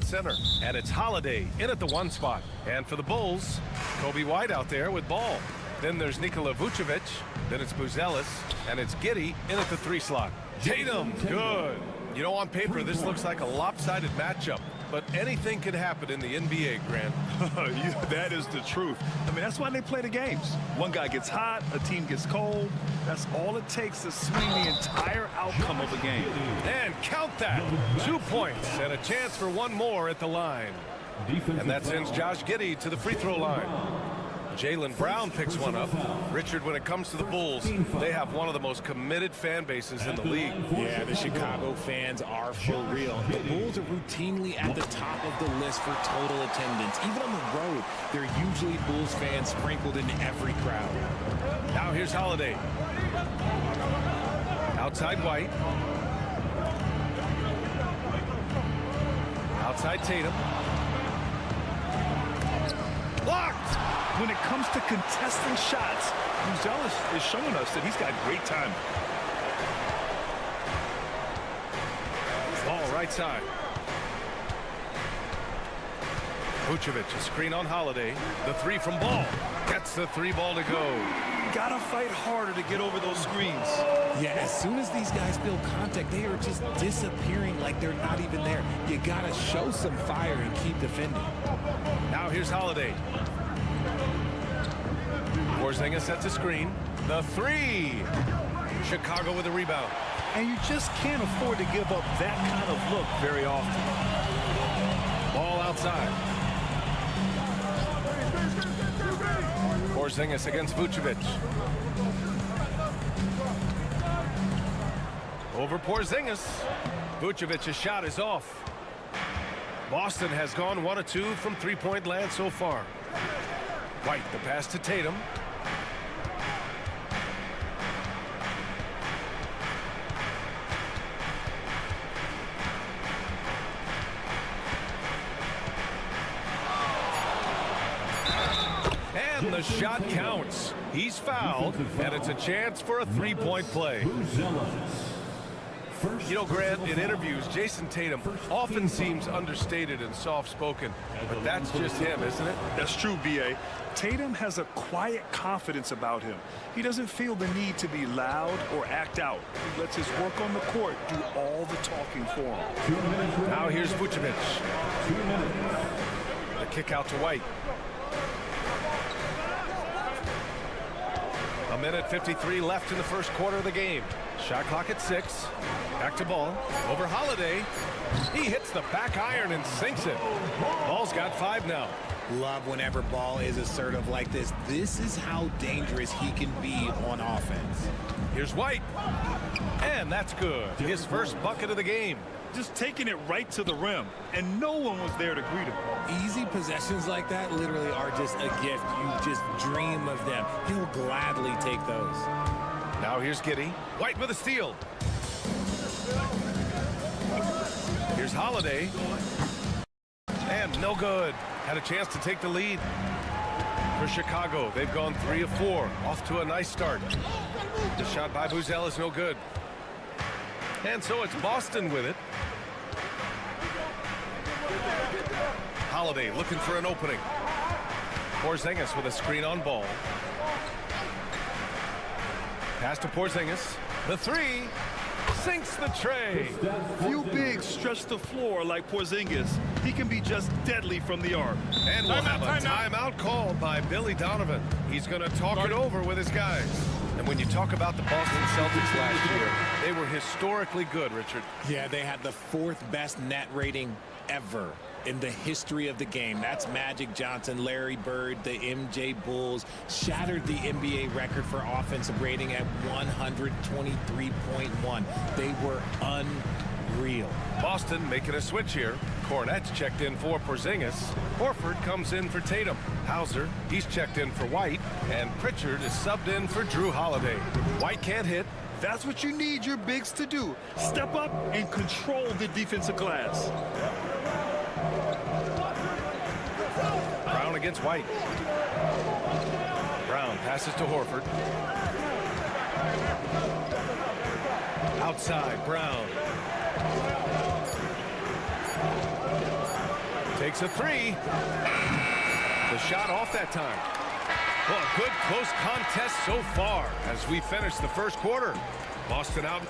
Center, and it's Holiday in at the 1 spot. And for the Bulls, Kobe White out there with ball. Then there's Nikola Vucevic. Then it's Buzelis, and it's Giddey in at the 3 slot. Tatum, good. You know, on paper, this looks like a lopsided matchup, but anything can happen in the NBA, Grant. Yeah, that is the truth. I mean, that's why they play the games. One guy gets hot, a team gets cold. That's all it takes to swing the entire outcome of a game. And count that. 2 points and a chance for one more at the line. And that sends Josh Giddey to the free throw line. Jaylen Brown picks one up. Richard, when it comes to the Bulls, they have one of the most committed fan bases in the league. Yeah, the Chicago fans are for real. The Bulls are routinely at the top of the list for total attendance. Even on the road, there are usually Bulls fans sprinkled in every crowd. Now here's Holiday. Outside White. Outside Tatum. Blocked! When it comes to contesting shots, Buzelis is showing us that he's got great time. Ball right side. Vucevic, a screen on Holiday. The 3 from Ball. Gets the 3 ball to go. Gotta fight harder to get over those screens. Yeah, as soon as these guys feel contact, they are just disappearing like they're not even there. You gotta show some fire and keep defending. Now here's Holiday. Porzingis sets a screen. The 3. Chicago with a rebound. And you just can't afford to give up that kind of look very often. Ball outside. Porzingis against Vucevic. Over Porzingis. Vucevic's shot is off. Boston has gone 1 of 2 from three-point land so far. White, the pass to Tatum. And the shot counts. He's fouled, and it's a chance for a three-point play. You know, Grant, in interviews, Jason Tatum often seems understated and soft-spoken, but that's just him, isn't it? That's true, B.A. Tatum has a quiet confidence about him. He doesn't feel the need to be loud or act out. He lets his work on the court do all the talking for him. Now here's Vucevic. The kick out to White. A minute 53 left in the first quarter of the game. Shot clock at 6. Back to Ball. Over Holiday. He hits the back iron and sinks it. Ball's got 5 now. Love whenever Ball is assertive like this. This is how dangerous he can be on offense. Here's White. And that's good. His first bucket of the game. Just taking it right to the rim, and no one was there to greet him. Easy possessions like that literally are just a gift. You just dream of them. He'll gladly take those. Now here's Giddey. White with a steal. Here's Holiday. And no good. Had a chance to take the lead. For Chicago, they've gone 3 of 4. Off to a nice start. The shot by Buzelis no good. And so it's Boston with it. Holiday looking for an opening. Porzingis with a screen on Ball. Pass to Porzingis. The 3 sinks the tray. Few bigs stretch the floor like Porzingis. He can be just deadly from the arc. And we'll have a timeout called by Billy Donovan. He's going to talk it over with his guys. And when you talk about the Boston Celtics last year, they were historically good, Richard. Yeah, they had the 4th best net rating ever in the history of the game. That's Magic Johnson, Larry Bird, the MJ Bulls. Shattered the NBA record for offensive rating at 123.1. They were unreal. Boston making a switch here. Cornette's checked in for Porzingis. Horford comes in for Tatum. Hauser, he's checked in for White. And Pritchard is subbed in for Drew Holiday. White can't hit. That's what you need your bigs to do. Step up and control the defensive glass. Brown against White. Brown passes to Horford. Outside, Brown. Takes a three. The shot off that time. Well, a good close contest so far as we finish the first quarter. Boston out.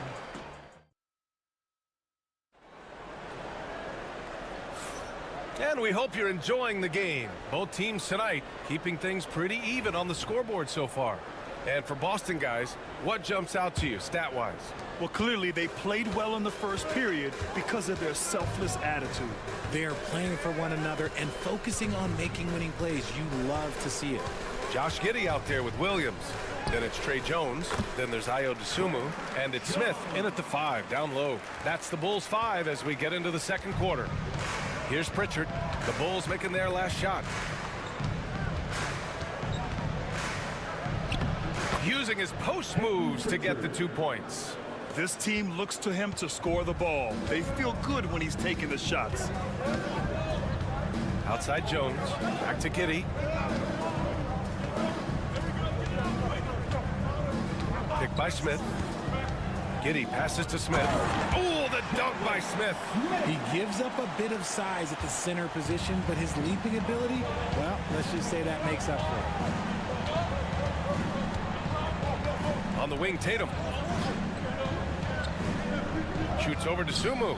And we hope you're enjoying the game. Both teams tonight keeping things pretty even on the scoreboard so far. And for Boston guys, what jumps out to you stat-wise? Well, clearly they played well in the first period because of their selfless attitude. They're playing for one another and focusing on making winning plays. You love to see it. Josh Giddey out there with Williams. Then it's Trey Jones. Then there's Ayo Dosunmu. And it's Smith in at the 5, down low. That's the Bulls 5 as we get into the second quarter. Here's Pritchard. The Bulls making their last shot. Using his post moves to get the 2 points. This team looks to him to score the ball. They feel good when he's taking the shots. Outside Jones. Back to Giddey. Picked by Smith. Giddey passes to Smith. Oh, the dunk by Smith. He gives up a bit of size at the center position, but his leaping ability, well, let's just say that makes up for it. On the wing, Tatum. Shoots over to Sumu.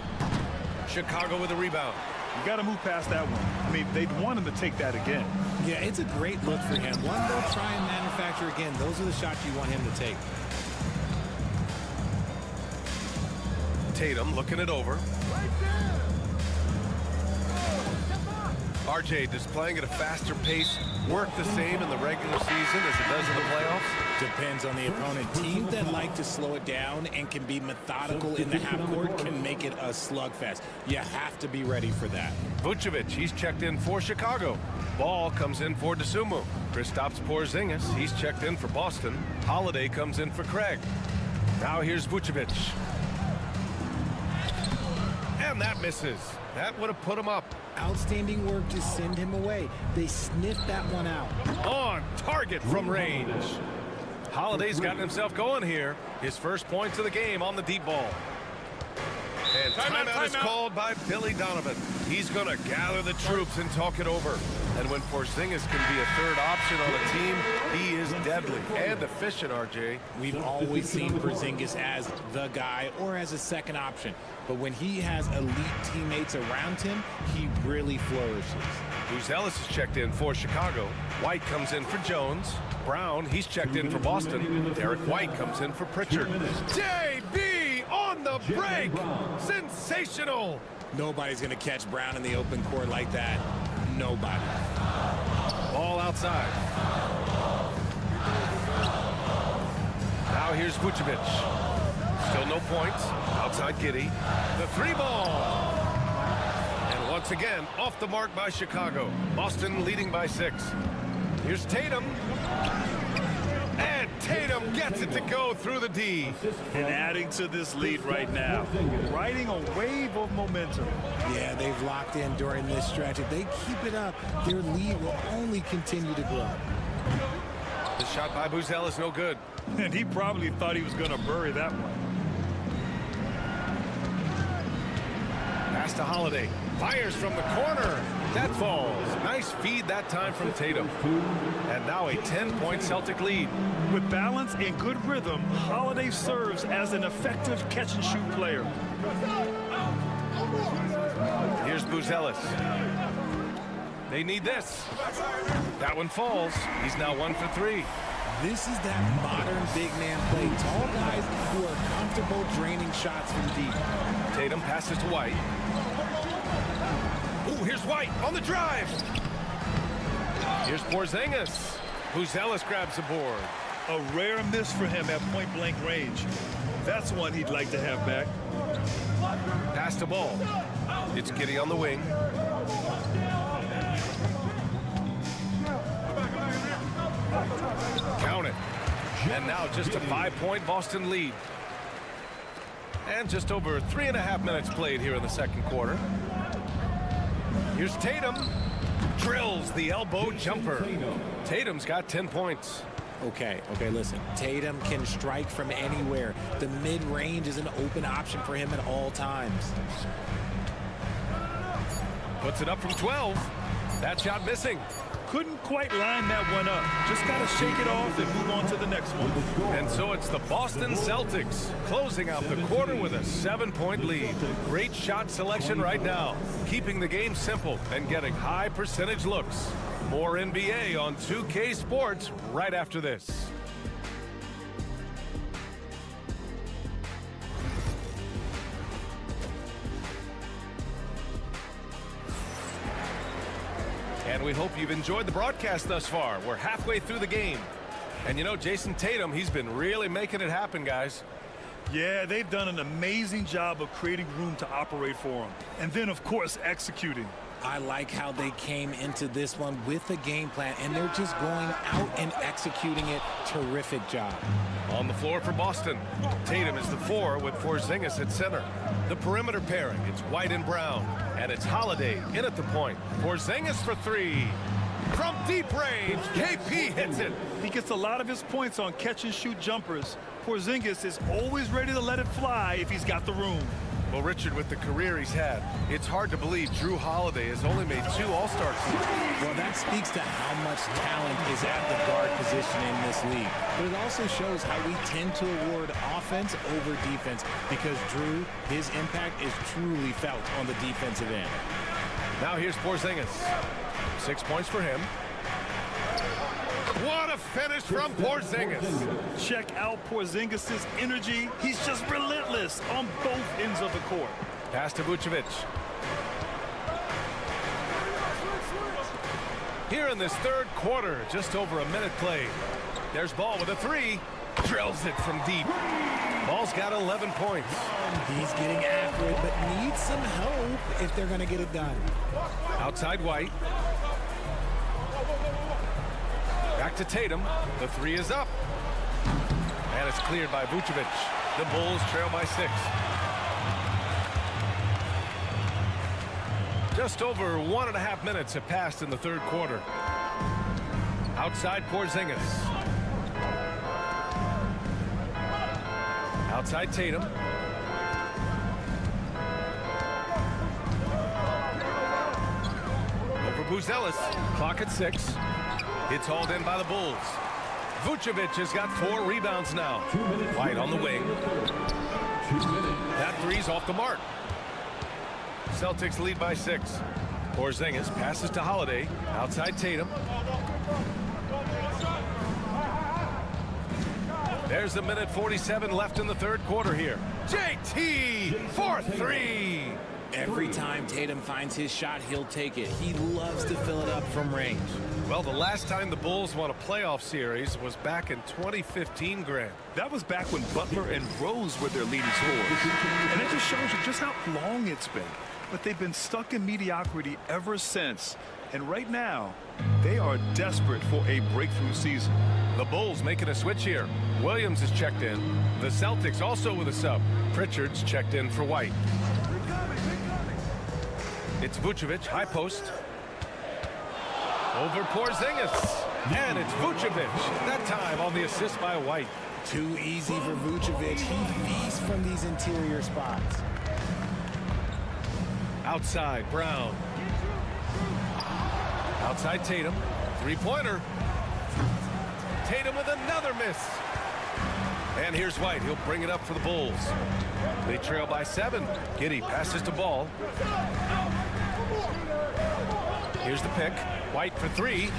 Chicago with a rebound. You got to move past that one. I mean, they'd want him to take that again. Yeah, it's a great look for him. One they'll try and manufacture again. Those are the shots you want him to take. Tatum looking it over. RJ displaying at a faster pace. Work the same in the regular season as it does in the playoffs? Depends on the opponent. Teams that like to slow it down and can be methodical in the half court can make it a slugfest. You have to be ready for that. Vucevic, he's checked in for Chicago. Ball comes in for Dosunmu. Kristaps Porzingis, he's checked in for Boston. Holiday comes in for Craig. Now here's Vucevic. And that misses. That would have put him up. Outstanding work to send him away. They sniffed that one out. On target from range. Holiday's gotten himself going here. His first points of the game on the deep ball. And timeout is called by Billy Donovan. He's going to gather the troops and talk it over. And when Porzingis can be a third option on a team, he is deadly and efficient, RJ. We've always seen Porzingis as the guy or as a second option. But when he has elite teammates around him, he really flourishes. Buzelis is checked in for Chicago. White comes in for Jones. Brown, he's checked in for Boston. Derek White comes in for Pritchard. JB on the break. Sensational. Nobody's going to catch Brown in the open court like that. Nobody. Ball outside. Now here's Vucevic. Still no points. Outside Giddey. The 3-ball. And once again, off the mark by Chicago. Boston leading by 6. Here's Tatum. And Tatum gets it to go through the D. And adding to this lead right now. Riding a wave of momentum. Yeah, they've locked in during this stretch. If they keep it up, their lead will only continue to grow. The shot by Buzelis no good. And he probably thought he was going to bury that one. Pass to Holiday. Fires from the corner. That falls. Nice feed that time from Tatum. And now a 10-point Celtic lead. With balance and good rhythm, Holiday serves as an effective catch-and-shoot player. Here's Buzelis. They need this. That one falls. He's now 1 for 3. This is that modern big man play. Tall guys who are comfortable draining shots from deep. Tatum passes to White. Ooh, here's White on the drive. Here's Porzingis. Buzelis grabs the board. A rare miss for him at point-blank range. That's one he'd like to have back. Pass to Ball. It's Giddey on the wing. Count it. And now just a 5-point Boston lead. And just over 3.5 minutes played here in the second quarter. Here's Tatum. Drills the elbow jumper. Tatum's got 10 points. Okay, listen. Tatum can strike from anywhere. The mid-range is an open option for him at all times. Puts it up from 12. That shot missing. Couldn't quite line that one up. Just got to shake it off and move on to the next one. And so it's the Boston Celtics closing out the quarter with a 7-point lead. Great shot selection right now, keeping the game simple and getting high percentage looks. More NBA on 2K Sports right after this. And we hope you've enjoyed the broadcast thus far. We're halfway through the game. And you know, Jason Tatum, he's been really making it happen, guys. Yeah, they've done an amazing job of creating room to operate for him. And then, of course, executing. I like how they came into this one with a game plan, and they're just going out and executing it. Terrific job. On the floor for Boston, Tatum is the 4 with Porzingis at center. The perimeter pairing, it's White and Brown, and it's Holiday in at the point. Porzingis for 3. From deep range, KP hits it. He gets a lot of his points on catch-and-shoot jumpers. Porzingis is always ready to let it fly if he's got the room. Well, Richard, with the career he's had, it's hard to believe Drew Holiday has only made 2 All-Star teams. Well, that speaks to how much talent is at the guard position in this league. But it also shows how we tend to award offense over defense because Drew, his impact is truly felt on the defensive end. Now here's Porzingis. 6 points for him. What a finish from Porzingis. Check out Porzingis' energy. He's just relentless on both ends of the court. Pass to Vucevic. Here in this third quarter, just over a minute played. There's Ball with a 3. Drills it from deep. Ball's got 11 points. He's getting after it, but needs some help if they're going to get it done. Outside White. Back to Tatum. The 3 is up. And it's cleared by Vucevic. The Bulls trail by 6. Just over 1.5 minutes have passed in the third quarter. Outside Porzingis. Outside Tatum. Over Buzelis. Clock at 6. It's hauled in by the Bulls. Vucevic has got 4 rebounds now. White on the wing. That 3's off the mark. Celtics lead by 6. Porzingis passes to Holiday. Outside Tatum. There's a minute 47 left in the third quarter here. JT for 3. Every time Tatum finds his shot, he'll take it. He loves to fill it up from range. Well, the last time the Bulls won a playoff series was back in 2015, Grant. That was back when Butler and Rose were their leading scorers. And it just shows you just how long it's been. But they've been stuck in mediocrity ever since. And right now, they are desperate for a breakthrough season. The Bulls making a switch here. Williams is checked in. The Celtics also with a sub. Pritchard's checked in for White. It's Vucevic, high post. Over Porzingis. And it's Vucevic. That time on the assist by White. Too easy for Vucevic. He feasts from these interior spots. Outside, Brown. Outside Tatum. 3-pointer. Tatum with another miss. And here's White. He'll bring it up for the Bulls. They trail by 7. Giddey passes to Ball. Here's the pick. White for 3.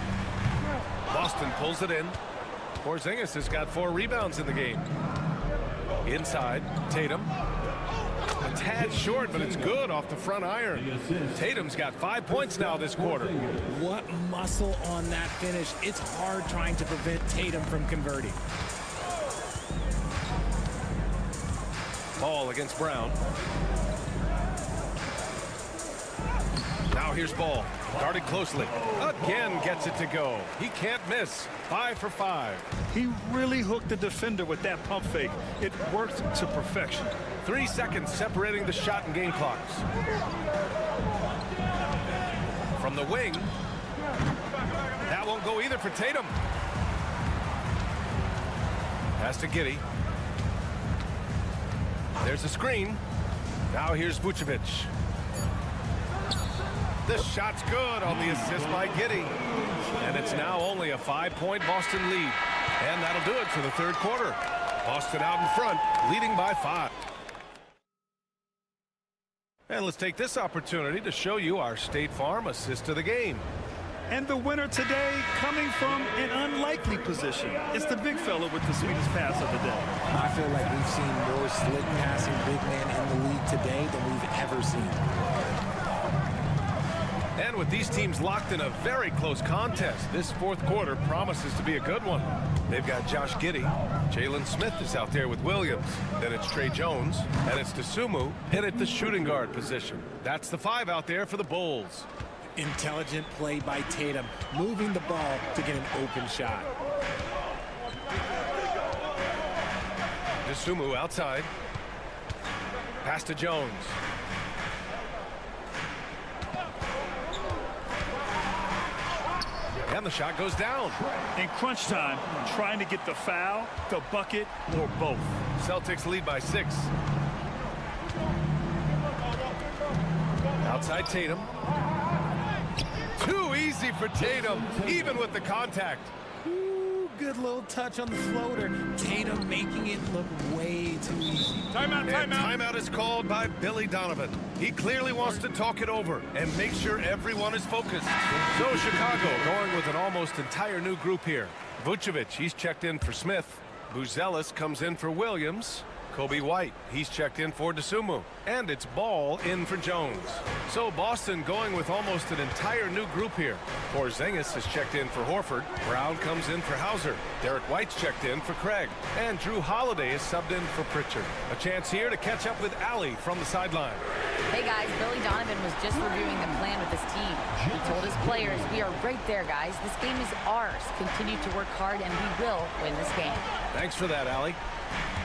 Boston pulls it in. Porzingis has got 4 rebounds in the game. Inside, Tatum. A tad short, but it's good off the front iron. Tatum's got 5 points now this quarter. What muscle on that finish. It's hard trying to prevent Tatum from converting. Ball against Brown. Now here's Ball. Guarded closely. Again gets it to go. He can't miss. 5 for 5. He really hooked the defender with that pump fake. It worked to perfection. 3 seconds separating the shot and game clocks. From the wing. That won't go either for Tatum. Pass to Giddey. There's a screen. Now here's Vucevic. The shot's good on the assist by Giddey. And it's now only a 5-point Boston lead. And that'll do it for the third quarter. Boston out in front, leading by 5. And let's take this opportunity to show you our State Farm assist of the game. And the winner today coming from an unlikely position. It's the big fella with the sweetest pass of the day. I feel like we've seen more slick passing big men in the league today than we've ever seen. And with these teams locked in a very close contest, this fourth quarter promises to be a good one. They've got Josh Giddey. Jalen Smith is out there with Williams. Then it's Trey Jones. And it's Dosunmu in at the shooting guard position. That's the 5 out there for the Bulls. Intelligent play by Tatum, moving the ball to get an open shot. Dosunmu outside. Pass to Jones. And the shot goes down. In crunch time, trying to get the foul, the bucket, or both. Celtics lead by 6. Outside Tatum. Too easy for Tatum, even with the contact. Ooh, good little touch on the floater. Tatum making it look way too easy. Timeout, timeout. Timeout is called by Billy Donovan. He clearly wants to talk it over and make sure everyone is focused. So Chicago going with an almost entire new group here. Vucevic, he's checked in for Smith. Buzelis comes in for Williams. Kobe White, he's checked in for Dosunmu. And it's Ball in for Jones. So Boston going with almost an entire new group here. Porzingis is checked in for Horford. Brown comes in for Hauser. Derek White's checked in for Craig. And Drew Holiday is subbed in for Pritchard. A chance here to catch up with Allie from the sideline. Hey guys, Billy Donovan was just reviewing the plan with his team. He told his players, we are right there, guys. This game is ours. Continue to work hard and we will win this game. Thanks for that, Allie.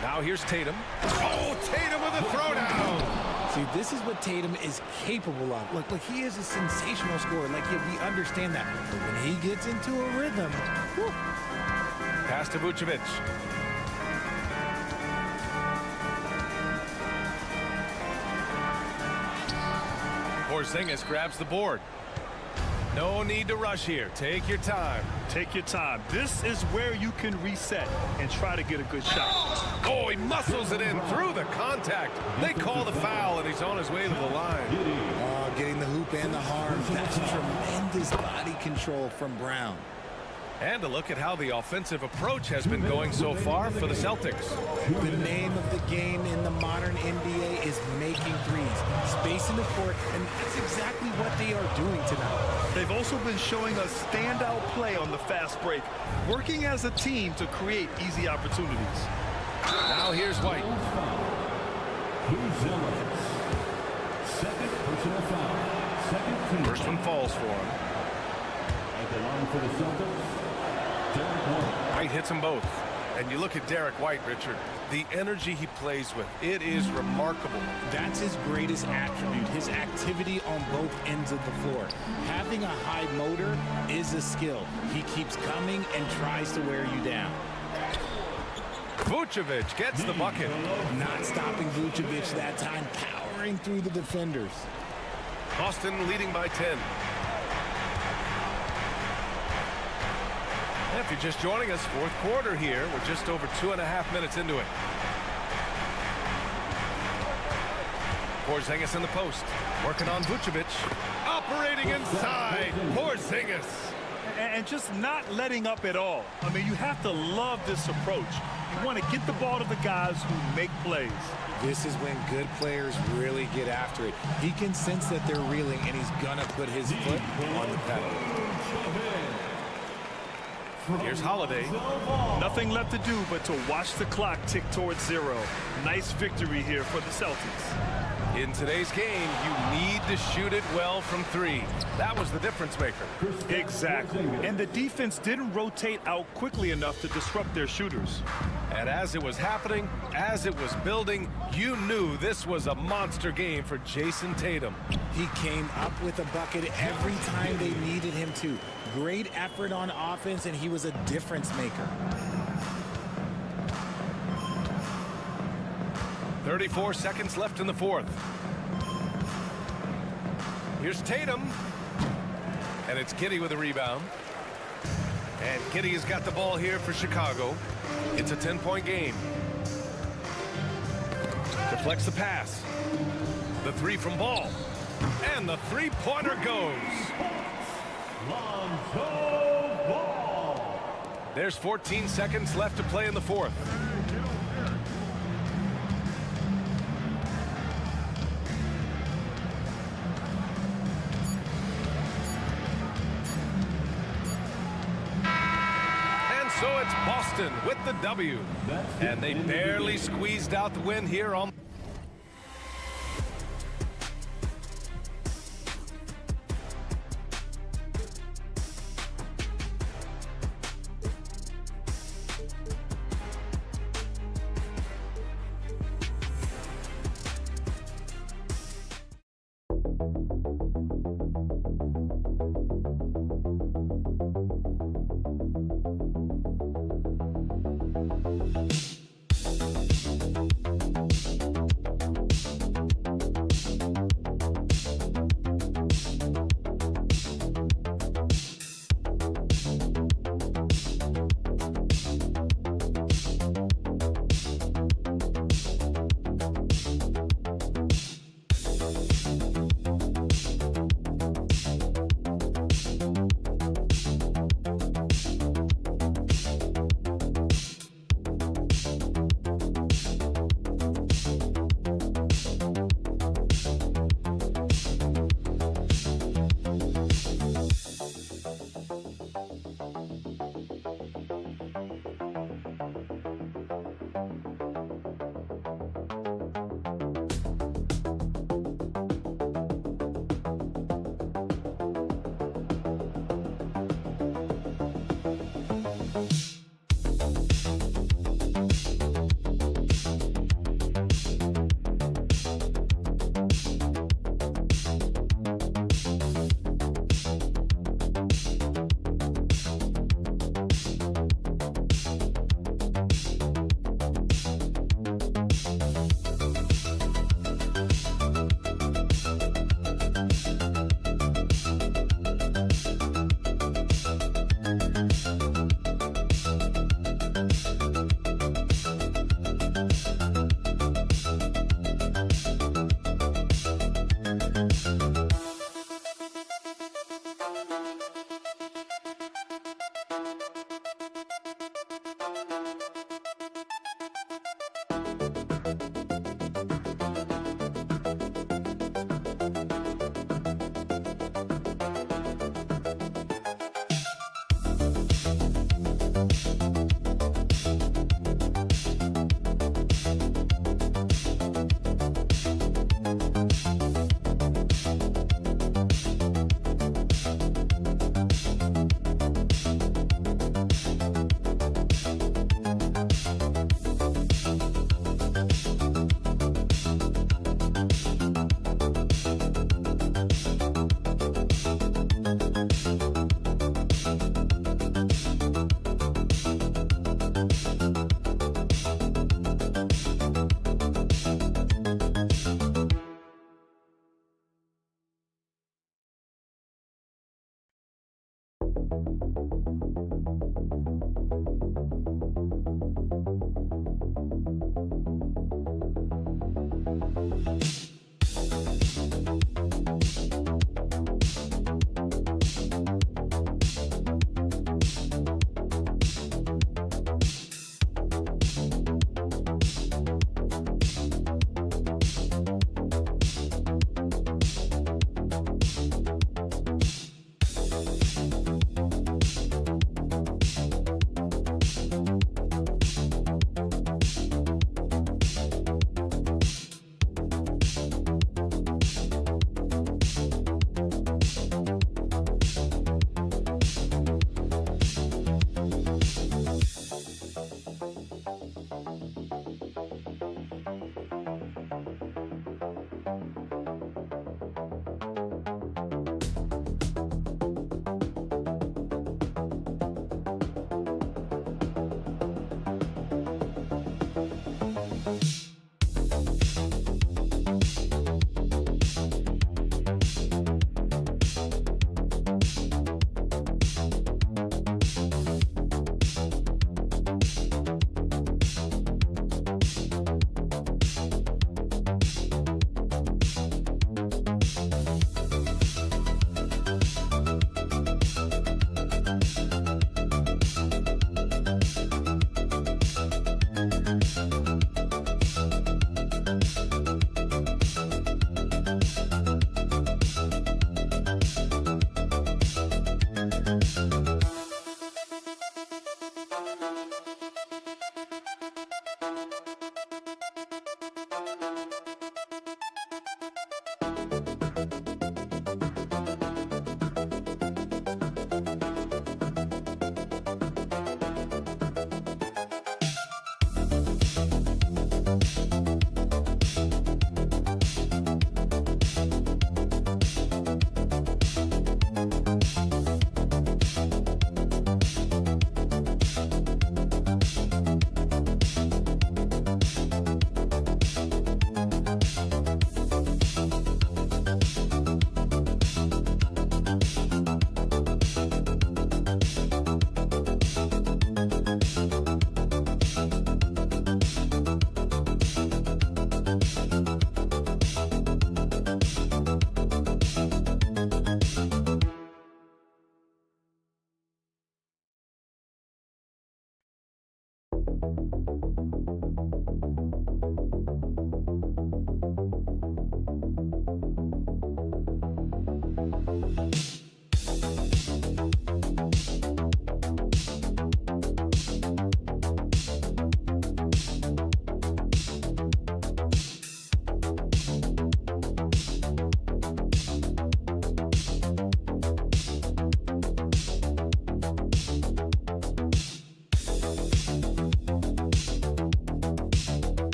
Now here's Tatum. Oh, Tatum with a throwdown. See, this is what Tatum is capable of. Look, he is a sensational scorer. Like, yeah, we understand that. But when he gets into a rhythm, whew. Pass to Vucevic. Porzingis grabs the board. No need to rush here. Take your time. Take your time. This is where you can reset and try to get a good shot. Oh, he muscles it in through the contact. They call the foul, and he's on his way to the line. Oh, getting the hoop and the harm. That's tremendous body control from Brown. And a look at how the offensive approach has been going so far for the Celtics. The name of the game in the modern NBA is making threes, spacing the court, and that's exactly what they are doing tonight. They've also been showing a standout play on the fast break, working as a team to create easy opportunities. Now here's White. Second personal foul. Second team. First one falls for him. At the line for the Celtics, Derek White. White hits them both. And you look at Derek White, Richard, the energy he plays with, it is remarkable. That's his greatest attribute, his activity on both ends of the floor. Having a high motor is a skill. He keeps coming and tries to wear you down. Vucevic gets the bucket. Not stopping Vucevic that time, powering through the defenders. Boston leading by 10. If you're just joining us, fourth quarter here. We're just over 2.5 minutes into it. Porzingis in the post. Working on Vucevic. Operating inside. Porzingis. And just not letting up at all. I mean, you have to love this approach. You want to get the ball to the guys who make plays. This is when good players really get after it. He can sense that they're reeling, and he's going to put his foot on the pedal. Here's Holiday. Nothing left to do but to watch the clock tick towards 0. Nice victory here for the Celtics. In today's game, you need to shoot it well from 3. That was the difference maker. Exactly. And the defense didn't rotate out quickly enough to disrupt their shooters. And as it was happening, as it was building, you knew this was a monster game for Jason Tatum. He came up with a bucket every time they needed him to. Great effort on offense, and he was a difference maker. 34 seconds left in the fourth. Here's Tatum. And it's Giddey with a rebound. And Giddey has got the ball here for Chicago. It's a 10-point game. Deflects the pass. The three from Ball. And the three-pointer goes. Lonzo Ball. There's 14 seconds left to play in the fourth. So it's Boston with the W. And they barely squeezed out the win here on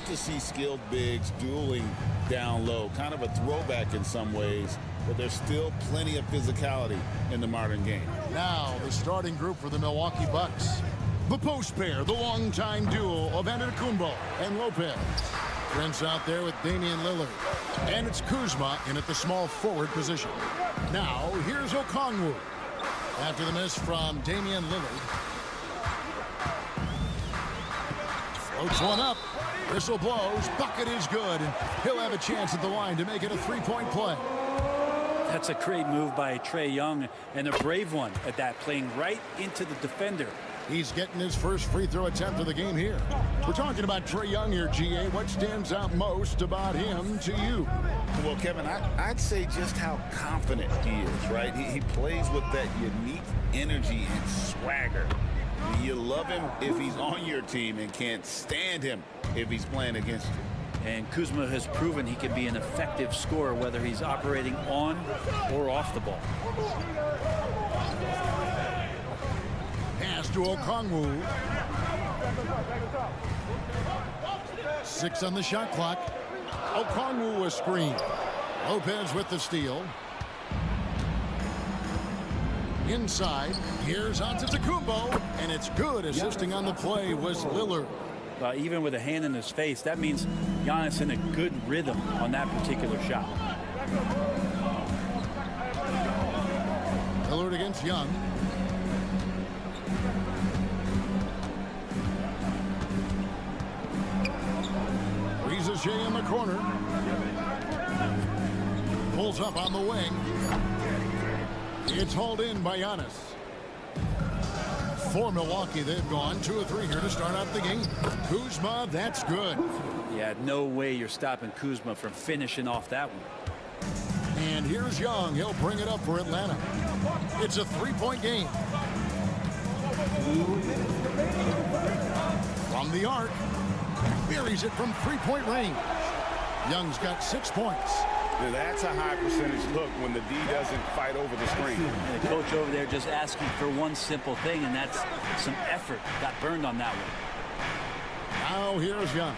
To see skilled bigs dueling down low, kind of a throwback in some ways, but there's still plenty of physicality in the modern game. Now the starting group for the Milwaukee Bucks. The post pair, the longtime duo of Antetokounmpo and Lopez. Prince out there with Damian Lillard. And it's Kuzma in at the small forward position. Now here's Okongwu. After the miss from Damian Lillard. Floats one up. Whistle blows, bucket is good, and he'll have a chance at the line to make it a three-point play. That's a great move by Trae Young, and a brave one at that, playing right into the defender. He's getting his first free throw attempt of the game here. We're talking about Trae Young here, GA. What stands out most about him to you? Well, Kevin, I'd say just how confident he is, right? He plays with that unique energy and swagger. You love him if he's on your team and can't stand him if he's playing against you. And Kuzma has proven he can be an effective scorer, whether he's operating on or off the ball. Pass to Okongwu. 6 on the shot clock. Okongwu a screen. Lopez with the steal. Inside, here's Antetokounmpo, and it's good. Assisting on the play was Lillard. Even with a hand in his face, that means Giannis in a good rhythm on that particular shot. Lillard against Young. Reza Shea in the corner. Pulls up on the wing. It's hauled in by Giannis. For Milwaukee, they've gone 2 of 3 here to start out the game. Kuzma, that's good. Yeah, no way you're stopping Kuzma from finishing off that one. And here's Young. He'll bring it up for Atlanta. It's a 3-point game. From the arc. Buries it from 3-point range. Young's got 6 points. That's a high percentage look when the D doesn't fight over the screen. And the coach over there just asking for one simple thing, and that's some effort. Got burned on that one. Now here's Giannis.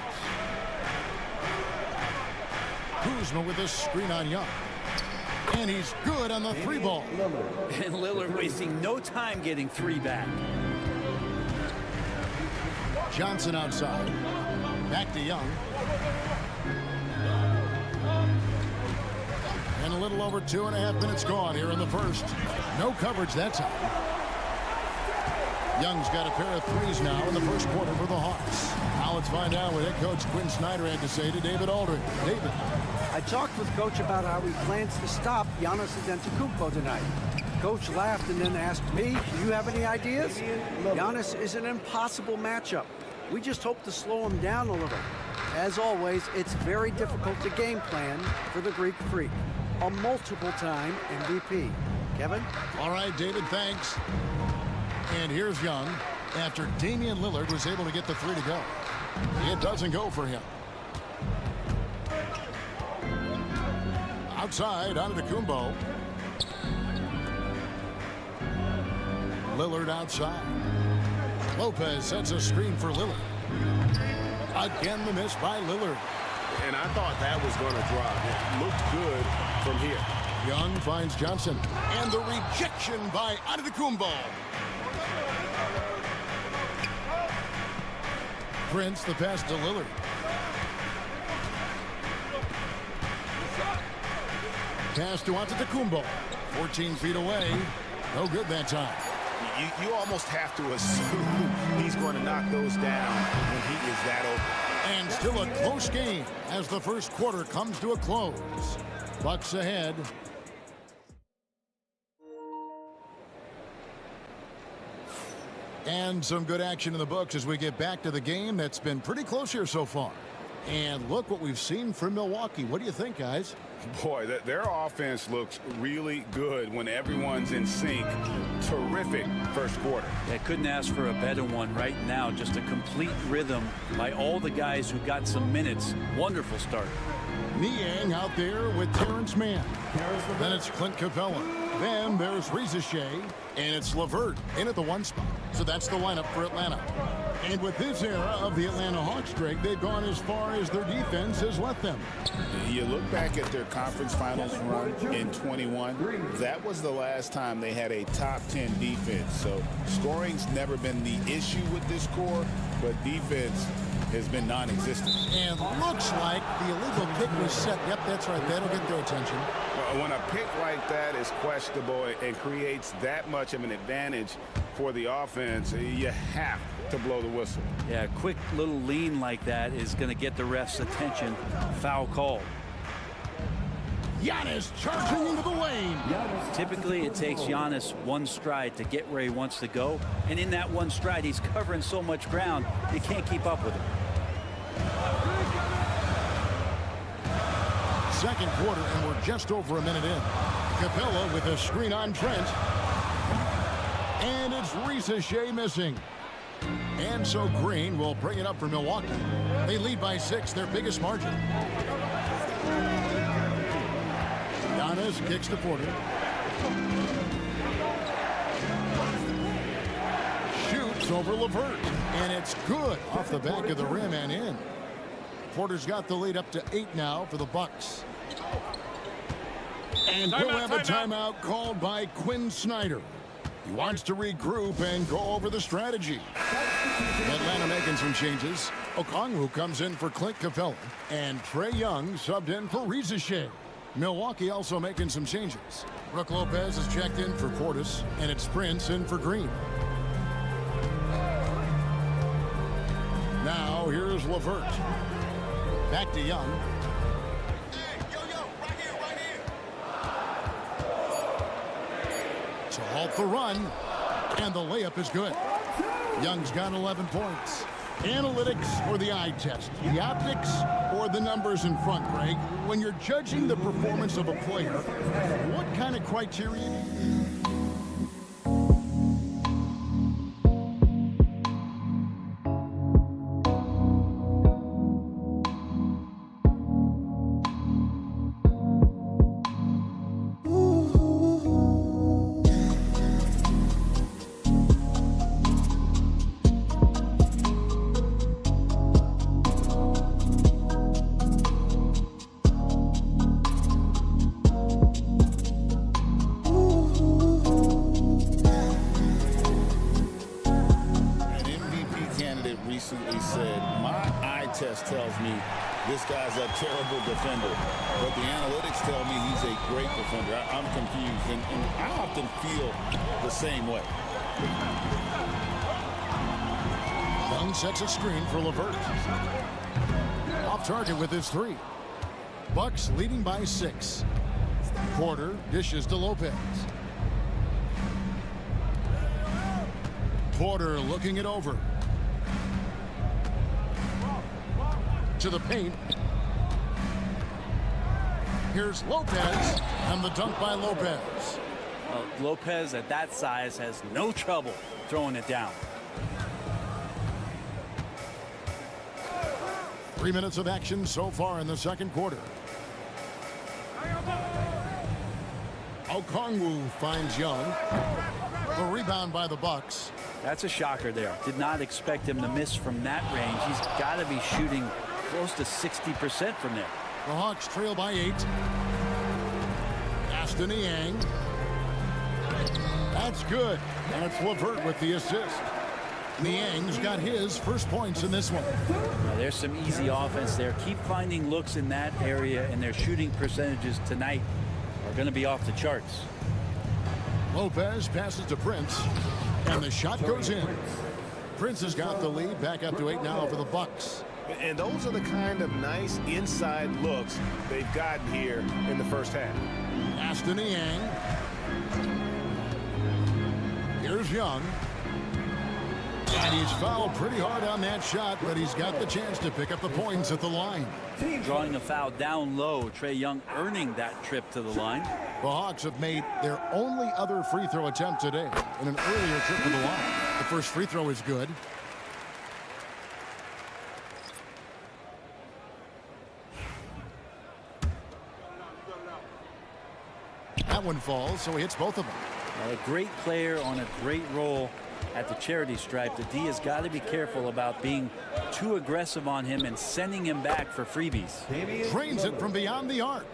Kuzma with a screen on Young. And he's good on the 3-ball. And Lillard wasting no time getting 3 back. Johnson outside. Back to Young. And a little over 2.5 minutes gone here in the first. No coverage that time. Young's got a pair of threes now in the first quarter for the Hawks. Now let's find out what head coach Quinn Snyder had to say to David Aldridge. David. I talked with Coach about how he plans to stop Giannis Antetokounmpo tonight. Coach laughed and then asked me, do you have any ideas? Giannis is an impossible matchup. We just hope to slow him down a little. As always, it's very difficult to game plan for the Greek Freak, a multiple-time MVP. Kevin? All right, David, thanks. And here's Young after Damian Lillard was able to get the 3 to go. It doesn't go for him. Outside, Antetokounmpo. Lillard outside. Lopez sets a screen for Lillard. Again, the miss by Lillard. And I thought that was going to drop. It looked good from here. Young finds Johnson. And the rejection by Antetokounmpo. Prince, the pass to Lillard. Pass to Antetokounmpo. 14 feet away. No good that time. You almost have to assume he's going to knock those down when he is that open. And still a close game as the first quarter comes to a close. Bucks ahead. And some good action in the books as we get back to the game that's been pretty close here so far. And look what we've seen from Milwaukee. What do you think, guys? Boy, their offense looks really good when everyone's in sync. Terrific first quarter. Yeah, couldn't ask for a better one right now. Just a complete rhythm by all the guys who got some minutes. Wonderful start. Niang out there with Terrence Mann. Then it's Clint Capella. Then there's Reza Shea. And it's LeVert in at the 1 spot. So that's the lineup for Atlanta. And with this era of the Atlanta Hawks, Greg, they've gone as far as their defense has let them. You look back at their conference finals run in 21. That was the last time they had a top 10 defense. So scoring's never been the issue with this core, but defense has been non-existent. And looks like the illegal kick was set. Yep, that's right. That'll get their attention. When a pick like that is questionable and creates that much of an advantage for the offense, you have to blow the whistle. Yeah, a quick little lean like that is going to get the ref's attention. Foul call. Giannis charging into the lane. Typically, it takes Giannis 1 stride to get where he wants to go. And in that 1 stride, he's covering so much ground, you can't keep up with him. Second quarter, and we're just over a minute in. Capella with a screen on Trent. And it's Reza Shea missing. And so Green will bring it up for Milwaukee. They lead by 6, their biggest margin. Giannis kicks to Porter. Shoots over LeVert. And it's good off the back of the rim and in. Porter's got the lead up to 8 now for the Bucks. And we'll have a timeout called by Quinn Snyder. He wants to regroup and go over the strategy. Atlanta making some changes. Okongwu comes in for Clint Capella. And Trae Young subbed in for Reza Shea. Milwaukee also making some changes. Brook Lopez is checked in for Portis. And it's Prince in for Green. Now here's LeVert. Back to Young. To halt the run, and the layup is good. Young's got 11 points. Analytics or the eye test? The optics or the numbers in front, Greg? When you're judging the performance of a player, what kind of criteria do you use? recently said, my eye test tells me this guy's a terrible defender, but the analytics tell me he's a great defender. I'm confused, and I often feel the same way. Young sets a screen for LeVert. Off target with his three. Bucks leading by 6. Porter dishes to Lopez. Porter looking it over. To the paint. Here's Lopez, and the dunk by Lopez. Lopez at that size has no trouble throwing it down. 3 minutes of action so far in the second quarter. Okongwu finds Young. The rebound by the Bucks. That's a shocker there. Did not expect him to miss from that range. He's got to be shooting close to 60% from there. The Hawks trail by 8. Aston Yang. That's good. And it's LeVert with the assist. Niang's got his first points in this one. Now, there's some easy offense there. Keep finding looks in that area, and their shooting percentages tonight are going to be off the charts. Lopez passes to Prince, and the shot goes in. Prince has got the lead, back up to 8 now for the Bucks. And those are the kind of nice inside looks they've gotten here in the first half. Aston Yang. Here's Young. And he's fouled pretty hard on that shot, but he's got the chance to pick up the points at the line. Drawing a foul down low. Trae Young earning that trip to the line. The Hawks have made their only other free throw attempt today in an earlier trip to the line. The first free throw is good. That one falls, so he hits both of them. A great player on a great role at the charity stripe. The D has got to be careful about being too aggressive on him and sending him back for freebies. Drains it from beyond the arc.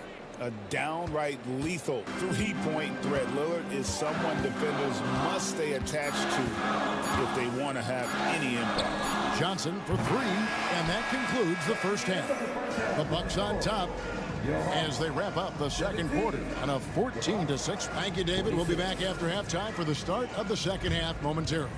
A downright lethal three-point threat. Lillard is someone defenders must stay attached to if they want to have any impact. Johnson for 3, and that concludes the first half. The Bucks on top as they wrap up the second quarter on a 14-6. Thank you, David. We'll be back after halftime for the start of the second half momentarily.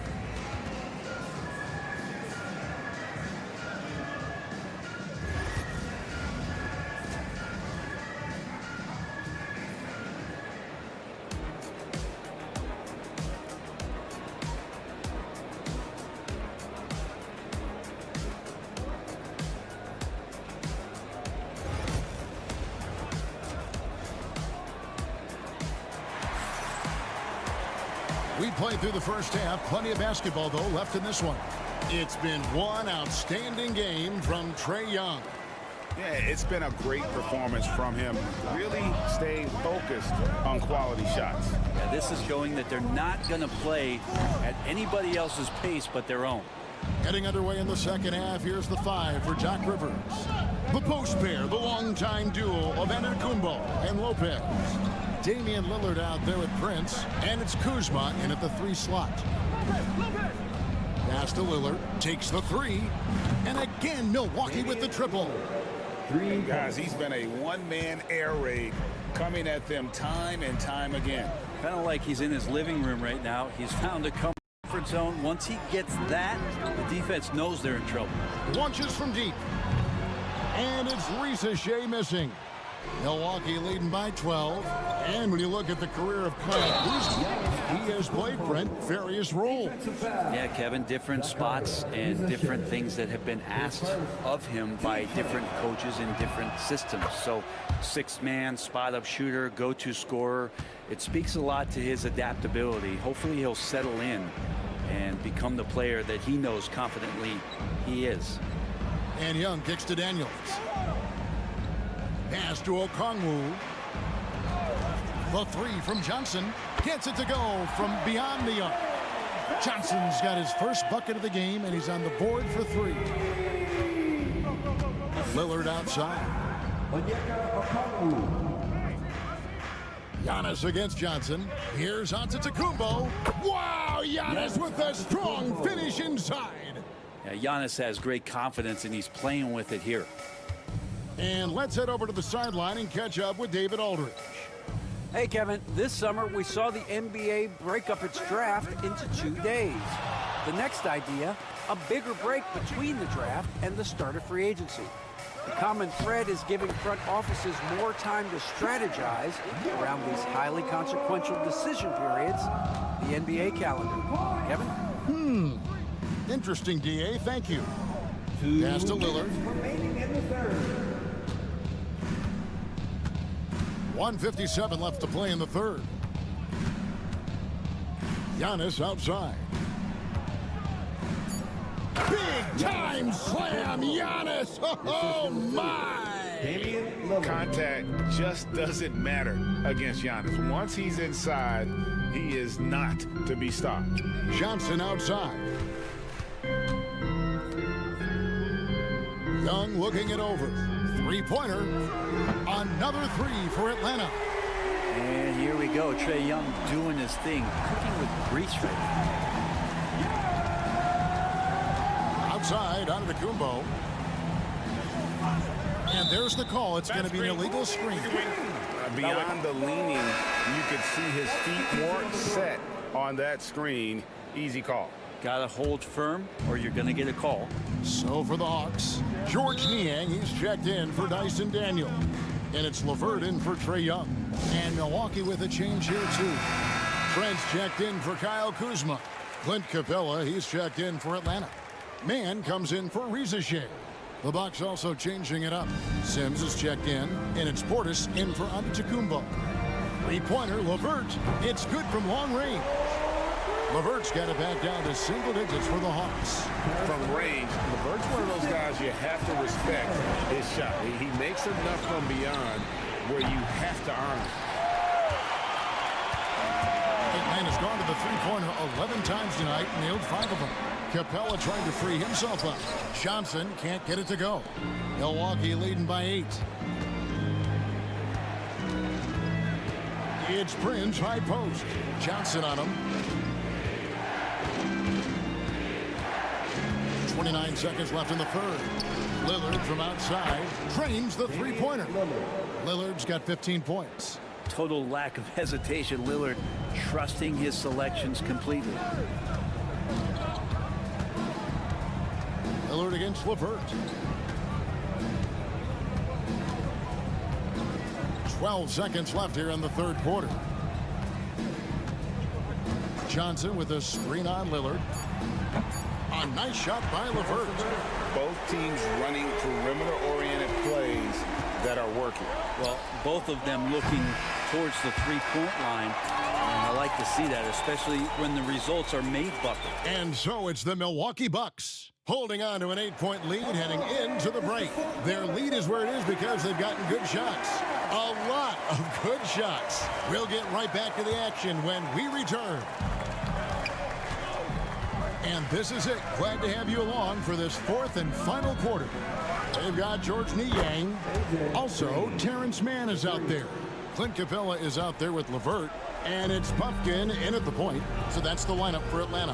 We played through the first half. Plenty of basketball, though, left in this one. It's been one outstanding game from Trae Young. Yeah, it's been a great performance from him. Really staying focused on quality shots. Yeah, this is showing that they're not going to play at anybody else's pace but their own. Getting underway in the second half, here's the 5 for Doc Rivers. The post pair, the longtime duo of Antetokounmpo and Lopez. Damian Lillard out there with Prince, and it's Kuzma in at the 3 slot. Pass to Lillard, takes the 3, and again Milwaukee with the triple. And guys, he's been a one-man air raid coming at them time and time again. Kind of like he's in his living room right now. He's found a comfort zone. Once he gets that, the defense knows they're in trouble. Launches from deep, and it's Risa Shea missing. Milwaukee leading by 12. And when you look at the career of Clint Kuzma, he has played, Brent, various roles. Yeah, Kevin, different spots and different things that have been asked of him by different coaches in different systems. So 6-man, spot-up shooter, go-to scorer. It speaks a lot to his adaptability. Hopefully he'll settle in and become the player that he knows confidently he is. And Young kicks to Daniels. Pass to Okongwu. The 3 from Johnson. Gets it to go from beyond the arc. Johnson's got his first bucket of the game, and he's on the board for 3. Lillard outside. Giannis against Johnson. Here's Antetokounmpo. Wow, Giannis with a strong finish inside. Giannis has great confidence, and he's playing with it here. And let's head over to the sideline and catch up with David Aldridge. Hey, Kevin, this summer we saw the NBA break up its draft into 2 days. The next idea, a bigger break between the draft and the start of free agency. The common thread is giving front offices more time to strategize around these highly consequential decision periods, the NBA calendar. Kevin? Interesting, DA. Thank you. Pass to Lillard. 1:57 left to play in the third. Giannis outside. Big time slam, Giannis. Oh, my. Contact just doesn't matter against Giannis. Once he's inside, he is not to be stopped. Johnson outside. Young looking it over. Three-pointer. Another three for Atlanta. And here we go. Trae Young doing his thing, cooking with grease right now. Outside, Antetokounmpo. And there's the call. It's going to be an illegal screen. Beyond the leaning, you could see his feet more set on that screen. Easy call. Got to hold firm or you're going to get a call. So for the Hawks, George Niang, he's checked in for Dyson Daniel. And it's LeVert in for Trae Young. And Milwaukee with a change here, too. Trent's checked in for Kyle Kuzma. Clint Capella, he's checked in for Atlanta. Mann comes in for Reza Shea. The Bucks also changing it up. Sims is checked in, and it's Portis in for Antetokounmpo. Three-pointer, LeVert. It's good from long range. LeVert's got it back down to single digits for the Hawks. From range, LeVert's one of those guys you have to respect his shot. He makes enough from beyond where you have to earn it. McMahon has gone to the three-pointer 11 times tonight, nailed 5 of them. Capella trying to free himself up. Johnson can't get it to go. Milwaukee leading by 8. It's Prince, high post. Johnson on him. 29 seconds left in the third. Lillard from outside trains the three-pointer. Lillard's got 15 points. Total lack of hesitation. Lillard trusting his selections completely. Lillard against LeVert. 12 seconds left here in the third quarter. Johnson with a screen on Lillard. A nice shot by LeVert. Both teams running perimeter-oriented plays that are working. Well, both of them looking towards the three-point line. And I like to see that, especially when the results are made bucket. And so it's the Milwaukee Bucks holding on to an 8-point lead heading into the break. Their lead is where it is because they've gotten good shots. A lot of good shots. We'll get right back to the action when we return. And this is it. Glad to have you along for this fourth and final quarter. They've got George Niang. Also, Terrence Mann is out there. Clint Capella is out there with LeVert. And it's Pumpkin in at the point. So that's the lineup for Atlanta.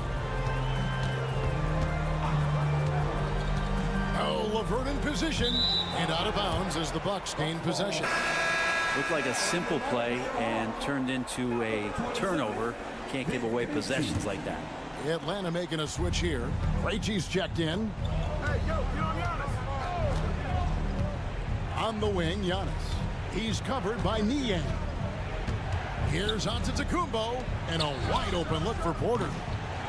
Oh, LeVert in position. And out of bounds as the Bucks gain possession. Looked like a simple play and turned into a turnover. Can't give away possessions like that. Atlanta making a switch here. Krejci's checked in. Hey, yo, get on Giannis. On the wing, Giannis. He's covered by Niang. Here's Antetokounmpo, and a wide open look for Porter.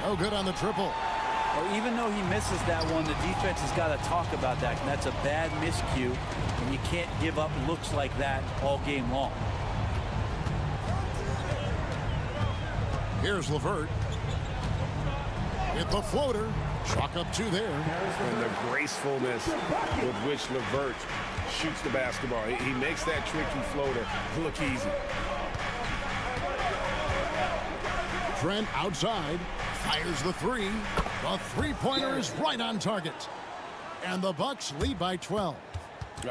Oh, good on the triple. Well, even though he misses that one, the defense has got to talk about that. And that's a bad miscue, and you can't give up looks like that all game long. Here's LeVert. Hit the floater. Chalk up 2 there. And the gracefulness with which LeVert shoots the basketball. He makes that tricky floater look easy. Trent outside. Fires the 3. The three-pointer is right on target. And the Bucks lead by 12.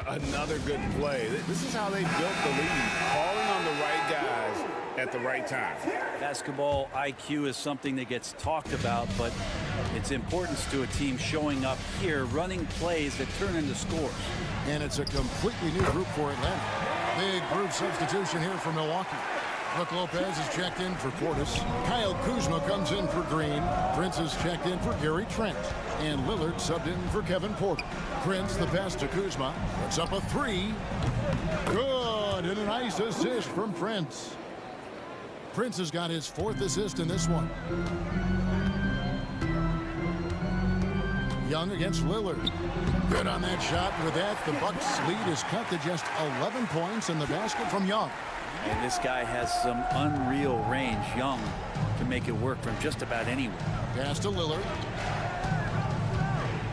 Another good play. This is how they built the lead. Calling on the right guys at the right time. Basketball IQ is something that gets talked about, but It's importance to a team showing up here, running plays that turn into scores. And it's a completely new group for Atlanta. Big group substitution here for Milwaukee. Brook Lopez is checked in for Portis. Kyle Kuzma comes in for Green. Prince is checked in for Gary Trent. And Lillard subbed in for Kevin Porter. Prince, the pass to Kuzma. Puts up a three. Good, and a nice assist from Prince. Prince has got his 4th assist in this one. Young against Lillard. Good on that shot. With that, the Bucks lead is cut to just 11 points in the basket from Young. And this guy has some unreal range. Young can make it work from just about anywhere. Pass to Lillard.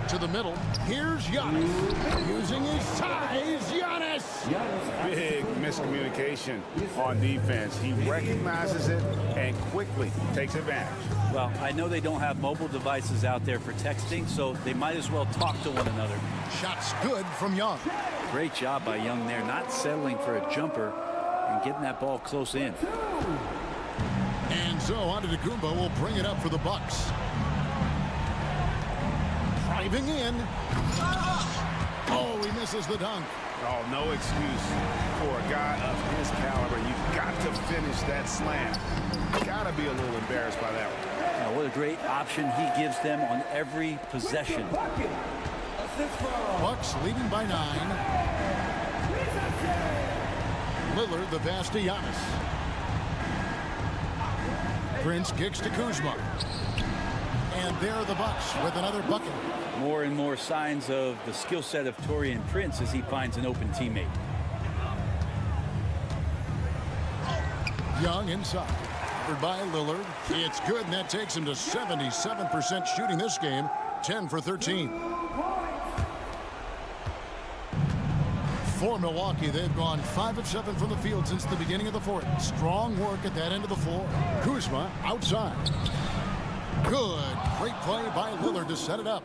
To the middle. Here's Giannis. Using his size, Giannis. Big miscommunication on defense. He recognizes it and quickly takes advantage. Well, I know they don't have mobile devices out there for texting, so they might as well talk to one another. Shots good from Young. Great job by Young there, not settling for a jumper and getting that ball close in. And so Antetokounmpo will bring it up for the Bucks. Driving in. Oh, he misses the dunk. Oh, no excuse for a guy of his caliber. You've got to finish that slam. Got to be a little embarrassed by that one. Now, what a great option he gives them on every possession. Bucks leading by 9. Lillard, the pass to Giannis. Prince kicks to Kuzma. And there are the Bucks with another bucket. More and more signs of the skill set of Taurean Prince as he finds an open teammate. Young inside. Covered by Lillard. It's good, and that takes him to 77% shooting this game. 10 for 13. For Milwaukee, they've gone 5 of 7 from the field since the beginning of the 4th. Strong work at that end of the floor. Kuzma outside. Good. Great play by Lillard to set it up.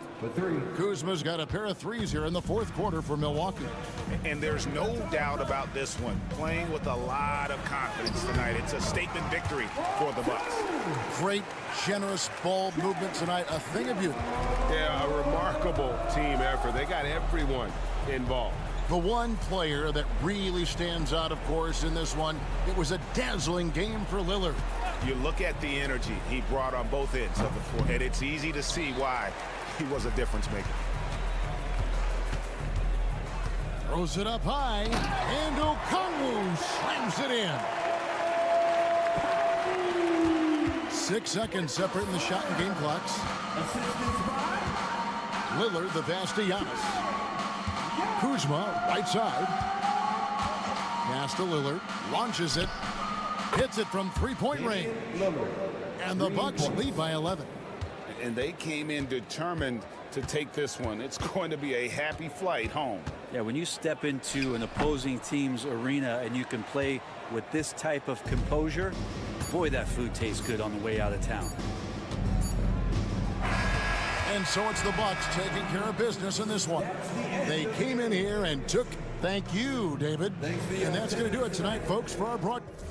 Kuzma's got a pair of threes here in the 4th quarter for Milwaukee. And there's no doubt about this one. Playing with a lot of confidence tonight. It's a statement victory for the Bucks. Great, generous ball movement tonight. A thing of beauty. Yeah, a remarkable team effort. They got everyone involved. The one player that really stands out, of course, in this one, it was a dazzling game for Lillard. You look at the energy he brought on both ends of the floor, and it's easy to see why he was a difference maker. Throws it up high, and Okongwu slams it in. 6 seconds separating the shot and game clocks. Lillard, the pass to Giannis. Kuzma, right side. Pass to Lillard, launches it, hits it from three-point range. And the Bucks lead by 11. And they came in determined to take this one. It's going to be a happy flight home. Yeah, when you step into an opposing team's arena and you can play with this type of composure, boy, that food tastes good on the way out of town. And so it's the Bucks taking care of business in this one. They came in here and took, thank you, David. And that's going to do it tonight, folks, for our broadcast.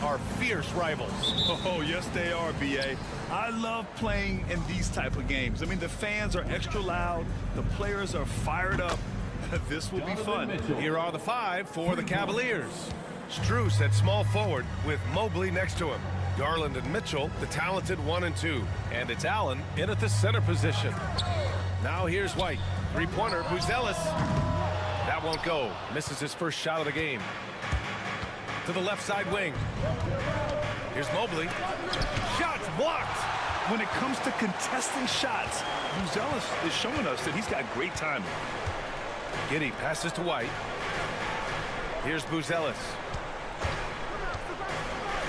are fierce rivals. Oh, yes, they are, B.A. I love playing in these type of games. I mean, the fans are extra loud. The players are fired up. This will be fun. Here are the 5 for the Cavaliers. Strus at small forward with Mobley next to him. Garland and Mitchell, the talented 1 and 2. And it's Allen in at the center position. Now here's White. Three-pointer, Buzelis. That won't go. Misses his first shot of the game. To the left side wing. Here's Mobley. Shots blocked. When it comes to contesting shots, Buzelis is showing us that he's got great timing. Giddey passes to White. Here's Buzelis.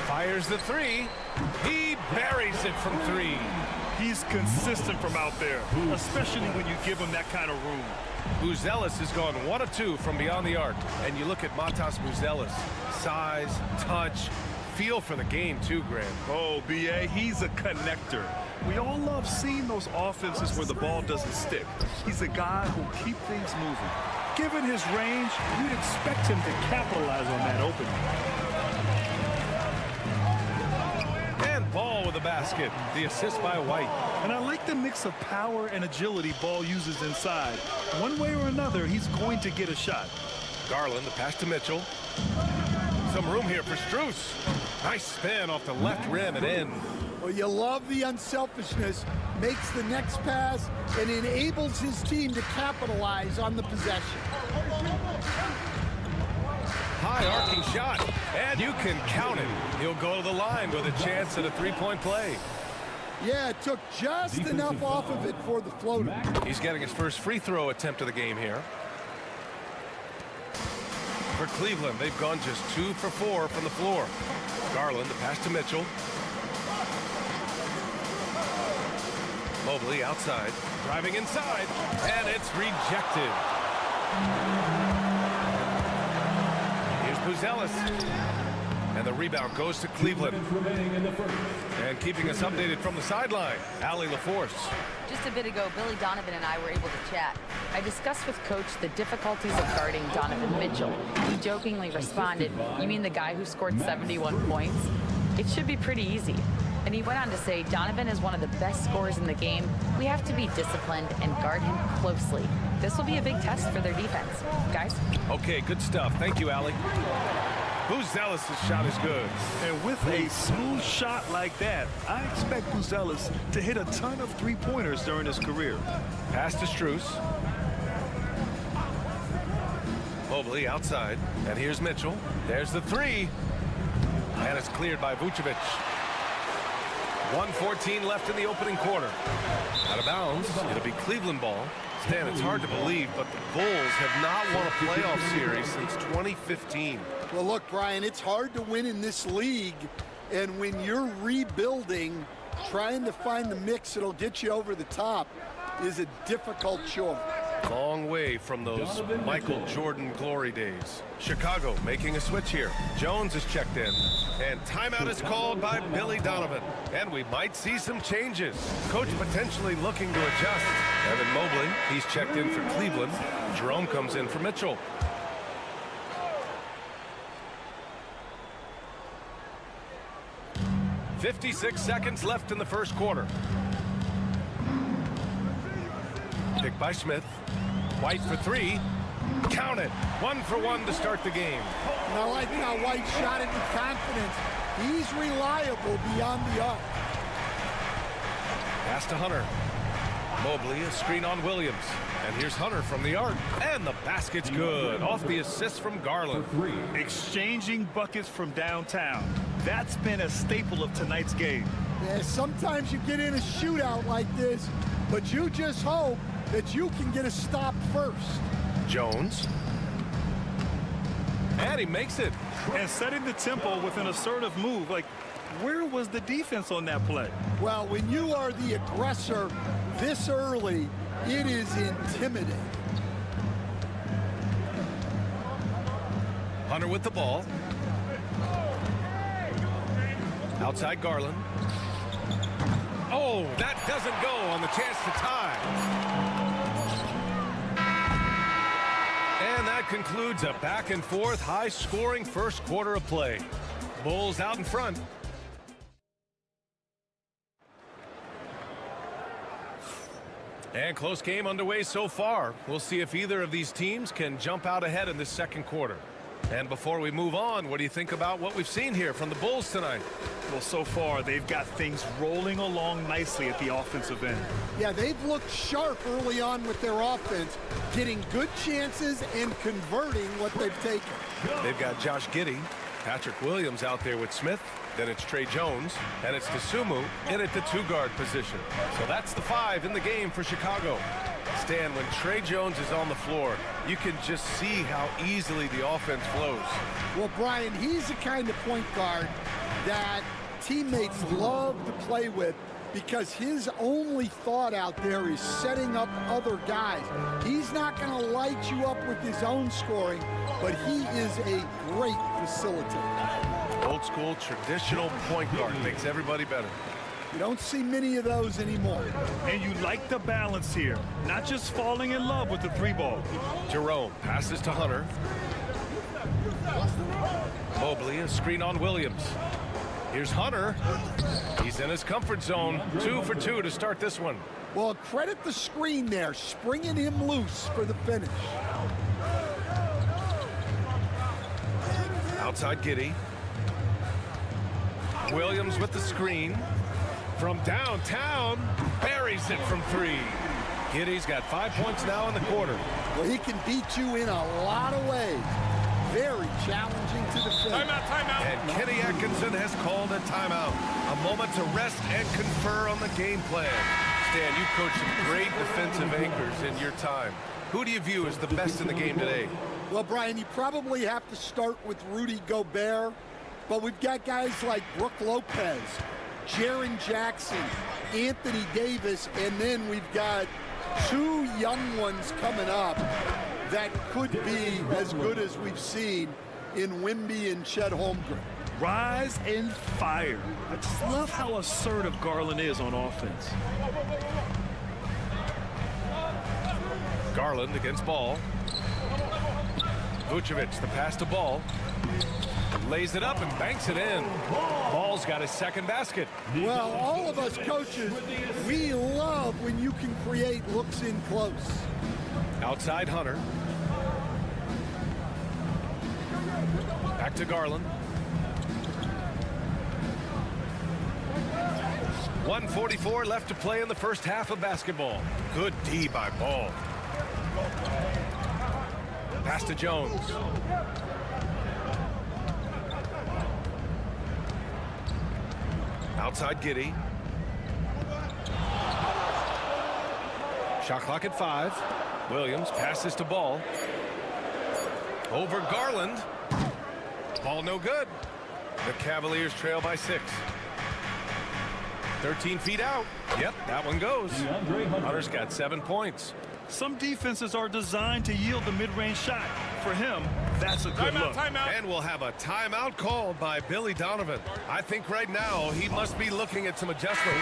Fires the 3. He buries it from 3. He's consistent from out there, especially when you give him that kind of room. Buzelis has gone 1 of 2 from beyond the arc. And you look at Matas Buzelis. Size, touch, feel for the game too, Grant. Oh, B.A., he's a connector. We all love seeing those offenses where the ball doesn't stick. He's a guy who'll keep things moving. Given his range, you'd expect him to capitalize on that opening. And Ball with a basket. The assist by White. And I like the mix of power and agility Ball uses inside. One way or another, he's going to get a shot. Garland, the pass to Mitchell. Some room here for Strus. Nice spin off the left rim and in. Well, you love the unselfishness. Makes the next pass and enables his team to capitalize on the possession. High arcing shot, and you can count it. He'll go to the line with a chance at a three-point play. Yeah, it took just enough off of it for the floater. He's getting his first free throw attempt of the game here. For Cleveland, they've gone just 2 for 4 from the floor. Garland, the pass to Mitchell. Mobley outside, driving inside, and it's rejected. Here's Buzelis. And the rebound goes to Cleveland. And keeping us updated from the sideline, Allie LaForce. Just a bit ago, Billy Donovan and I were able to chat. I discussed with Coach the difficulties of guarding Donovan Mitchell. He jokingly responded, "You mean the guy who scored 71 points? It should be pretty easy." And he went on to say, "Donovan is one of the best scorers in the game. We have to be disciplined and guard him closely. This will be a big test for their defense." Guys? Okay, good stuff. Thank you, Allie. Buzelis' shot is good. And with a smooth shot like that, I expect Buzelis to hit a ton of three-pointers during his career. Pass to Strus. Mobley outside. And here's Mitchell. There's the 3. And it's cleared by Vucevic. 1:14 left in the opening quarter. Out of bounds. It'll be Cleveland ball. Stan, it's hard to believe, but the Bulls have not won a playoff series since 2015. Well, look, Brian, it's hard to win in this league. And when you're rebuilding, trying to find the mix that'll get you over the top is a difficult chore. Long way from those Michael Jordan glory days. Chicago making a switch here. Jones is checked in. And timeout is called by Billy Donovan. And we might see some changes. Coach potentially looking to adjust. Evan Mobley, he's checked in for Cleveland. Jerome comes in for Mitchell. .56 seconds left in the first quarter. Pick by Smith. White for 3. Count it. 1 for 1 to start the game. And I like how White shot it with confidence. He's reliable beyond the arc. Pass to Hunter. Mobley, a screen on Williams. And here's Hunter from the arc. And the basket's good. Off the assist from Garland. Exchanging buckets from downtown. That's been a staple of tonight's game. Yeah, sometimes you get in a shootout like this, but you just hope that you can get a stop first. Jones. And he makes it. And setting the tempo with an assertive move. Like, where was the defense on that play? Well, when you are the aggressor this early, it is intimidating. Hunter with the ball. Outside Garland. Oh, that doesn't go on the chance to tie. And that concludes a back-and-forth, high-scoring first quarter of play. Bulls out in front. And close game underway so far. We'll see if either of these teams can jump out ahead in this second quarter. And before we move on, what do you think about what we've seen here from the Bulls tonight? Well, so far, they've got things rolling along nicely at the offensive end. Yeah, they've looked sharp early on with their offense, getting good chances and converting what they've taken. They've got Josh Giddey, Patrick Williams out there with Smith. Then it's Trey Jones, and it's Dosunmu in at the two-guard position. So that's the 5 in the game for Chicago. Stan, when Trey Jones is on the floor, you can just see how easily the offense flows. Well, Brian, he's the kind of point guard that teammates love to play with because his only thought out there is setting up other guys. He's not going to light you up with his own scoring, but he is a great facilitator. Old school, traditional point guard makes everybody better. You don't see many of those anymore. And you like the balance here, not just falling in love with the 3-ball. Jerome passes to Hunter. Mobley, a screen on Williams. Here's Hunter. He's in his comfort zone. 2 for 2 to start this one. Well, credit the screen there, springing him loose for the finish. Outside Giddey. Williams with the screen. From downtown, buries it from 3. Giddey's got 5 points now in the quarter. Well, he can beat you in a lot of ways. Very challenging to defend. Timeout. And Kenny Atkinson has called a timeout. A moment to rest and confer on the game plan. Stan, you've coached some great defensive anchors in your time. Who do you view as the best in the game today? Well, Brian, you probably have to start with Rudy Gobert, but we've got guys like Brook Lopez, Jaren Jackson, Anthony Davis, and then we've got 2 young ones coming up that could be as good as we've seen in Wemby and Chet Holmgren. Rise and fire. I just love how assertive Garland is on offense. Garland against Ball. Vucevic, the pass to Ball. Lays it up and banks it in. Ball's got his second basket. Well, all of us coaches, we love when you can create looks in close. Outside Hunter. Back to Garland. 1:44 left to play in the first half of basketball. Good D by Ball. Pass to Jones. Outside Giddey. Shot clock at 5. Williams passes to Ball. Over Garland. Ball no good. The Cavaliers trail by 6. 13 feet out. Yep, that one goes. Hunter's got 7 points. Some defenses are designed to yield the mid-range shot. For him, that's a good look. Timeout. And we'll have a timeout called by Billy Donovan. I think right now he must be looking at some adjustments.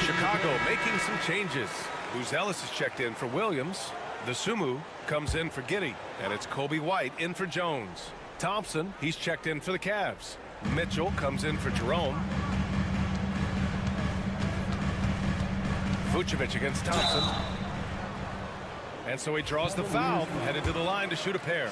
Chicago making some changes. Buzelis is checked in for Williams. Dosunmu comes in for Giddey. And it's Kobe White in for Jones. Thompson, he's checked in for the Cavs. Mitchell comes in for Jerome. Vucevic against Thompson. And so he draws the foul, headed to the line to shoot a pair.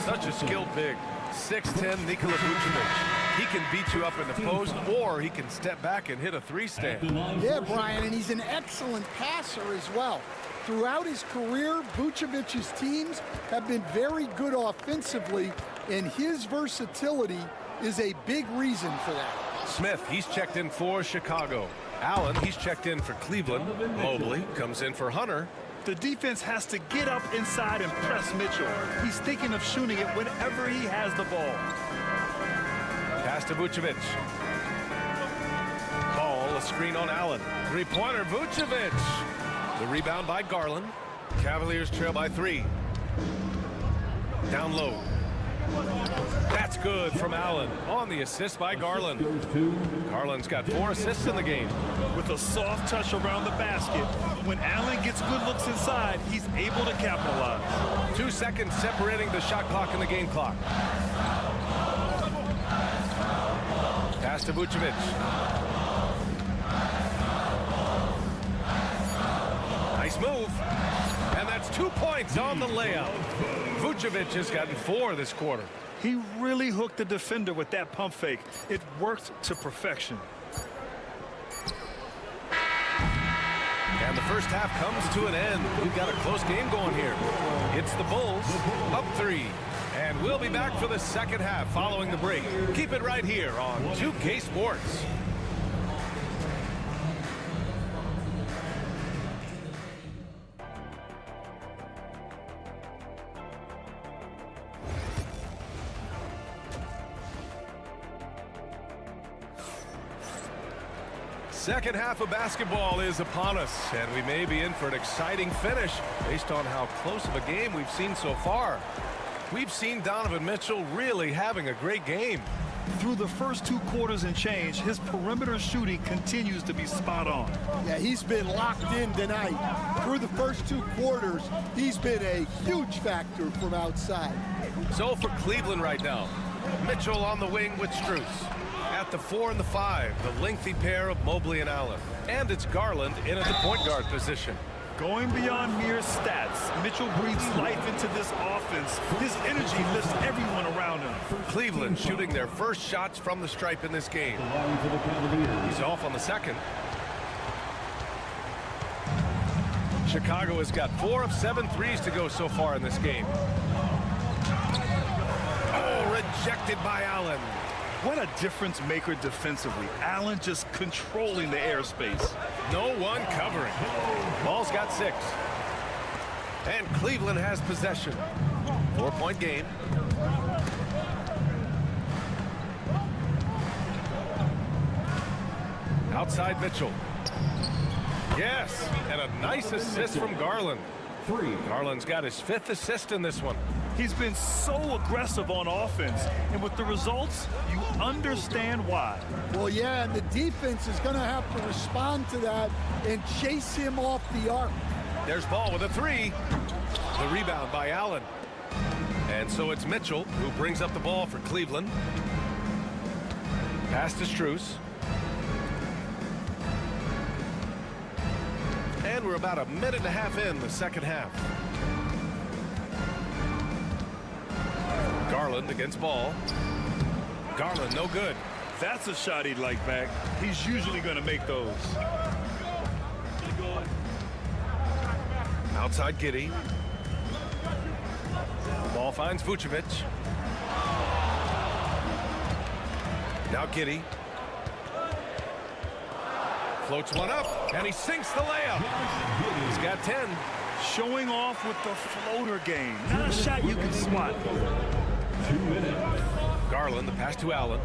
Such a skilled big. 6'10" Nikola Vucevic. He can beat you up in the post, or he can step back and hit a 3-stand. Yeah, Brian, and he's an excellent passer as well. Throughout his career, Vucevic's teams have been very good offensively, and his versatility is a big reason for that. Smith, he's checked in for Chicago. Allen, he's checked in for Cleveland. Mobley comes in for Hunter. The defense has to get up inside and press Mitchell. He's thinking of shooting it whenever he has the ball. Pass to Vucevic. Ball, a screen on Allen. Three-pointer, Vucevic. The rebound by Garland. Cavaliers trail by 3. Down low. That's good from Allen on the assist by Garland. Garland's got 4 assists in the game. With a soft touch around the basket, when Allen gets good looks inside, he's able to capitalize. 2 seconds separating the shot clock and the game clock. Pass to Vucevic. Nice move. And that's 2 points on the layup. Vucevic has gotten 4 this quarter. He really hooked the defender with that pump fake. It worked to perfection. And the first half comes to an end. We've got a close game going here. It's the Bulls up 3. And we'll be back for the second half following the break. Keep it right here on 2K Sports. Second half of basketball is upon us, and we may be in for an exciting finish based on how close of a game we've seen so far. We've seen Donovan Mitchell really having a great game. Through the first 2 quarters and change, his perimeter shooting continues to be spot on. Yeah, he's been locked in tonight. Through the first 2 quarters, he's been a huge factor from outside. So for Cleveland right now, Mitchell on the wing with Strus. At the 4 and the 5, the lengthy pair of Mobley and Allen. And it's Garland in at the point guard position. Going beyond mere stats, Mitchell breathes life into this offense. His energy lifts everyone around him. Cleveland shooting their first shots from the stripe in this game. He's off on the second. Chicago has got 4 of 7 threes to go so far in this game. Oh, rejected by Allen. What a difference maker defensively. Allen just controlling the airspace. No one covering. Ball's got 6. And Cleveland has possession. 4-point game. Outside Mitchell. Yes, and a nice assist from Garland. Garland's got his 5th assist in this one. He's been so aggressive on offense, and with the results, you understand why. Well, yeah, and the defense is going to have to respond to that and chase him off the arc. There's Ball with a 3. The rebound by Allen. And so it's Mitchell who brings up the ball for Cleveland. Pass to Strus. And we're about a minute and a half in the second half. Garland against Ball. Garland, no good. That's a shot he'd like back. He's usually going to make those. Outside Giddey. Ball finds Vucevic. Now Giddey. Floats one up, and he sinks the layup. He's got 10. Showing off with the floater game. Not a shot you can swat. 2 minutes. Garland, the pass to Allen.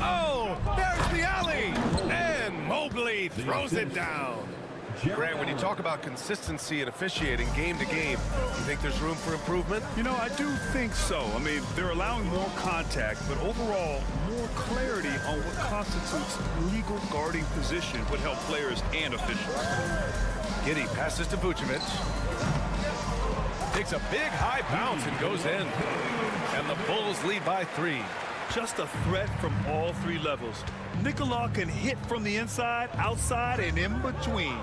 Oh, there's the alley! And Mobley throws it down. Grant, when you talk about consistency and officiating game to game, you think there's room for improvement? You know, I do think so. I mean, they're allowing more contact, but overall, more clarity on what constitutes legal guarding position would help players and officials. Giddey passes to Vucevic. Takes a big high bounce and goes in. And the Bulls lead by 3. Just a threat from all 3 levels. Nicola can hit from the inside, outside, and in between.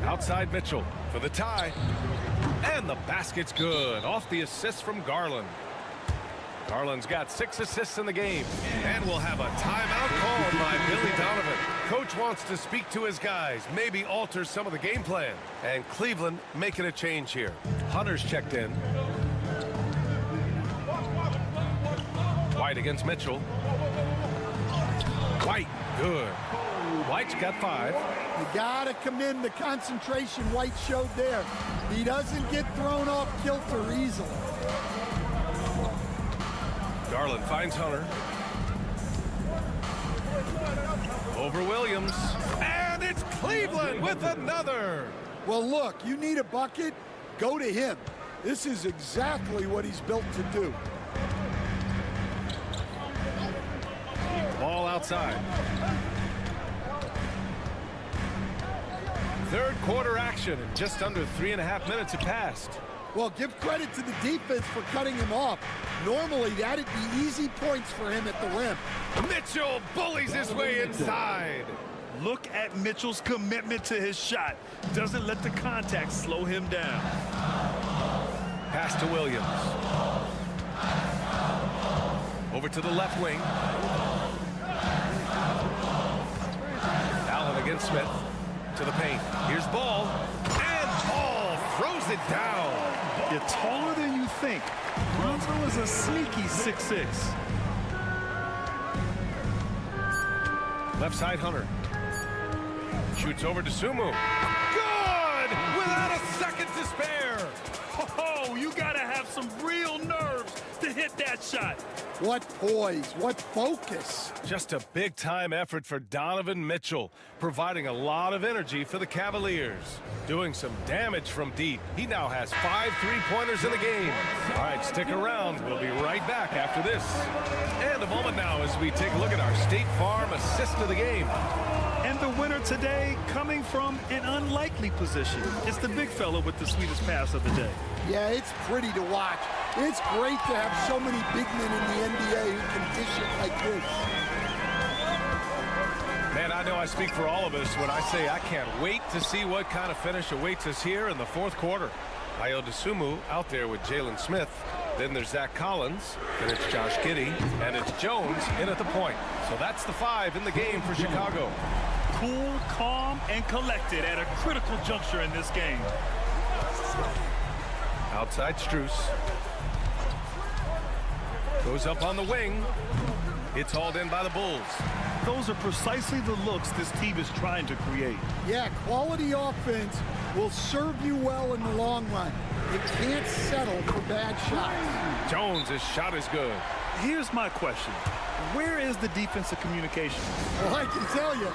Outside Mitchell for the tie. And the basket's good. Off the assist from Garland. Garland's got 6 assists in the game. And we'll have a timeout called by Billy Donovan. Coach wants to speak to his guys, maybe alter some of the game plan. And Cleveland making a change here. Hunter's checked in. White against Mitchell. White, good. White's got 5. You got to commend the concentration White showed there. He doesn't get thrown off kilter easily. Garland finds Hunter. Over Williams. And it's Cleveland with another. Well, look, you need a bucket, go to him. This is exactly what he's built to do. Ball outside. Third quarter action, and just under 3.5 minutes have passed. Well, give credit to the defense for cutting him off. Normally, that'd be easy points for him at the rim. Mitchell bullies his way inside. Look at Mitchell's commitment to his shot. Doesn't let the contact slow him down. Pass to Williams. Over to the left wing. Allen against Smith. To the paint. Here's Ball. And Ball throws it down. You're taller than you think. Bronzo is a sneaky 6'6". Left side, Hunter. Shoots over to Sumu. Good! Without a second to spare. Oh, you gotta have some real nerves to hit that shot. What poise, what focus. Just a big-time effort for Donovan Mitchell, providing a lot of energy for the Cavaliers. Doing some damage from deep. He now has 5 3-pointers in the game. All right, stick around. We'll be right back after this. And a moment now as we take a look at our State Farm assist of the game. And the winner today coming from an unlikely position. It's the big fella with the sweetest pass of the day. Yeah, it's pretty to watch. It's great to have so many big men in the NBA who can dish it like this. Man, I know I speak for all of us when I say I can't wait to see what kind of finish awaits us here in the fourth quarter. Ayo Dosunmu out there with Jalen Smith. Then there's Zach Collins. Then it's Josh Giddey. And it's Jones in at the point. So that's the 5 in the game for Chicago. Cool, calm, and collected at a critical juncture in this game. Outside Strus. Goes up on the wing. It's hauled in by the Bulls. Those are precisely the looks this team is trying to create. Yeah, quality offense will serve you well in the long run. You can't settle for bad shots. Jones' shot is good. Here's my question. Where is the defensive communication? Well, I can tell you,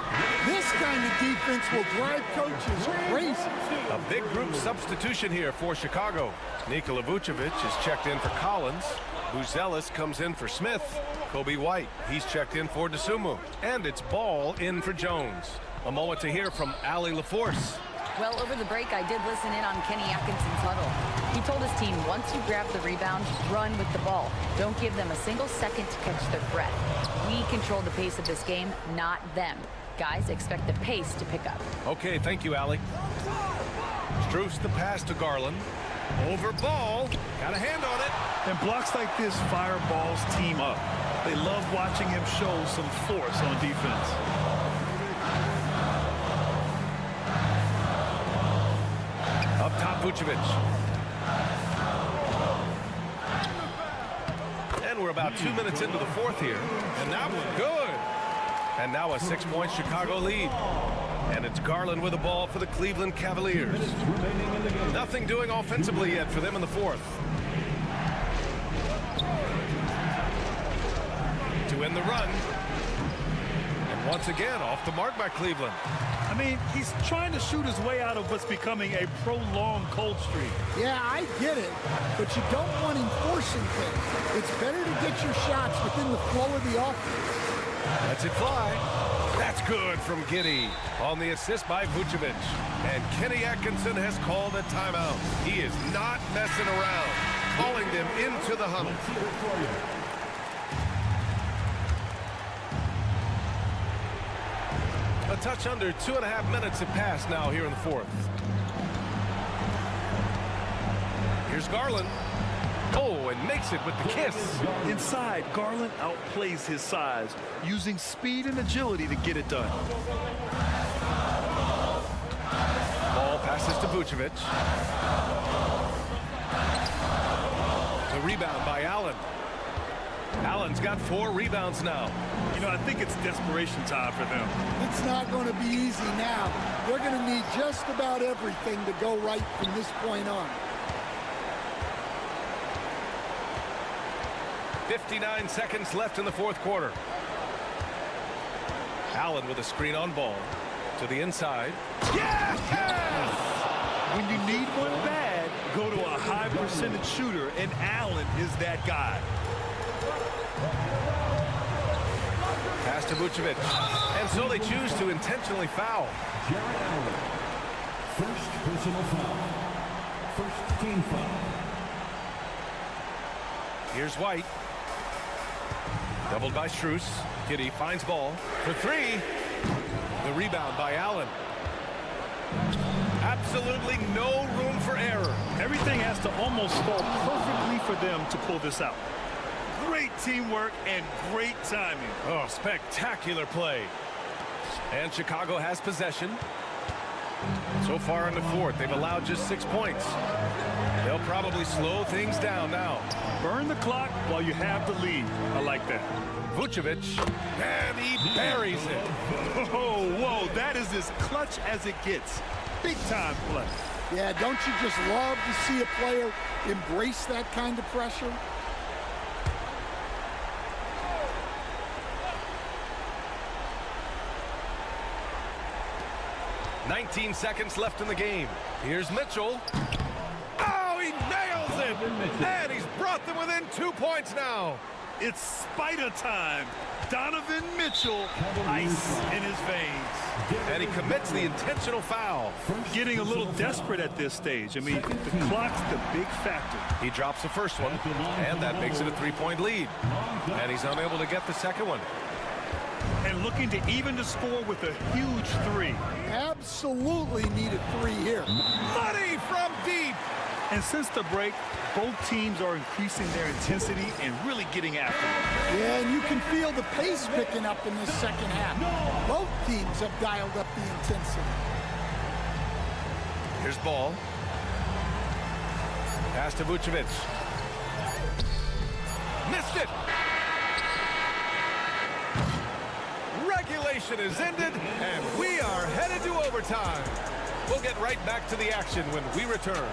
this kind of defense will drive coaches crazy. A big group substitution here for Chicago. Nikola Vucevic is checked in for Collins. Buzelis comes in for Smith. Kobe White, he's checked in for Dosunmu. And it's Ball in for Jones. A moment to hear from Allie LaForce. Well, over the break, I did listen in on Kenny Atkinson's huddle. He told his team, once you grab the rebound, run with the ball. Don't give them a single second to catch their breath. We control the pace of this game, not them. Guys, expect the pace to pick up. Okay, thank you, Allie. Strus the pass to Garland. Over Ball. Got a hand on it. And blocks like this fire Ball's team up. They love watching him show some force on defense. Up top, Vucevic. And we're about 2 minutes into the fourth here. And that was good. And now a 6-point Chicago lead. And it's Garland with the ball for the Cleveland Cavaliers. Nothing doing offensively yet for them in the fourth. To end the run. And once again, off the mark by Cleveland. I mean, he's trying to shoot his way out of what's becoming a prolonged cold streak. Yeah, I get it, but you don't want him forcing things. It's better to get your shots within the flow of the offense. Lets it fly. That's good from Giddey on the assist by Vucevic. And Kenny Atkinson has called a timeout. He is not messing around, calling them into the huddle. A touch under 2.5 minutes have passed now here in the fourth. Here's Garland. Oh, and makes it with the kiss. Inside, Garland outplays his size, using speed and agility to get it done. Ball passes to Vucevic. The rebound by Allen. Allen's got 4 rebounds now. You know, I think it's desperation time for them. It's not going to be easy now. They're going to need just about everything to go right from this point on. 59 seconds left in the fourth quarter. Allen with a screen on Ball. To the inside. Yes! When you need one bad, go to a high percentage shooter, and Allen is that guy. Pass to Vucevic. And so they choose to intentionally foul. Jared Allen. First personal foul. First team foul. Here's White. Doubled by Strus. Giddey finds ball for three. The rebound by Allen. Absolutely no room for error. Everything has to almost fall perfectly for them to pull this out. Great teamwork and great timing. Oh, spectacular play. And Chicago has possession. So far in the fourth, they've allowed just 6 points. They'll probably slow things down now. Burn the clock while you have the lead. I like that. Vucevic, and he buries it. Oh, whoa, that is as clutch as it gets. Big time play. Yeah, don't you just love to see a player embrace that kind of pressure? "19 seconds left in the game. Here's Mitchell. Oh, he nails it! And he's brought them within 2 points now. It's Spider time. Donovan Mitchell, ice in his veins. And he commits the intentional foul. Getting a little desperate at this stage. I mean, the clock's the big factor. He drops the first one, and that makes it a 3-point lead. And he's unable to get the second one. And looking to even the score with a huge three. Absolutely need a three here. Money from deep. And since the break, both teams are increasing their intensity and really getting after it. Yeah, and you can feel the pace picking up in this second half. Both teams have dialed up the intensity. Here's Ball. Pass to Vucevic. Missed it. Regulation is ended, and we are headed to overtime. We'll get right back to the action when we return.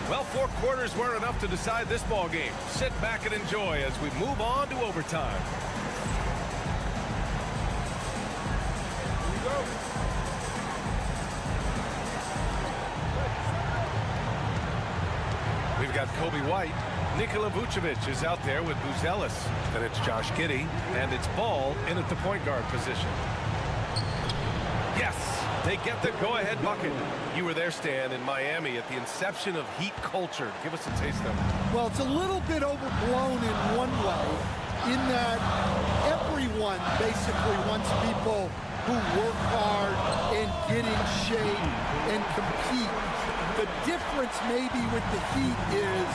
Well, 4 quarters were enough to decide this ball game. Sit back and enjoy as we move on to overtime. Here we go. We've got Kobe White. Nikola Vucevic is out there with Buzelis. Then it's Josh Giddey, and it's Ball in at the point guard position. Yes, they get the go-ahead bucket. You were there, Stan, in Miami at the inception of Heat culture. Give us a taste of it. Well, it's a little bit overblown in one way, in that everyone basically wants people who work hard and get in shape and compete. The difference maybe with the Heat is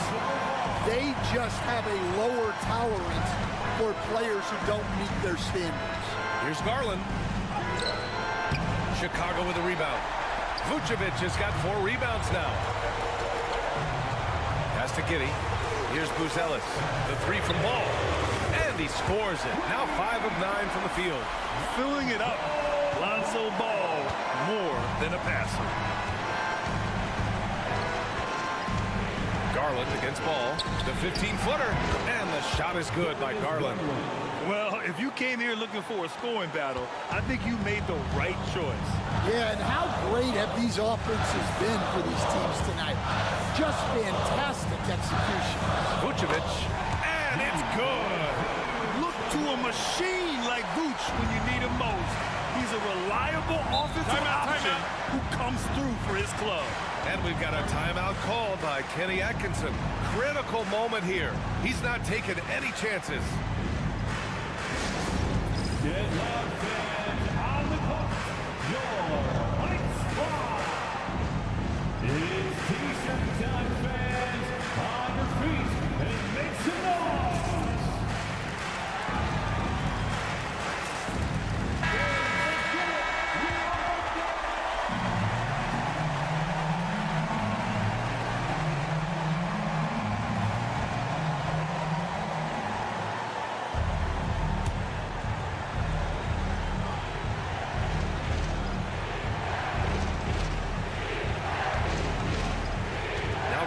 they just have a lower tolerance for players who don't meet their standards. Here's Garland. Chicago with a rebound. Vucevic has got 4 rebounds now. Pass to Giddey. Here's Buzelis. The 3 from Ball. And he scores it. Now 5 of 9 from the field. Filling it up. Lonzo Ball, more than a passer. Garland against Ball. The 15-footer. And the shot is good by Garland. Well, if you came here looking for a scoring battle, I think you made the right choice. Yeah, and how great have these offenses been for these teams tonight? Just fantastic execution. Vucevic, and it's good. Look to a machine like Vooch when you need him most. He's a reliable offensive option who comes through for his club. And we've got a timeout called by Kenny Atkinson. Critical moment here. He's not taking any chances. Deadlock fans on the clock. Your white squad. It's T-shirt time, fans. On your feet and make some noise.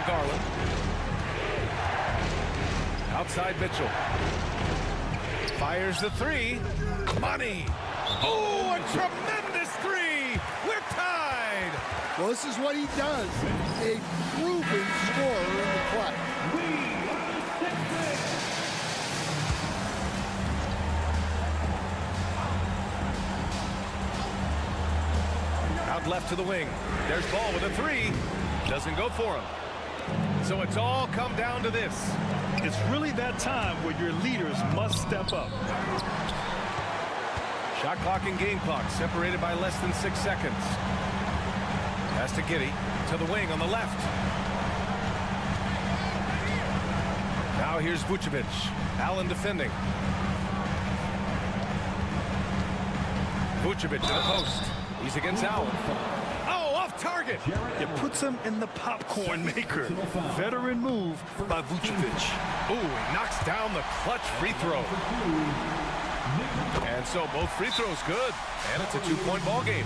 Garland. Outside Mitchell. Fires the 3. Money. Oh, a tremendous 3. We're tied. Well, this is what he does. A proven scorer in the clutch. Out left to the wing. There's Ball with a 3. Doesn't go for him. So it's all come down to this. It's really that time where your leaders must step up. Shot clock and game clock separated by less than 6 seconds. Pass to Giddey to the wing on the left. Now here's Vucevic. Allen defending. Vucevic to the post. He's against Allen. Oh, off target. It puts him in the popcorn maker. Veteran move by Vucevic. Ooh, he knocks down the clutch free throw. And so both free throws good. And it's a 2-point ball game.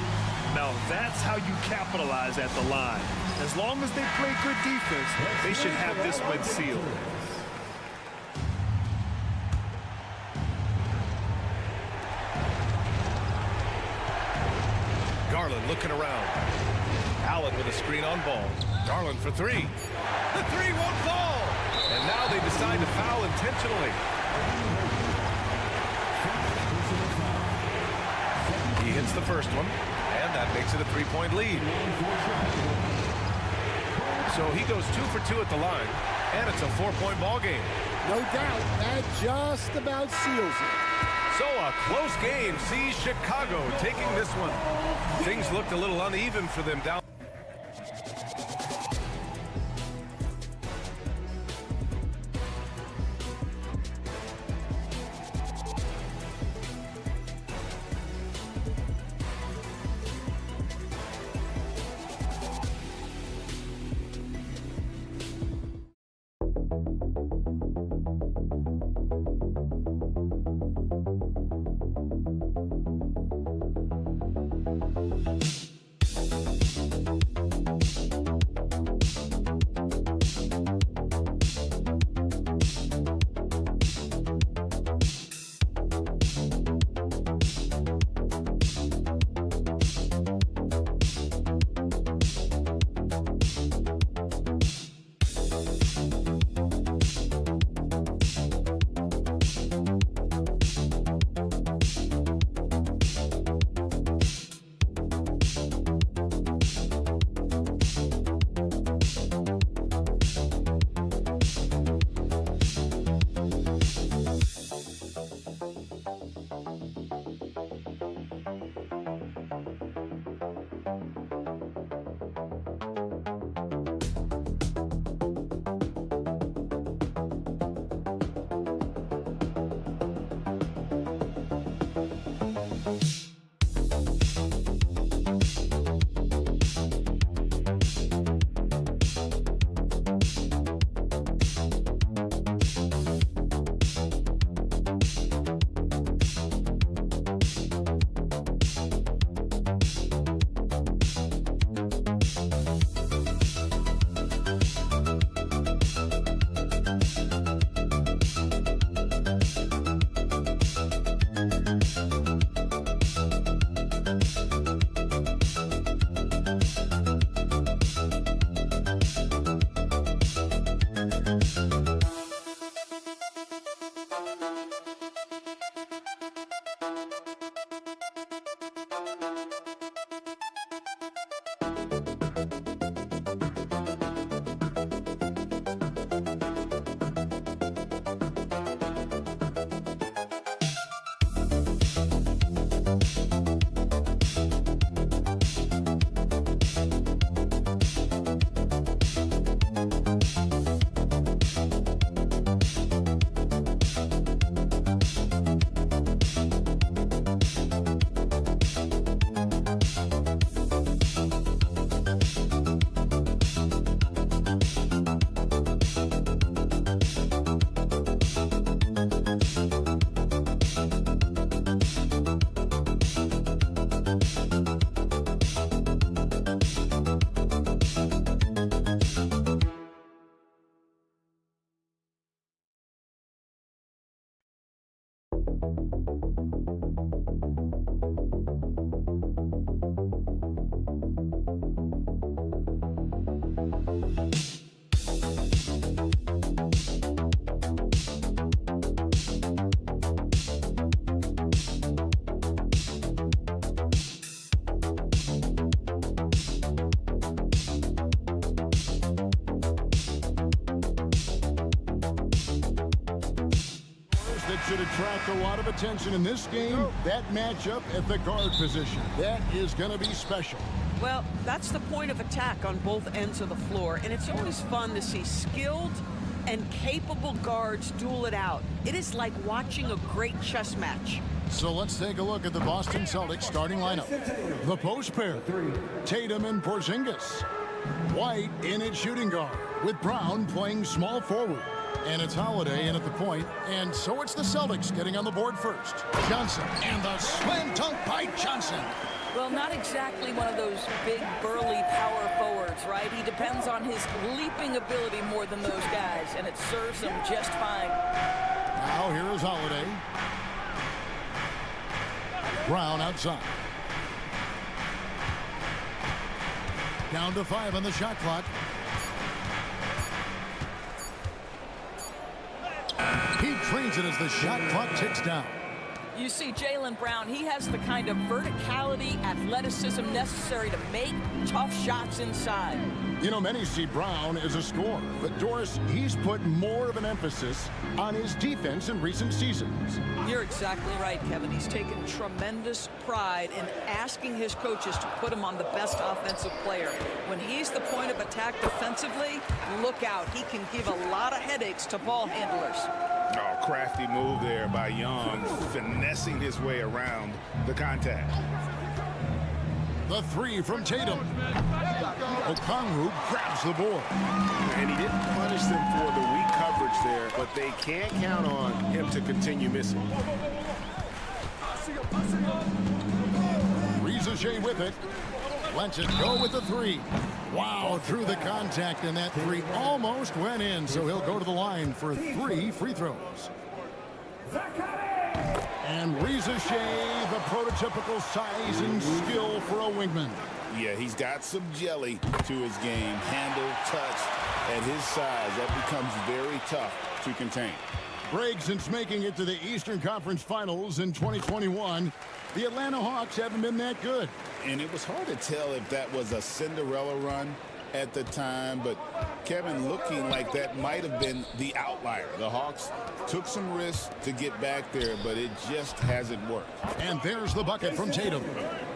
Now that's how you capitalize at the line. As long as they play good defense, they should have this win sealed. Garland looking around. Allen with a screen on ball. Garland for three. The three won't fall. And now they decide to foul intentionally. He hits the first one, and that makes it a 3-point lead. So he goes 2 for 2 at the line, and it's a 4-point ball game. No doubt, that just about seals it. So a close game sees Chicago taking this one. Things looked a little uneven for them down. should attract a lot of attention in this game. That matchup at the guard position. That is going to be special. Well, that's the point of attack on both ends of the floor, and it's always fun to see skilled and capable guards duel it out. It is like watching a great chess match. So let's take a look at the Boston Celtics starting lineup. The post pair, Tatum and Porzingis. White in at shooting guard, with Brown playing small forward. And it's Holiday in at the point, and so it's the Celtics getting on the board first. Johnson, and the slam dunk by Johnson. Well, not exactly one of those big, burly power forwards, right? He depends on his leaping ability more than those guys, and it serves him just fine. Now here is Holiday. Brown outside. Down to 5 on the shot clock. He trains it as the shot clock ticks down. You see Jaylen Brown, he has the kind of verticality, athleticism necessary to make tough shots inside. You know, many see Brown as a scorer, but Doris, he's put more of an emphasis on his defense in recent seasons. You're exactly right, Kevin. He's taken tremendous pride in asking his coaches to put him on the best offensive player. When he's the point of attack defensively, look out. He can give a lot of headaches to ball handlers. Oh, crafty move there by Young, finessing his way around the contact. The 3 from Tatum. Okongwu grabs the board. And he didn't punish them for the weak coverage there, but they can't count on him to continue missing. Rizachet with it. Lets it go with the 3. Wow, through the contact, and that 3 almost went in, so he'll go to the line for 3 free throws. And Rizachet, the prototypical size and skill for a wingman. Yeah, he's got some jelly to his game. Handle, touch, at his size, that becomes very tough to contain. Greg, since making it to the Eastern Conference Finals in 2021, the Atlanta Hawks haven't been that good. And it was hard to tell if that was a Cinderella run at the time, but Kevin, looking like that might have been the outlier. The Hawks took some risks to get back there, but it just hasn't worked. And there's the bucket from Tatum.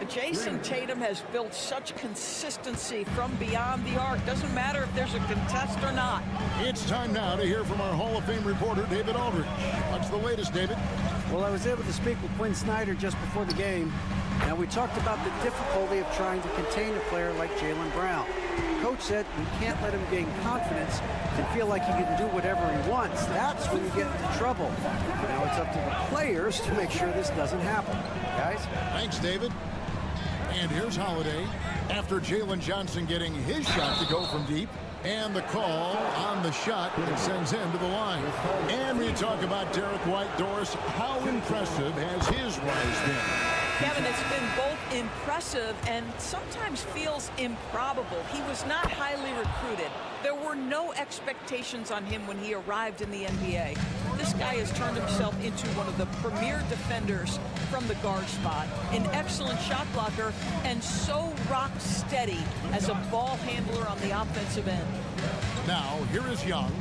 Jason Tatum has built such consistency from beyond the arc. Doesn't matter if there's a contest or not. It's time now to hear from our Hall of Fame reporter, David Aldridge. What's the latest, David? Well, I was able to speak with Quinn Snyder just before the game. Now, we talked about the difficulty of trying to contain a player like Jaylen Brown. Coach said we can't let him gain confidence and feel like he can do whatever he wants. That's when you get into trouble. Now it's up to the players to make sure this doesn't happen. Guys? Thanks, David. And here's Holiday after Jalen Johnson getting his shot to go from deep. And the call on the shot that sends him to the line. And we talk about Derek White. Doris, how impressive has his rise been? Kevin, it's been both impressive and sometimes feels improbable. He was not highly recruited. There were no expectations on him when he arrived in the NBA. This guy has turned himself into one of the premier defenders from the guard spot, an excellent shot blocker, and so rock steady as a ball handler on the offensive end. Now, here is Young.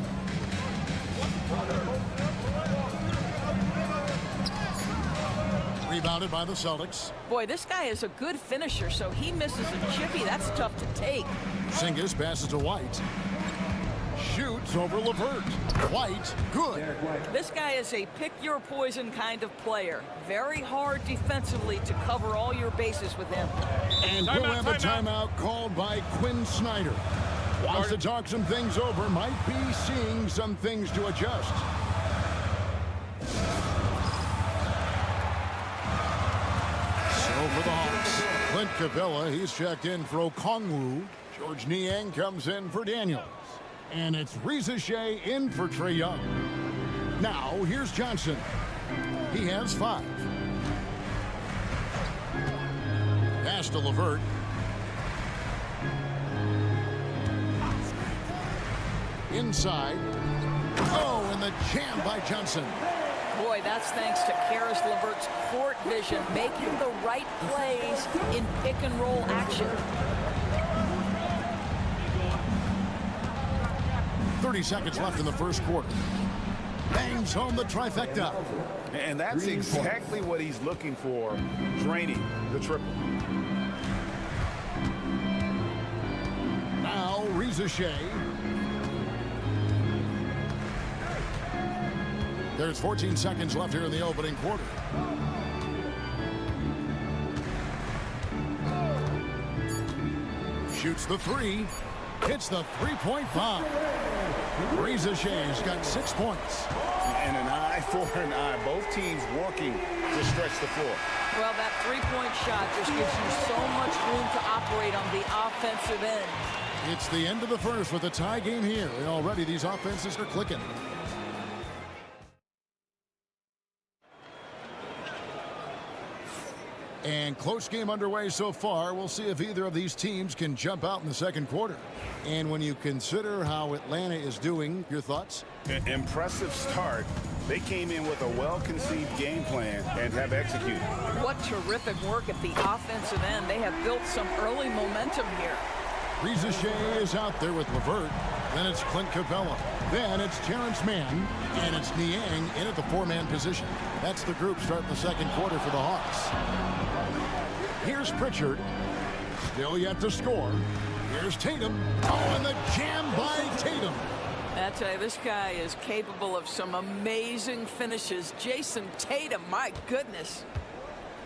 Rebounded by the Celtics. Boy, this guy is a good finisher, so he misses a chippy. That's tough to take. Porzingis passes to White. Shoots over LeVert. White, good. This guy is a pick-your-poison kind of player. Very hard defensively to cover all your bases with him. And we'll have a timeout called by Quinn Snyder. Wants to talk some things over. Might be seeing some things to adjust. For the Hawks, Clint Capella, he's checked in for Okongwu. George Niang comes in for Daniels. And it's Rizachet in for Trae Young. Now, here's Johnson. He has 5. Pass to LeVert. Inside. Oh, and the jam by Johnson. Boy, that's thanks to Karis LeVert's court vision, making the right plays in pick-and-roll action. 30 seconds left in the first quarter. bangs home the trifecta. And that's exactly what he's looking for, draining the triple. Now, Shea. There's 14 seconds left here in the opening quarter. Shoots the three. Hits the three-point bomb. Shea's got 6 points. And an eye for an eye. Both teams working to stretch the floor. Well, that three-point shot just gives you so much room to operate on the offensive end. It's the end of the first with a tie game here. And already these offenses are clicking. And close game underway so far. We'll see if either of these teams can jump out in the second quarter. And when you consider how Atlanta is doing, your thoughts? Impressive start. They came in with a well-conceived game plan and have executed. What terrific work at the offensive end. They have built some early momentum here. Shea is out there with LeVert. Then it's Clint Capella. Then it's Terrence Mann. And it's Niang in at the 4-man position. That's the group starting the second quarter for the Hawks. Here's Pritchard. Still yet to score. Here's Tatum. Oh, and the jam by Tatum. I tell you, this guy is capable of some amazing finishes. Jason Tatum, my goodness.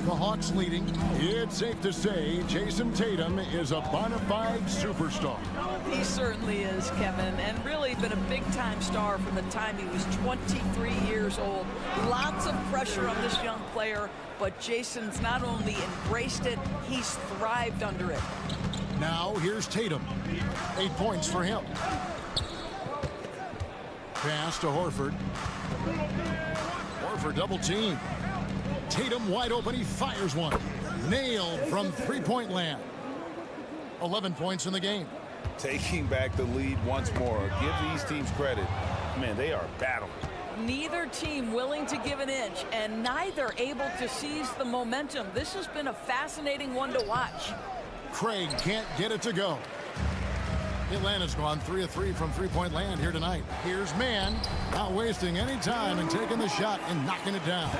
The Hawks leading. It's safe to say Jason Tatum is a bona fide superstar. He certainly is, Kevin, and really been a big-time star from the time he was 23 years old. Lots of pressure on this young player, but Jason's not only embraced it, he's thrived under it. Now here's Tatum. 8 points for him. Pass to Horford. Horford double team. Tatum wide open. He fires one. Nailed from three-point land. 11 points in the game. Taking back the lead once more. Give these teams credit. Man, they are battling. Neither team willing to give an inch, and neither able to seize the momentum. This has been a fascinating one to watch. Craig can't get it to go. Atlanta's gone 3 of 3 from three-point land here tonight. Here's Mann, not wasting any time and taking the shot and knocking it down.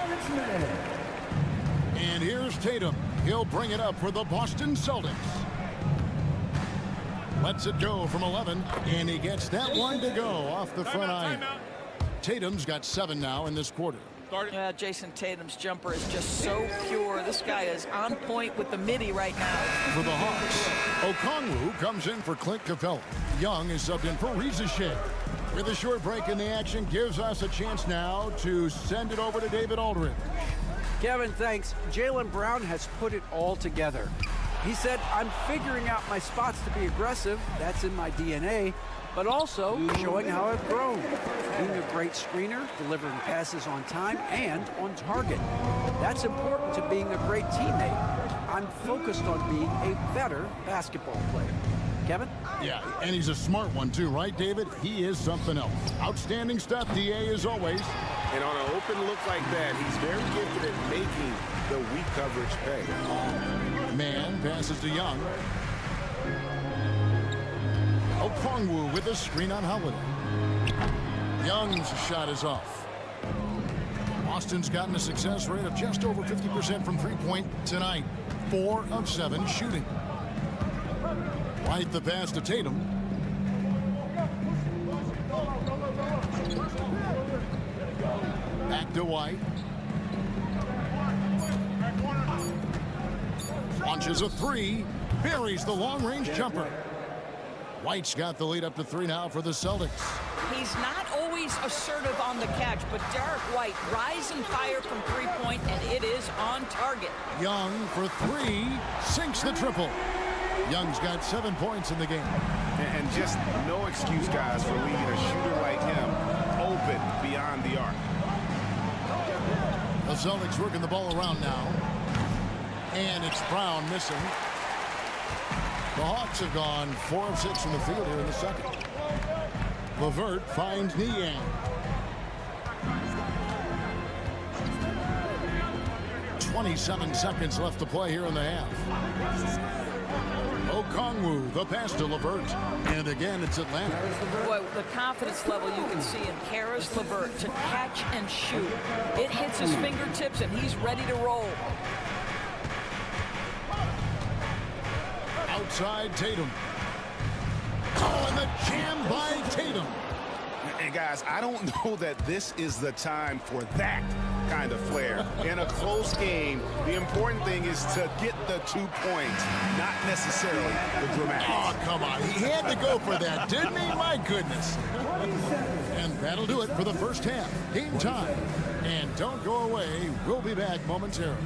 And here's Tatum. He'll bring it up for the Boston Celtics. Lets it go from 11, and he gets that one to go off the front iron. Tatum's got 7 now in this quarter. Jason Tatum's jumper is just so pure. This guy is on point with the midi right now. For the Hawks, Okongwu comes in for Clint Capella. Young is subbed in for Shea. With a short break in the action, gives us a chance now to send it over to David Aldridge. Kevin, thanks. Jaylen Brown has put it all together. He said, I'm figuring out my spots to be aggressive. That's in my DNA. But also showing how I've grown. Being a great screener, delivering passes on time and on target. That's important to being a great teammate. I'm focused on being a better basketball player. Kevin? Yeah, and he's a smart one too, right, David? He is something else. Outstanding stuff, DA, as always. And on an open look like that, he's very gifted at making the weak coverage pay. Mann passes to Young. Okongwu with a screen on Holiday. Young's shot is off. Austin's gotten a success rate of just over 50% from three-point tonight. 4 of 7 shooting. White the pass to Tatum. Back to White. Launches a 3. Buries the long-range jumper. White's got the lead up to 3 now for the Celtics. He's not always assertive on the catch, but Derek White rise and fire from three-point, and it is on target. Young for 3, sinks the triple. Young's got 7 points in the game. And just no excuse, guys, for leaving a shooter like him open beyond the arc. The Celtics working the ball around now. And it's Brown missing. The Hawks have gone 4 of 6 from the field here in the second. LeVert finds Niang. .27 seconds left to play here in the half. Okongwu, the pass to LeVert. And again, it's Atlanta. Boy, the confidence level you can see in Karis LeVert to catch and shoot. It hits his fingertips, and he's ready to roll. Outside Tatum. Oh, and the jam by Tatum. And guys, I don't know that this is the time for that kind of flair. In a close game, the important thing is to get the 2 points, not necessarily the dramatics. Oh, come on. He had to go for that, didn't he? My goodness. And that'll do it for the first half. Game time. And don't go away. We'll be back momentarily.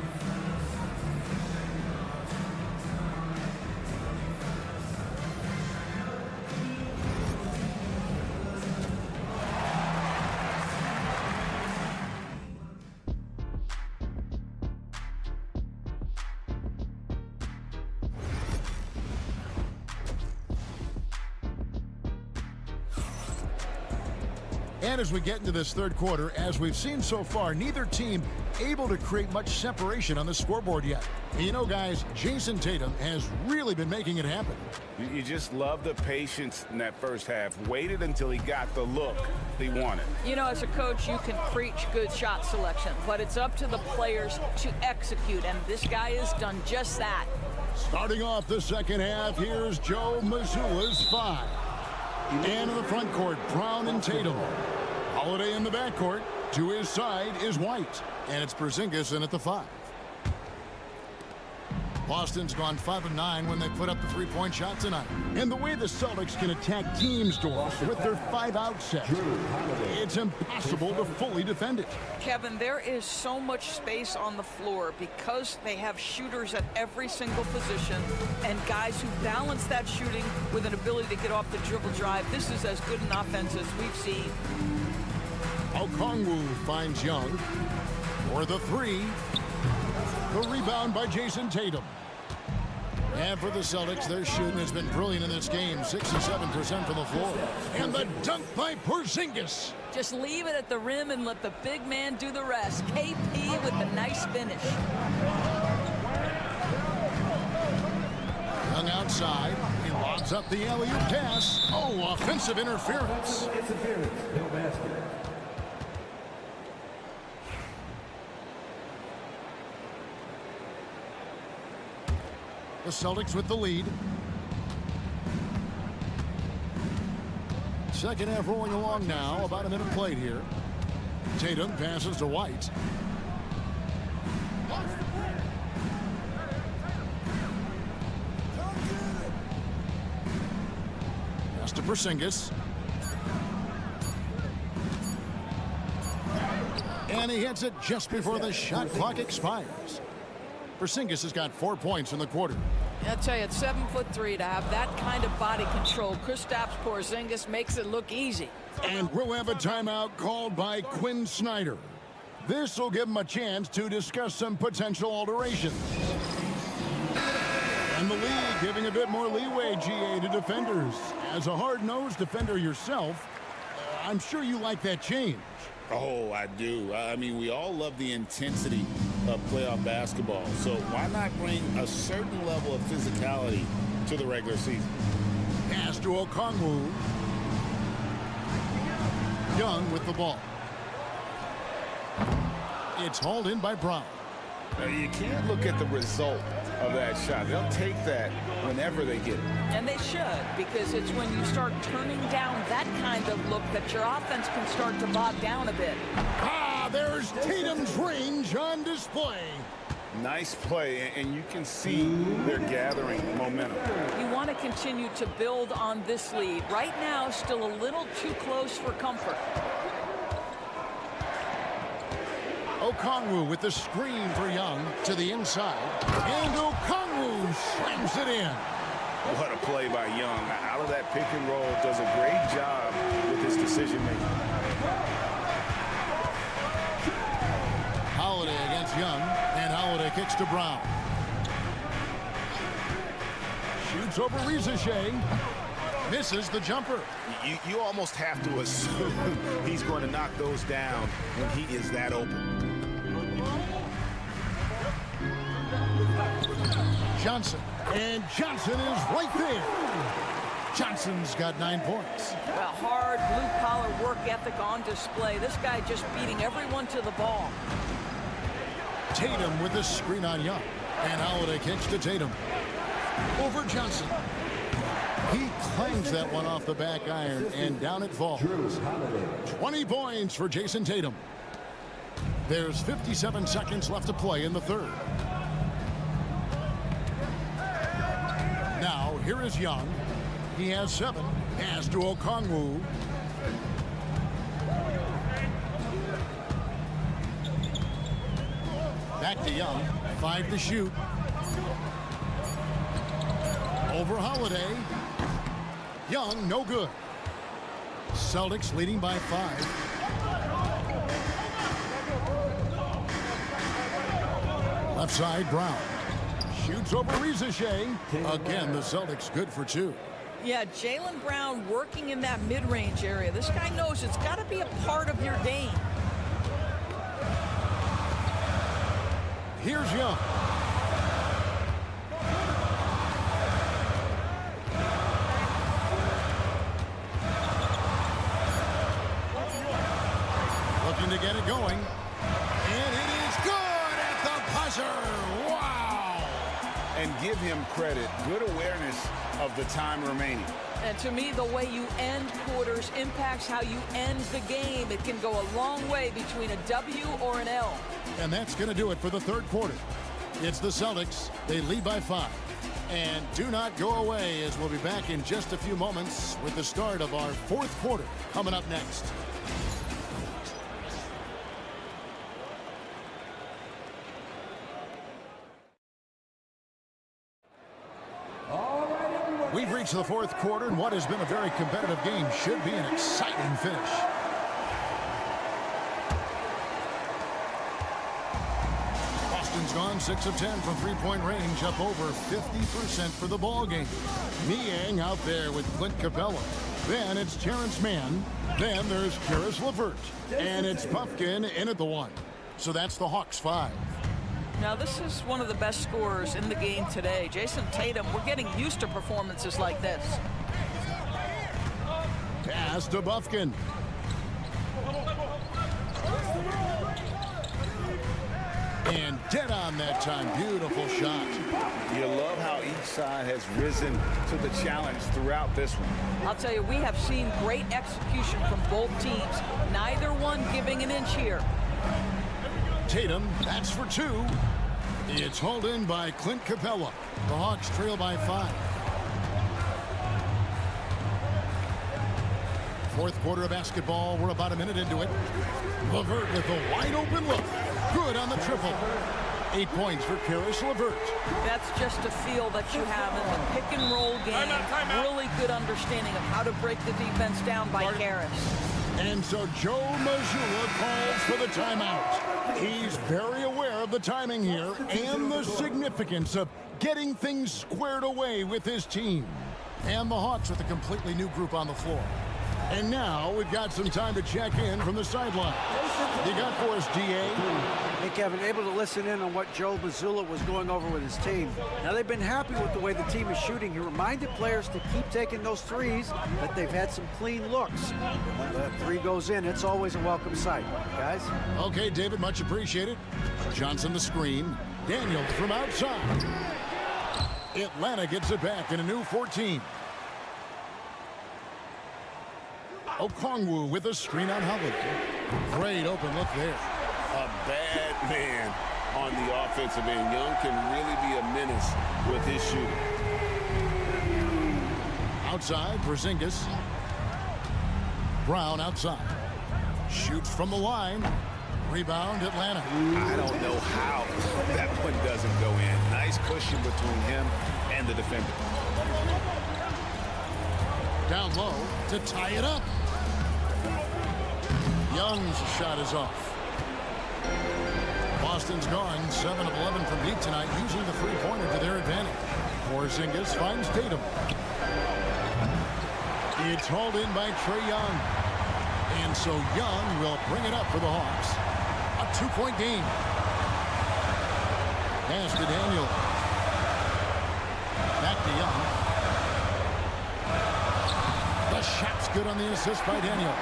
And as we get into this third quarter, as we've seen so far, neither team able to create much separation on the scoreboard yet. You know, guys, Jason Tatum has really been making it happen. You just love the patience in that first half. Waited until he got the look he wanted. You know, as a coach, you can preach good shot selection, but it's up to the players to execute, and this guy has done just that. Starting off the second half, here's Joe Mazzulla's 5. And in the front court, Brown and Tatum. Holiday in the backcourt. To his side is White. And it's Porzingis in at the 5. Boston's gone 5 of 9 when they put up the three-point shot tonight. And the way the Celtics can attack teams, Doris, with their 5-out set, it's impossible to fully defend it. Kevin, there is so much space on the floor because they have shooters at every single position and guys who balance that shooting with an ability to get off the dribble drive. This is as good an offense as we've seen. Okongwu finds Young for the 3. The rebound by Jason Tatum. And for the Celtics, their shooting has been brilliant in this game, 67% from the floor. And the dunk by Porzingis. Just leave it at the rim and let the big man do the rest. KP with the nice finish. Young outside. He lobs up the alley-oop pass. Oh, offensive interference. No basket. The Celtics with the lead. Second half rolling along now. About a minute played here. Tatum passes to White. Pass to Porzingis. And he hits it just before the shot clock expires. Porzingis has got 4 points in the quarter. I'll tell you, at 7'3", to have that kind of body control, Kristaps Porzingis makes it look easy. And we'll have a timeout called by Quinn Snyder. This will give him a chance to discuss some potential alterations. And the league giving a bit more leeway, GA, to defenders. As a hard-nosed defender yourself, I'm sure you like that change. Oh, I do. I mean, we all love the intensity of playoff basketball. So why not bring a certain level of physicality to the regular season? Pass to Okongwu. Young with the ball. It's hauled in by Brown. Now, you can't look at the result of that shot. They'll take that whenever they get it. And they should, because it's when you start turning down that kind of look that your offense can start to bog down a bit. Ah, there's Tatum's range on display. Nice play, and you can see they're gathering momentum. You want to continue to build on this lead. Right now, still a little too close for comfort. Okongwu with the screen for Young to the inside. And Okongwu slams it in. What a play by Young. Out of that pick and roll, does a great job with his decision making. Holiday against Young, and Holiday kicks to Brown. Shoots over Rizachet. Misses the jumper. You almost have to assume he's going to knock those down when he is that open. Johnson. And Johnson is right there. Johnson's got 9 points. Well, hard blue-collar work ethic on display. This guy just beating everyone to the ball. Tatum with a screen on Young. And Holiday kicks to Tatum. Over Johnson. He clangs that one off the back iron, and down it falls. 20 points for Jason Tatum. There's 57 seconds left to play in the third. Now, here is Young. He has 7. Pass to Okongwu. Back to Young. 5 to shoot. Over Holiday. Young, no good. Celtics leading by 5. Left side, Brown. Shoots over Rizachet. Again, the Celtics good for 2. Yeah, Jaylen Brown working in that mid-range area. This guy knows it's got to be a part of your game. Here's Young. Looking to get it going. And it is good at the buzzer. Wow. And give him credit. Good awareness of the time remaining. And to me, the way you end quarters impacts how you end the game. It can go a long way between a W or an L. And that's going to do it for the third quarter. It's the Celtics. They lead by 5. And do not go away, as we'll be back in just a few moments with the start of our fourth quarter coming up next. We've reached the fourth quarter, and what has been a very competitive game should be an exciting finish. Boston's gone 6 of 10 from three-point range, up over 50% for the ball game. Niang out there with Clint Capella. Then it's Terrence Mann. Then there's Karis LeVert. And it's Puffkin in at the 1. So that's the Hawks 5. Now, this is one of the best scorers in the game today. Jason Tatum, we're getting used to performances like this. Pass to Buffkin. And dead on that time. Beautiful shot. You love how each side has risen to the challenge throughout this one. I'll tell you, we have seen great execution from both teams. Neither one giving an inch here. Tatum, that's for 2. It's hauled in by Clint Capella. The Hawks trail by 5. Fourth quarter of basketball. We're about a minute into it. LeVert with a wide open look. Good on the triple. 8 points for Karis LeVert. That's just a feel that you have in the pick and roll game. Really good understanding of how to break the defense down by Karis. And so Joe Mazzulla calls for the timeout. He's very aware of the timing here and the significance of getting things squared away with his team. And the Hawks with a completely new group on the floor. And now we've got some time to check in from the sideline. You got for us, DA? Hey, Kevin, able to listen in on what Joe Mazzulla was going over with his team. Now, they've been happy with the way the team is shooting. He reminded players to keep taking those threes, that they've had some clean looks. When that 3 goes in, it's always a welcome sight. Guys? Okay, David, much appreciated. Johnson the screen. Daniels from outside. Atlanta gets it back in a new 14. Okongwu with a screen on Holiday. Great open look there. A bad man on the offensive end. Young can really be a menace with his shooting. Outside, Porzingis. Brown outside. Shoots from the line. Rebound, Atlanta. I don't know how that one doesn't go in. Nice cushion between him and the defender. Down low to tie it up. Young's shot is off. Boston's gone 7 of 11 from deep tonight, using the three-pointer to their advantage. Porzingis finds Tatum. It's hauled in by Trae Young. And so Young will bring it up for the Hawks. A 2-point game. Pass to Daniel. to Young. The shot's good on the assist by Daniel.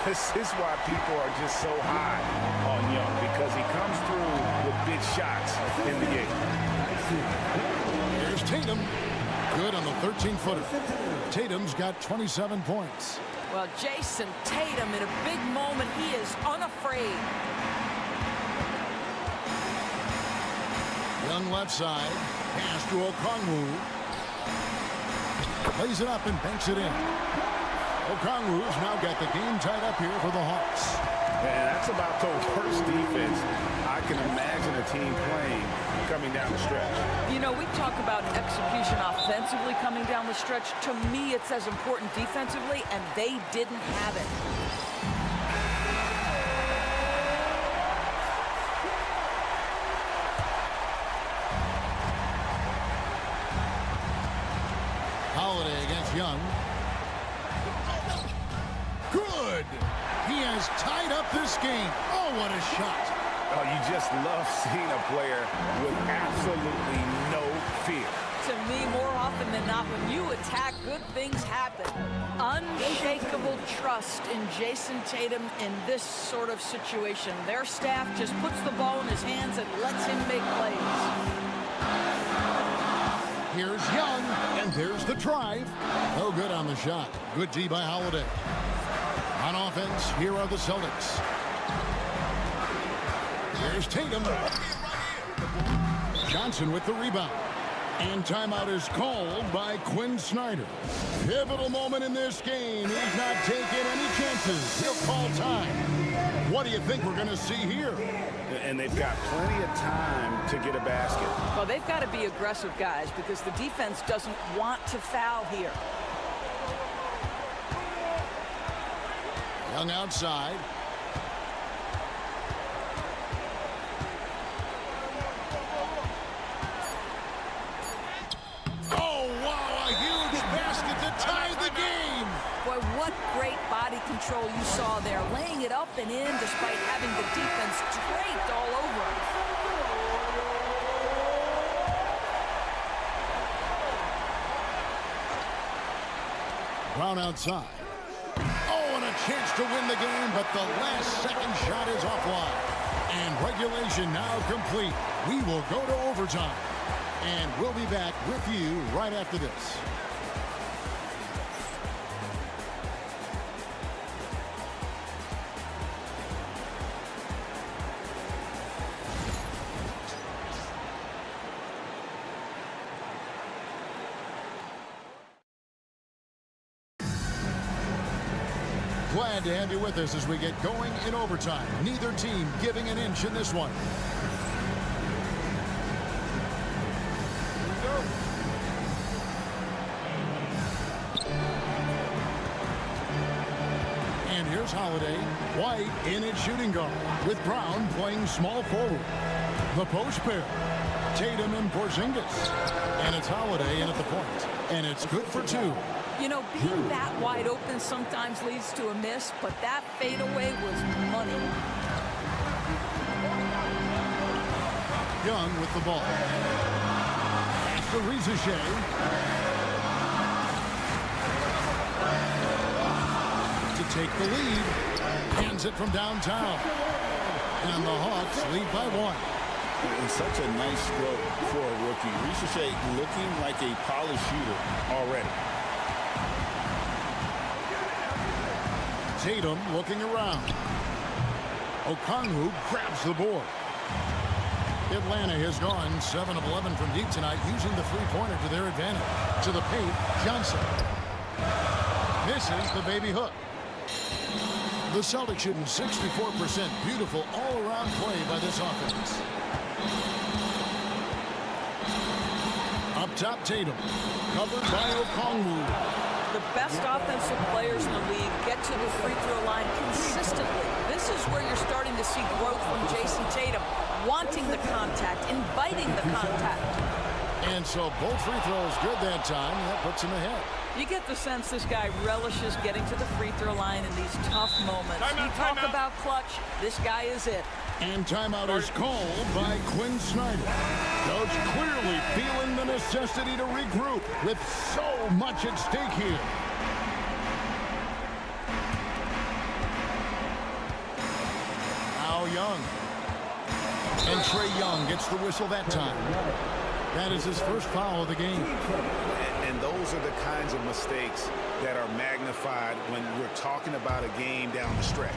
This is why people are just so high on Young, because he comes through with big shots in the game. Here's Tatum. Good on the 13-footer. Tatum's got 27 points. Well, Jason Tatum, in a big moment, he is unafraid. Young left side. Pass to Okongwu. Plays it up and banks it in. Okongwu's now got the game tied up here for the Hawks. Man, that's about the worst defense I can imagine a team playing coming down the stretch. You know, we talk about execution offensively coming down the stretch. To me, it's as important defensively, and they didn't have it. Holiday against Young. Good. He has tied up this game. Oh, what a shot. Oh, you just love seeing a player with absolutely no fear. To me, more often than not, when you attack, good things happen. Unshakable trust in Jason Tatum in this sort of situation. Their staff just puts the ball in his hands and lets him make plays. Here's Young, and there's the drive. No good on the shot. Good D by Holiday. On offense, here are the Celtics. Here's Tatum. Johnson with the rebound. And timeout is called by Quinn Snyder. Pivotal moment in this game. He's not taking any chances. He'll call time. What do you think we're going to see here? And they've got plenty of time to get a basket. Well, they've got to be aggressive, guys, because the defense doesn't want to foul here. Young outside. Oh, wow, a huge basket to tie the game. Boy, what great body control you saw there, laying it up and in despite having the defense draped all over him. Brown outside. Oh, and a chance to win the game, but the last second shot is offline. And regulation now complete. We will go to overtime. And we'll be back with you right after this. Glad to have you with us as we get going in overtime. Neither team giving an inch in this one. And here's Holiday. White in at shooting guard, with Brown playing small forward. The post pair. Tatum and Porzingis. And it's Holiday in at the point. And it's good for two. You know, being that wide open sometimes leads to a miss, but that fadeaway was money. Young with the ball. Pass to Rizichet. To take the lead. Hands it from downtown. And the Hawks lead by one. And such a nice stroke for a rookie. Rizichet looking like a polished shooter already. Tatum looking around. Okongwu grabs the board. Atlanta has gone 7 of 11 from deep tonight, using the three-pointer to their advantage. To the paint, Johnson. Misses the baby hook. The Celtics shooting 64%. Beautiful all-around play by this offense. Up top, Tatum. Covered by Okongwu. The best offensive players in the league get to the free throw line consistently. This is where you're starting to see growth from Jason Tatum, wanting the contact, inviting the contact. And so both free throws good that time, and that puts him ahead. You get the sense this guy relishes getting to the free throw line in these tough moments. You talk about clutch, this guy is it. And timeout is called by Quinn Snyder. Coach clearly feeling the necessity to regroup with so much at stake here. Now Young. And Trae Young gets the whistle that time. That is his first foul of the game. And those are the kinds of mistakes that are magnified when we're talking about a game down the stretch.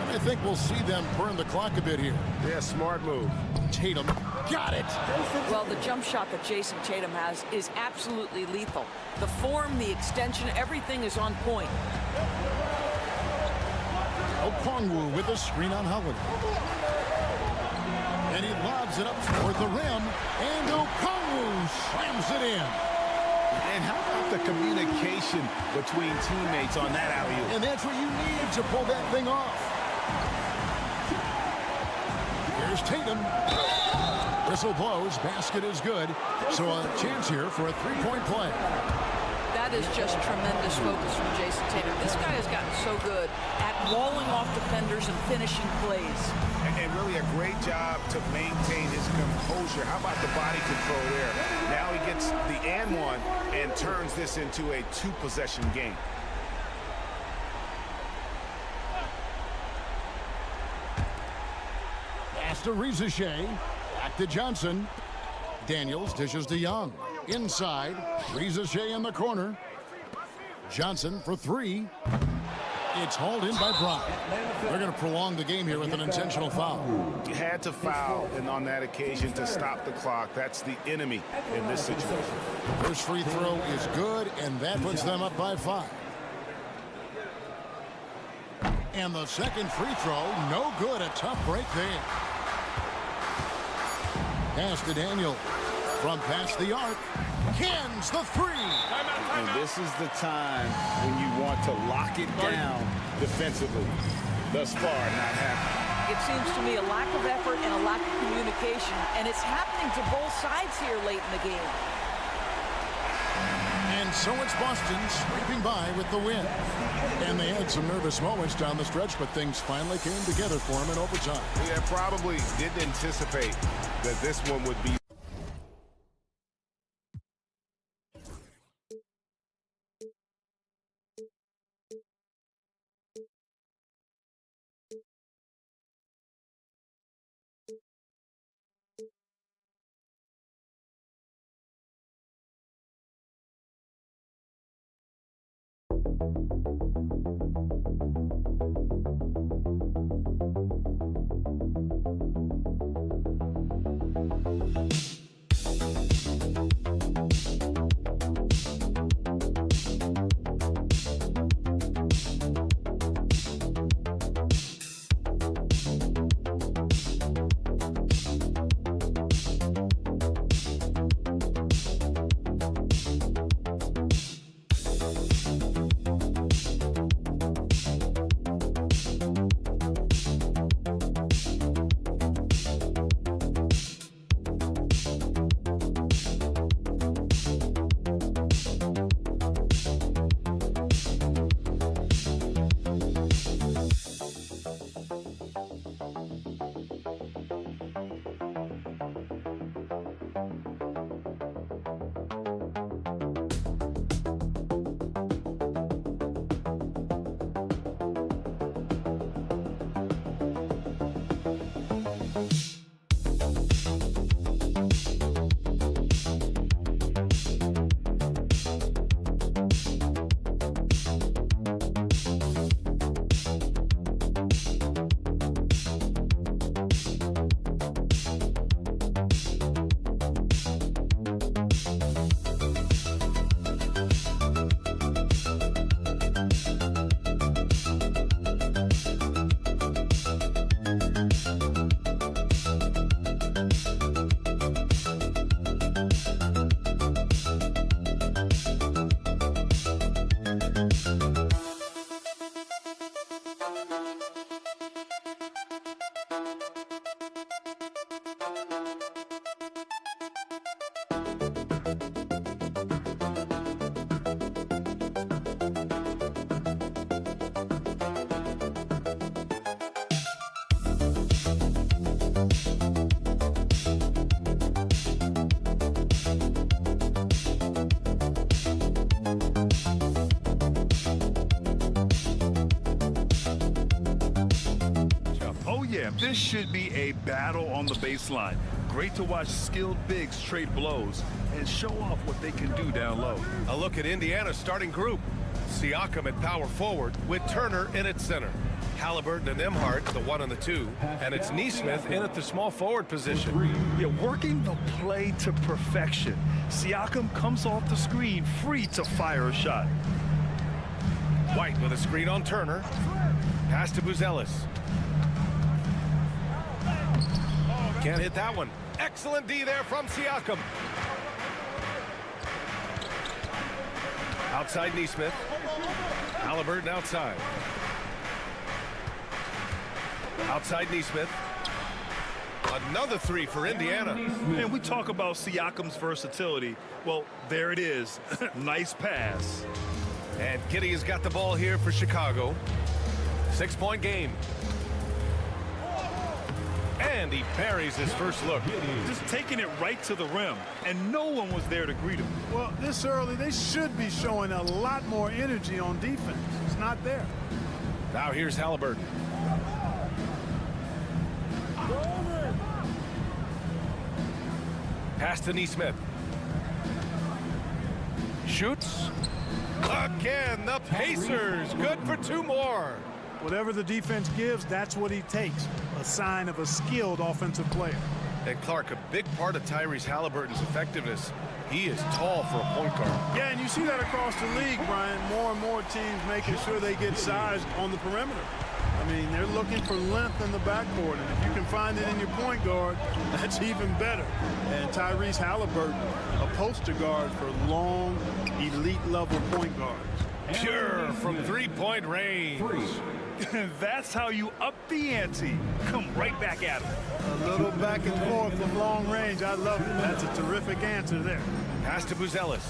I think we'll see them burn the clock a bit here. Yeah, smart move. Tatum got it. Well, the jump shot that Jason Tatum has is absolutely lethal. The form, the extension, everything is on point. Okongwu with a screen on Howard. And he lobs it up toward the rim. And Okongwu slams it in. And how about the communication between teammates on that alley-oop? And that's what you need to pull that thing off. Here's Tatum. Whistle blows. Basket is good. So a chance here for a three-point play. That is just tremendous focus from Jason Tatum. This guy has gotten so good at walling off defenders and finishing plays. And really a great job to maintain his composure. How about the body control there? Now he gets the and one and turns this into a two-possession game. Pass to Rizichet. Back to Johnson. Daniels dishes to Young. Inside. Rizichet in the corner. Johnson for three. It's hauled in by Brock. They're going to prolong the game here with an intentional foul. You had to foul, and on that occasion to stop the clock. That's the enemy in this situation. First free throw is good, and that puts them up by 5. And the second free throw, no good. A tough break there. Pass to Daniel. From past the arc. Cans the three. And this is the time when you want to lock it down defensively. Thus far, not happening. It seems to me a lack of effort and a lack of communication, and it's happening to both sides here late in the game. And so it's Boston scraping by with the win. And they had some nervous moments down the stretch, but things finally came together for them in overtime. Yeah, probably didn't anticipate that this one would be. this should be a battle on the baseline. Great to watch skilled bigs trade blows and show off what they can do down low. A look at Indiana's starting group. Siakam at power forward with Turner in at center. Halliburton and Nembhard, the 1 and the 2. And it's Nesmith in at the small forward position. Yeah, working the play to perfection. Siakam comes off the screen free to fire a shot. White with a screen on Turner. Pass to Buzelis. Can't hit that one. Excellent D there from Siakam. Outside Nesmith. Halliburton outside. Outside Nesmith. Another 3 for Indiana. Man, we talk about Siakam's versatility. Well, there it is. Nice pass. And Giddey has got the ball here for Chicago. 6-point game. And he parries his first look. Just taking it right to the rim, and no one was there to greet him. Well, this early, they should be showing a lot more energy on defense. It's not there. Now here's Halliburton. Pass to Nesmith. Shoots. Again, the Pacers. Good for 2 more. Whatever the defense gives, that's what he takes. A sign of a skilled offensive player. And Clark, a big part of Tyrese Halliburton's effectiveness, he is tall for a point guard. Yeah, and you see that across the league, Brian. More and more teams making sure they get size on the perimeter. I mean, they're looking for length in the backcourt, and if you can find it in your point guard, that's even better. And Tyrese Halliburton, a poster guard for long, elite-level point guards. Pure from 3-point range. That's how you up the ante. Come right back at him. A little back and forth from long range. I love it. That's a terrific answer there. Pass to Buzelis.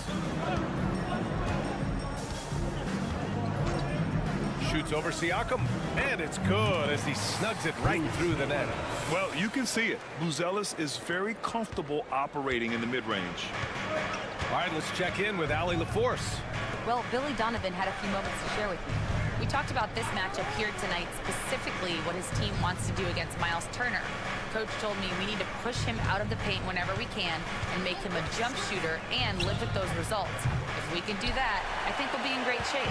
Shoots over Siakam, and it's good as he snugs it right through the net. Well, you can see it. Buzelis is very comfortable operating in the mid-range. All right, let's check in with Allie LaForce. Well, Billy Donovan had a few moments to share with me. We talked about this matchup here tonight, specifically what his team wants to do against Miles Turner. Coach told me we need to push him out of the paint whenever we can and make him a jump shooter and live with those results. If we can do that, I think we'll be in great shape.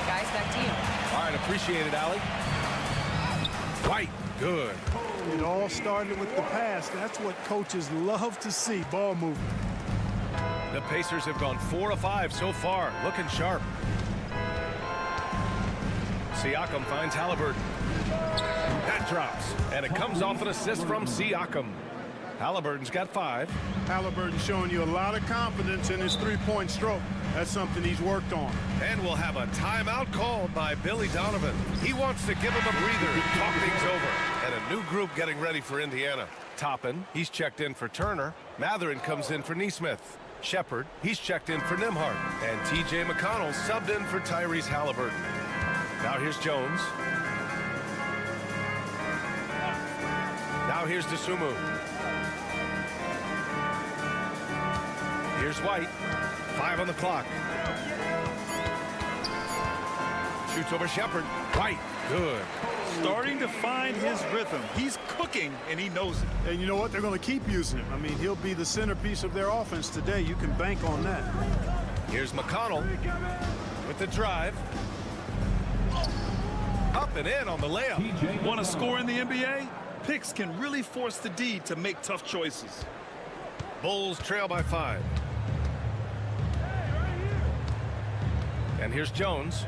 Guys, back to you. All right, appreciate it, Allie. White, good. It all started with the pass. That's what coaches love to see, ball movement. The Pacers have gone 4 of 5 so far, looking sharp. Siakam finds Halliburton. That drops, and it comes off an assist from Siakam. Halliburton's got 5. Halliburton showing you a lot of confidence in his three-point stroke. That's something he's worked on. And we'll have a timeout called by Billy Donovan. He wants to give him a breather, talk things over, and a new group getting ready for Indiana. Toppin, he's checked in for Turner. Mathurin comes in for Nesmith. Shepard, he's checked in for Nembhard. And T.J. McConnell subbed in for Tyrese Halliburton. Now here's Jones. Now here's Dosunmu. Here's White. 5 on the clock. Shoots over Shepard. White. Good. Starting to find his rhythm. He's cooking, and he knows it. And you know what? They're going to keep using him. I mean, he'll be the centerpiece of their offense today. You can bank on that. Here's McConnell with the drive. Up and in on the layup. Want to score in the NBA? Picks can really force the D to make tough choices. Bulls trail by 5. And here's Jones.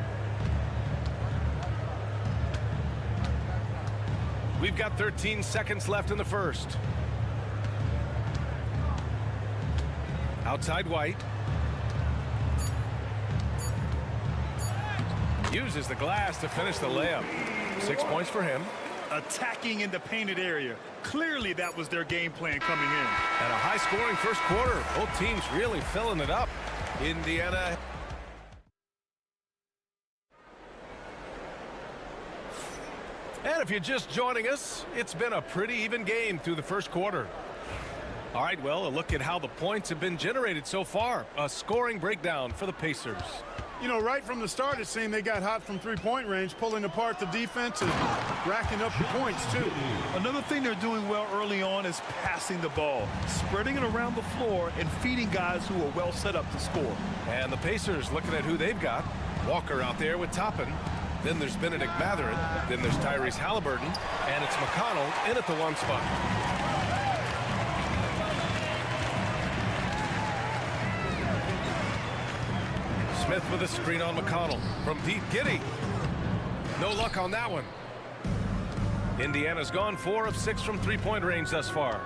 We've got 13 seconds left in the first. Outside White. Uses the glass to finish the layup. 6 points for him. Attacking in the painted area. Clearly that was their game plan coming in. And a high-scoring first quarter. Both teams really filling it up. Indiana. And if you're just joining us, it's been a pretty even game through the first quarter. All right, well, a look at how the points have been generated so far. A scoring breakdown for the Pacers. You know, right from the start, it seemed they got hot from three-point range, pulling apart the defense and racking up the points, too. Another thing they're doing well early on is passing the ball, spreading it around the floor and feeding guys who are well set up to score. And the Pacers looking at who they've got. Walker out there with Toppin. Then there's Benedict Mathurin. Then there's Tyrese Halliburton. And it's McConnell in at the 1 spot. Smith with a screen on McConnell. From deep, Giddey. No luck on that one. Indiana's gone 4 of 6 from three-point range thus far.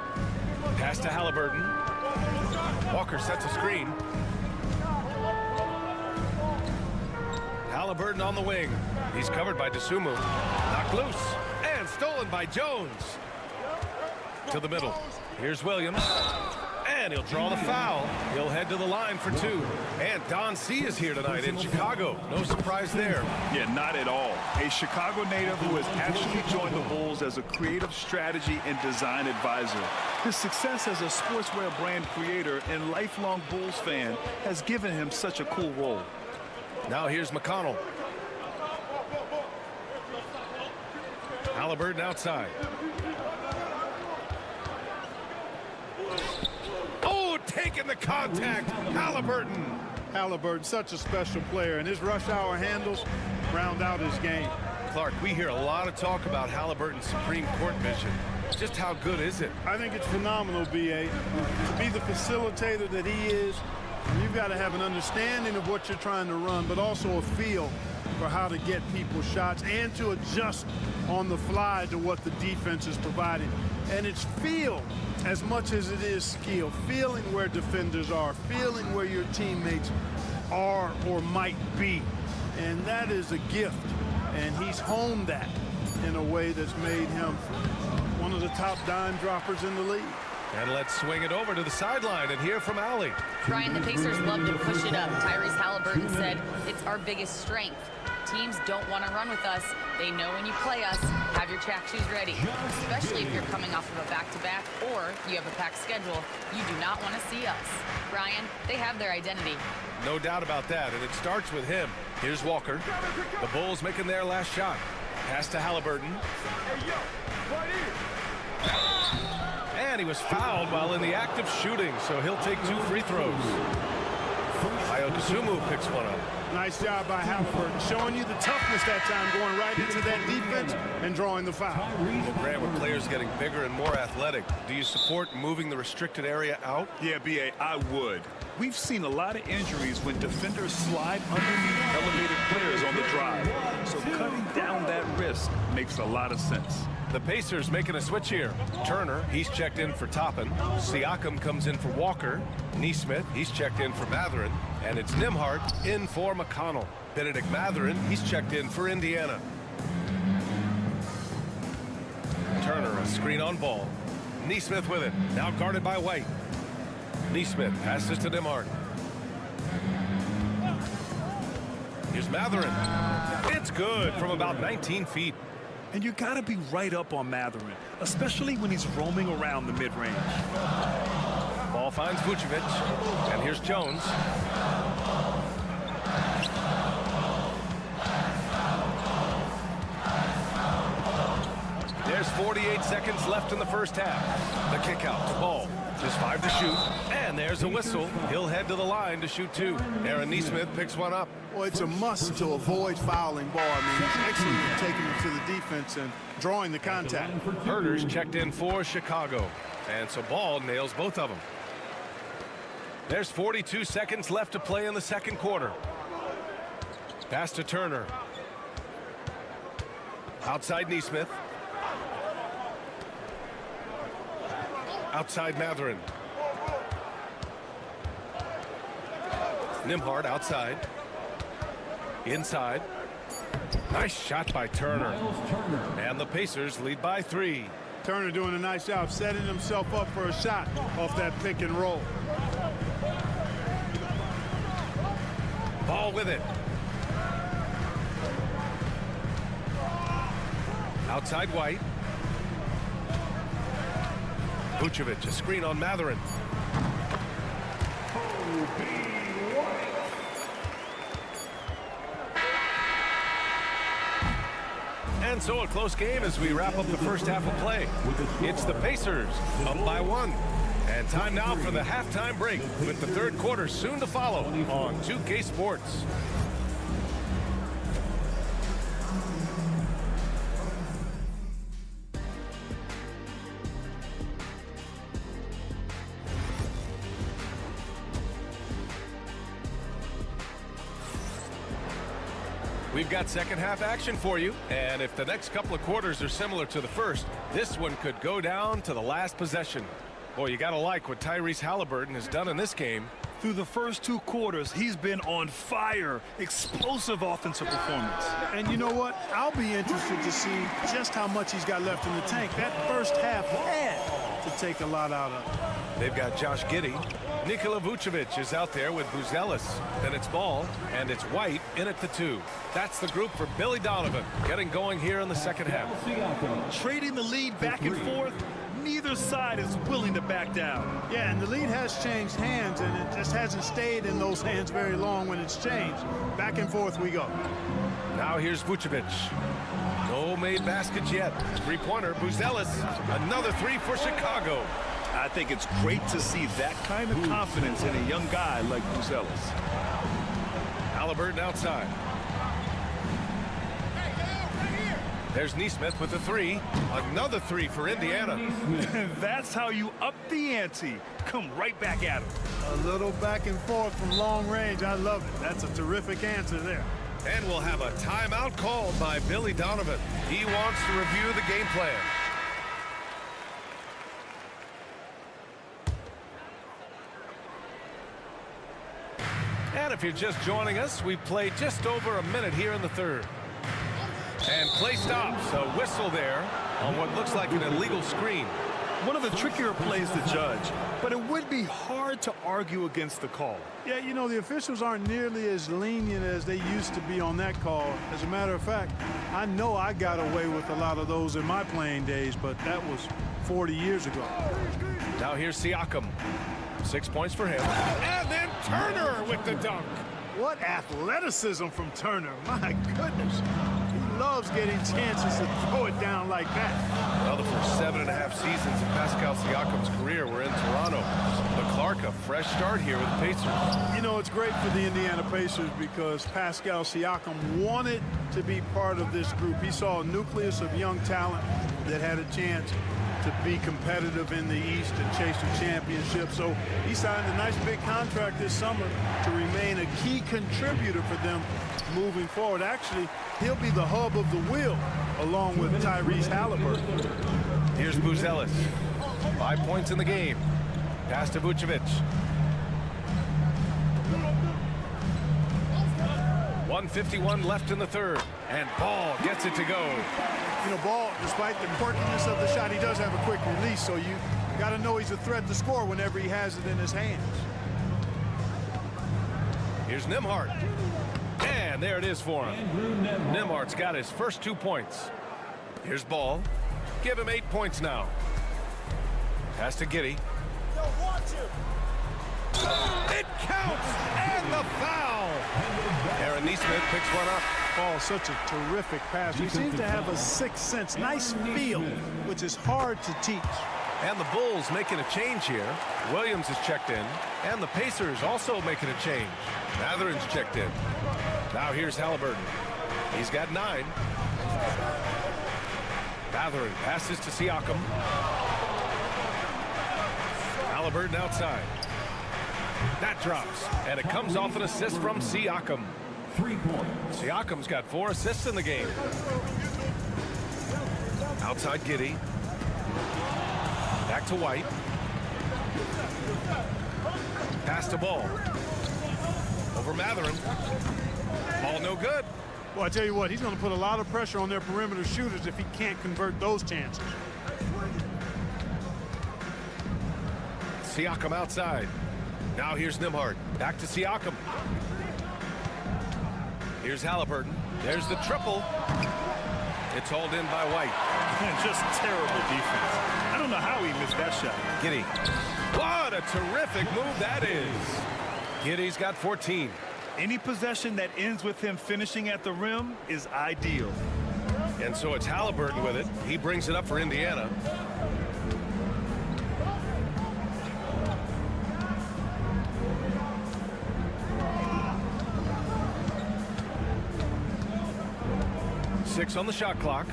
Pass to Halliburton. Walker sets a screen. Halliburton on the wing. He's covered by Dosunmu. Knocked loose. And stolen by Jones. To the middle. Here's Williams. And he'll draw the foul. He'll head to the line for 2. And Don C is here tonight in Chicago. No surprise there. Yeah, not at all. A Chicago native who has actually joined the Bulls as a creative strategy and design advisor. His success as a sportswear brand creator and lifelong Bulls fan has given him such a cool role. Now here's McConnell. Halliburton outside. Oh, taking the contact. Halliburton. Halliburton, such a special player, and his rush hour handles round out his game. Clark, we hear a lot of talk about Halliburton's Supreme Court vision. Just how good is it? I think it's phenomenal, B.A. To be the facilitator that he is, you've got to have an understanding of what you're trying to run, but also a feel for how to get people shots and to adjust on the fly to what the defense is providing. And it's feel as much as it is skill, feeling where defenders are, feeling where your teammates are or might be. And that is a gift. And he's honed that in a way that's made him one of the top dime droppers in the league. And let's swing it over to the sideline and hear from Allie. Brian, the Pacers love to push it up. Tyrese Halliburton said it's our biggest strength. Teams don't want to run with us. They know when you play us, have your track shoes ready. Especially if you're coming off of a back-to-back or you have a packed schedule. You do not want to see us. Brian, they have their identity. No doubt about that, and it starts with him. Here's Walker. The Bulls making their last shot. Pass to Halliburton. And he was fouled while in the act of shooting, so he'll take 2 free throws. Dosunmu picks one up. Nice job by Halliburton, showing you the toughness that time, going right into that defense and drawing the foul. Well, Grant, with players getting bigger and more athletic, do you support moving the restricted area out? Yeah, B.A., I would. We've seen a lot of injuries when defenders slide underneath elevated players on the drive. So cutting down that risk makes a lot of sense. The Pacers making a switch here. Turner, he's checked in for Toppin. Siakam comes in for Walker. Nesmith, he's checked in for Mathurin. And it's Nembhard in for McConnell. Benedict Mathurin, he's checked in for Indiana. Turner, a screen on Ball. Nesmith with it, now guarded by White. Nesmith passes to Nembhard. Here's Mathurin. It's good from about 19 feet. And you got to be right up on Mathurin, especially when he's roaming around the mid-range. Ball finds Vucevic, and here's Jones. There's 48 seconds left in the first half. The kick out to Ball. Just 5 to shoot, and there's a whistle. He'll head to the line to shoot 2. Aaron Nesmith picks one up. Well, it's a must to avoid fouling Ball. I mean, it's excellent at taking it to the defense and drawing the contact. Herter's checked in for Chicago, and so Ball nails both of them. There's 42 seconds left to play in the second quarter. Pass to Turner. Outside Nesmith. Outside Mathurin. Nembhard outside. Inside. Nice shot by Turner. And the Pacers lead by 3. Turner doing a nice job setting himself up for a shot off that pick and roll. Ball with it. Outside White. Vucevic, a screen on Mathurin. And so a close game as we wrap up the first half of play. It's the Pacers up by 1. And time now for the halftime break with the third quarter soon to follow on 2K Sports. We've got second half action for you, and if the next couple of quarters are similar to the first, this one could go down to the last possession. Boy, you gotta like what Tyrese Halliburton has done in this game. Through the first 2 quarters, he's been on fire. Explosive offensive performance. And you know what? I'll be interested to see just how much he's got left in the tank. That first half had to take a lot out of it. They've got Josh Giddey. Nikola Vucevic is out there with Buzelis. Then it's Ball, and it's White in at the 2. That's the group for Billy Donovan, getting going here in the second half. Trading the lead back and forth, neither side is willing to back down. Yeah, and the lead has changed hands, and it just hasn't stayed in those hands very long when it's changed. Back and forth we go. Now here's Vucevic. No made baskets yet. Three-pointer, Buzelis. Another 3 for Chicago. I think it's great to see that kind of confidence in a young guy like Buzelis. Halliburton outside. There's Nesmith with the 3. Another 3 for Indiana. That's how you up the ante. Come right back at him. A little back and forth from long range. I love it. That's a terrific answer there. And we'll have a timeout called by Billy Donovan. He wants to review the game plan. And if you're just joining us, we've played just over a minute here in the third. And play stops. A whistle there on what looks like an illegal screen. One of the trickier plays to judge, but it would be hard to argue against the call. Yeah, you know, the officials aren't nearly as lenient as they used to be on that call. As a matter of fact, I know I got away with a lot of those in my playing days, but that was 40 years ago. Now here's Siakam. 6 points for him. And then Turner with the dunk. What athleticism from Turner. My goodness. He loves getting chances to throw it down like that. Well, the first 7.5 seasons of Pascal Siakam's career were in Toronto. But Clark, a fresh start here with the Pacers. You know, it's great for the Indiana Pacers because Pascal Siakam wanted to be part of this group. He saw a nucleus of young talent that had a chance to be competitive in the East and chase a championship. So he signed a nice big contract this summer to remain a key contributor for them moving forward. Actually, he'll be the hub of the wheel along with Tyrese Halliburton. Here's Buzelis. 5 points in the game. Pass to Vucevic. 1:51 left in the third. And Ball gets it to go. You know, Ball, despite the quirkiness of the shot, he does have a quick release, so you got to know he's a threat to score whenever he has it in his hands. Here's Nembhard. And there it is for him. Nembhard's got his first 2 points. Here's Ball. Give him 8 points now. Pass to Giddey. It counts! And the foul! Aaron Nesmith picks one up. Oh, such a terrific pass. He seems to have a sixth sense, nice feel, which is hard to teach. And the Bulls making a change here. Williams is checked in. And the Pacers also making a change. Mathurin's checked in. Now here's Halliburton. He's got 9. Mathurin passes to Siakam. Halliburton outside. That drops. And it comes off an assist from Siakam. 3 points. Siakam's got 4 assists in the game. Outside Giddey. Back to White. Pass to Ball. Over Mathurin. Ball no good. Well, I tell you what, he's going to put a lot of pressure on their perimeter shooters if he can't convert those chances. Siakam outside. Now here's Nembhard. Back to Siakam. Here's Halliburton. There's the triple. It's hauled in by White. Just terrible defense. I don't know how he missed that shot. Giddey. What a terrific move that is. Giddey's got 14. Any possession that ends with him finishing at the rim is ideal. And so it's Halliburton with it. He brings it up for Indiana. Six on the shot clock.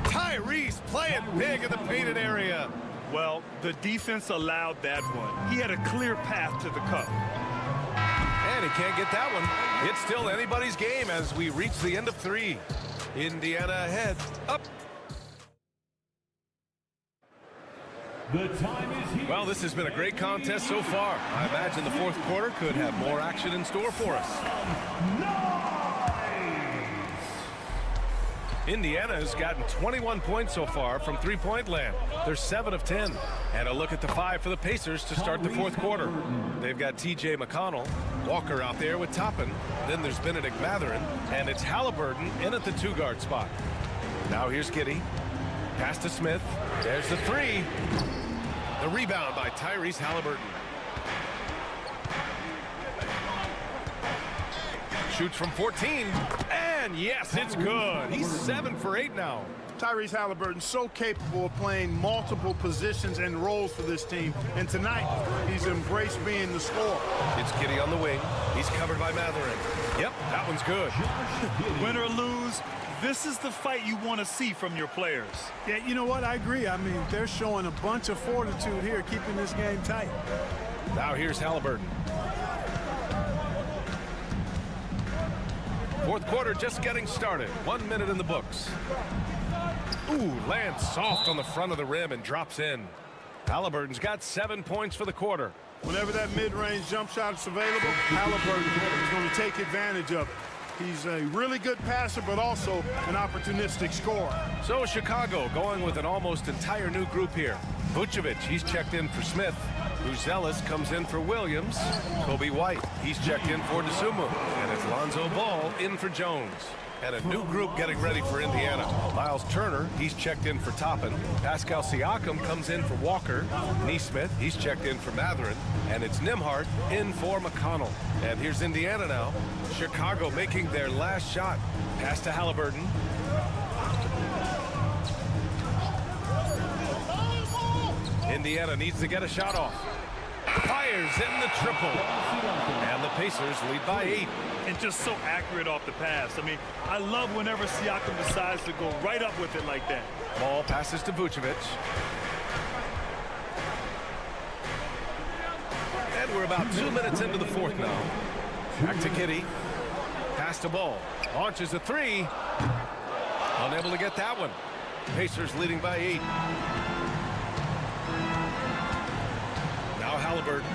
Tyrese playing big in the painted area. Well, the defense allowed that one. He had a clear path to the cup. And he can't get that one. It's still anybody's game as we reach the end of 3. Indiana ahead. Up. The time is here. Well, this has been a great contest so far. I imagine the fourth quarter could have more action in store for us. Indiana has gotten 21 points so far from three-point land. They're 7 of 10. And a look at the 5 for the Pacers to start the fourth quarter. They've got T.J. McConnell, Walker out there with Toppin. Then there's Benedict Mathurin, and it's Halliburton in at the 2-guard spot. Now here's Giddey. Pass to Smith. There's the 3. The rebound by Tyrese Halliburton. Shoots from 14. And yes, it's good. He's 7 for 8 now. Tyrese Halliburton so capable of playing multiple positions and roles for this team. And tonight, he's embraced being the scorer. It's Giddey on the wing. He's covered by Mathurin. Yep, that one's good. Win or lose, this is the fight you want to see from your players. Yeah, you know what? I agree. I mean, they're showing a bunch of fortitude here, keeping this game tight. Now here's Halliburton. Fourth quarter just getting started. 1 minute in the books. Ooh, lands soft on the front of the rim and drops in. Halliburton's got 7 points for the quarter. Whenever that mid-range jump shot is available, Halliburton is going to take advantage of it. He's a really good passer, but also an opportunistic scorer. So Chicago going with an almost entire new group here. Vucevic, he's checked in for Smith. Buzelis comes in for Williams. Kobe White, he's checked in for DeSumo. And it's Lonzo Ball in for Jones. And a new group getting ready for Indiana. Miles Turner, he's checked in for Toppin. Pascal Siakam comes in for Walker. Nesmith, he's checked in for Mathurin. And it's Nembhard in for McConnell. And here's Indiana now. Chicago making their last shot. Pass to Halliburton. Indiana needs to get a shot off. Fires in the triple. And the Pacers lead by 8. And just so accurate off the pass. I mean, I love whenever Siakam decides to go right up with it like that. Ball passes to Vucevic. And we're about 2 minutes into the fourth now. Back to Giddey. Pass to Ball. Launches a 3. Unable to get that one. Pacers leading by 8. Now Halliburton.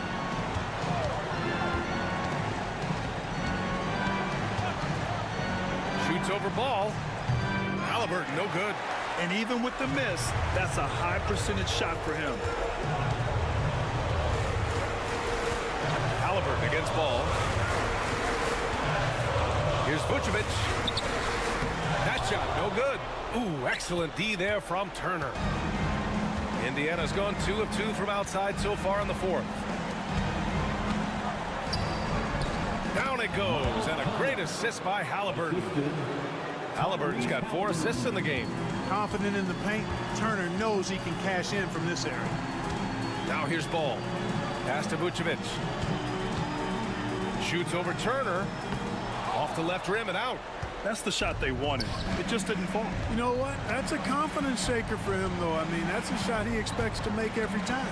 Shoots over Ball. Halliburton, no good. And even with the miss, that's a high percentage shot for him. Halliburton against Ball. Here's Vucevic. That shot, no good. Ooh, excellent D there from Turner. Indiana's gone 2 of 2 from outside so far in the fourth. Down it goes, and a great assist by Halliburton. Halliburton's got 4 assists in the game. Confident in the paint, Turner knows he can cash in from this area. Now here's Ball. Pass to Vucevic. Shoots over Turner. Off the left rim and out. That's the shot they wanted. It just didn't fall. You know what? That's a confidence shaker for him, though. I mean, that's a shot he expects to make every time.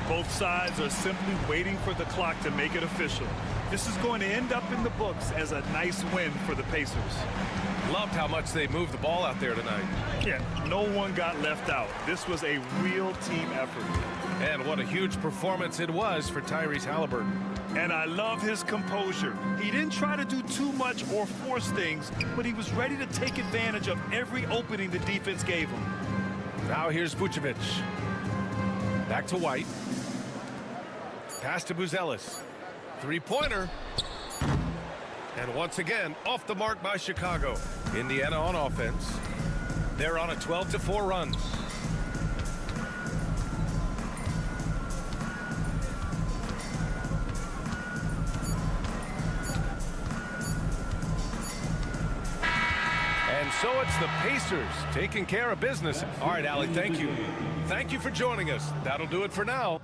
Both sides are simply waiting for the clock to make it official. This is going to end up in the books as a nice win for the Pacers. Loved how much they moved the ball out there tonight. Yeah, no one got left out. This was a real team effort. And what a huge performance it was for Tyrese Halliburton. And I love his composure. He didn't try to do too much or force things, but he was ready to take advantage of every opening the defense gave him. Now here's Vucevic. Back to White. Pass to Buzelis. Three-pointer. And once again, off the mark by Chicago. Indiana on offense. They're on a 12-4 run. And And so it's the Pacers taking care of business. All right, Allie, thank you. Thank you for joining us. That'll do it for now.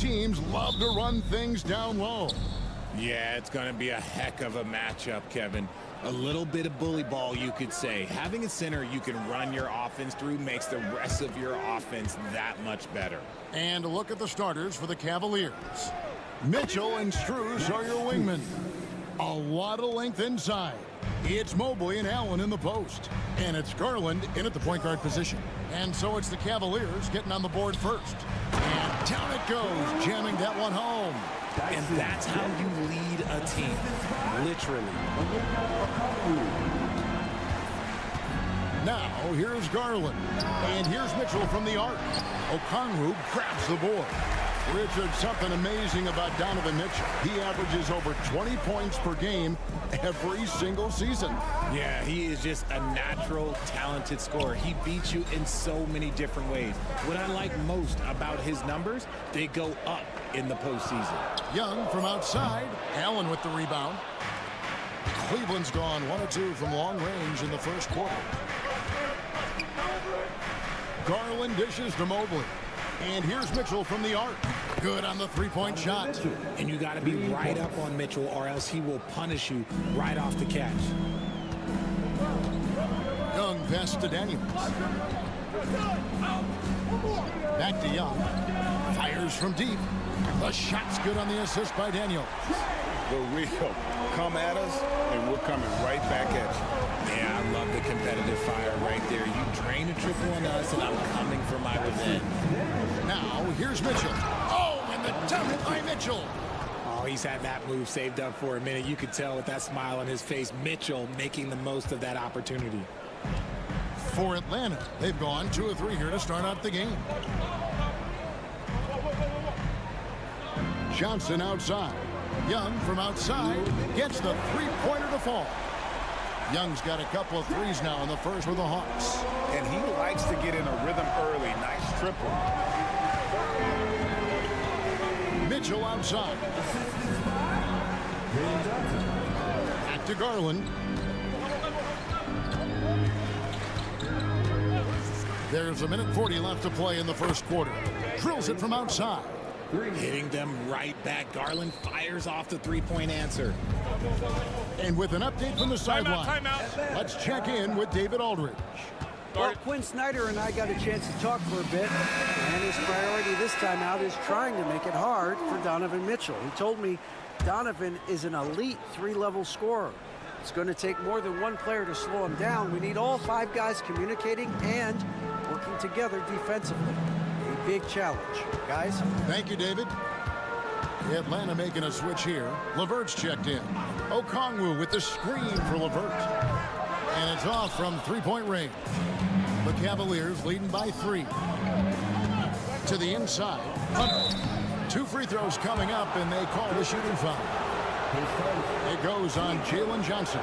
teams love to run things down low. Yeah, it's going to be a heck of a matchup, Kevin. A little bit of bully ball, you could say. Having a center you can run your offense through makes the rest of your offense that much better. And a look at the starters for the Cavaliers. Mitchell and Strus are your wingmen. A lot of length inside. It's Mobley and Allen in the post. And it's Garland in at the point guard position. And so it's the Cavaliers getting on the board first. And down it goes, jamming that one home. And that's how you lead a team, literally. Now, here's Garland. And here's Mitchell from the arc. Okongwu grabs the board. Richard, something amazing about Donovan Mitchell. He averages over 20 points per game every single season. Yeah, he is just a natural, talented scorer. He beats you in so many different ways. What I like most about his numbers, they go up in the postseason. Young from outside. Allen with the rebound. Cleveland's gone 1 of 2 from long range in the first quarter. Garland dishes to Mobley. And here's Mitchell from the arc. Good on the three-point shot. And you got to be right up on Mitchell or else he will punish you right off the catch. Young pass to Daniels. Back to Young. Fires from deep. The shot's good on the assist by Daniels. The real come at us, and we're coming right back at you. Yeah, I love the competitive fire right there. You drain a triple on us, and I'm coming for my revenge. Now, here's Mitchell. Oh, and the dunk by Mitchell. Oh, he's had that move saved up for a minute. You could tell with that smile on his face, Mitchell making the most of that opportunity. For Atlanta, they've gone 2 of 3 here to start out the game. Johnson outside. Young from outside gets the three-pointer to fall. Young's got a couple of threes now in the first with the Hawks. And he likes to get in a rhythm early. Nice triple. Mitchell outside. Back to Garland. There's 1:40 left to play in the first quarter. Drills it from outside. Hitting them right back. Garland fires off the three-point answer. And with an update from the sideline, let's check in with David Aldridge. Well, Quinn Snyder and I got a chance to talk for a bit, and his priority this time out is trying to make it hard for Donovan Mitchell. He told me Donovan is an elite 3-level scorer. It's going to take more than one player to slow him down. We need all 5 guys communicating and working together defensively. A big challenge. Guys? Thank you, David. Atlanta making a switch here. LeVert's checked in. Okongwu with the screen for LeVert. And it's off from three-point range. The Cavaliers leading by 3. To the inside. Hunter. 2 free throws coming up, and they call the shooting foul. It goes on Jalen Johnson.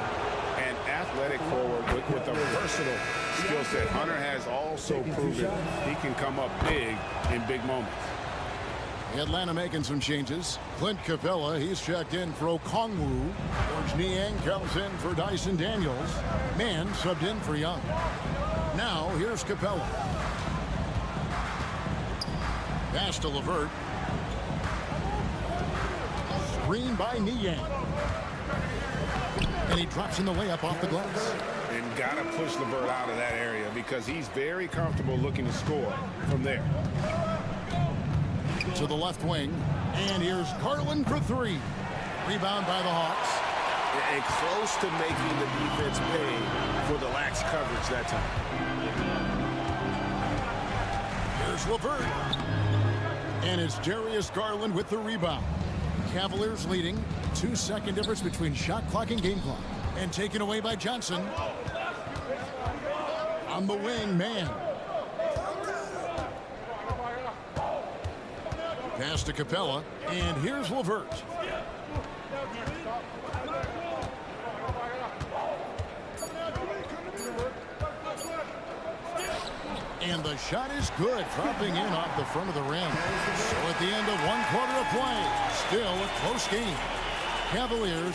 An athletic forward with a versatile skill set. Hunter has also proven he can come up big in big moments. Atlanta making some changes. Clint Capella, he's checked in for Okongwu. George Niang comes in for Dyson Daniels. Mann subbed in for Young. Now, here's Capella. Pass to LeVert. Screen by Niang. And he drops in the layup off the glass. And got to push LeVert out of that area because he's very comfortable looking to score from there. To the left wing. And here's Garland for 3. Rebound by the Hawks. And close to making the defense pay for the lax coverage that time. Here's LeVert. And it's Darius Garland with the rebound. Cavaliers leading. 2-second difference between shot clock and game clock. And taken away by Johnson. On the wing, Mann. Pass to Capella. And here's LeVert. And the shot is good, dropping in off the front of the rim. So at the end of 1 quarter of play, still a close game. Cavaliers.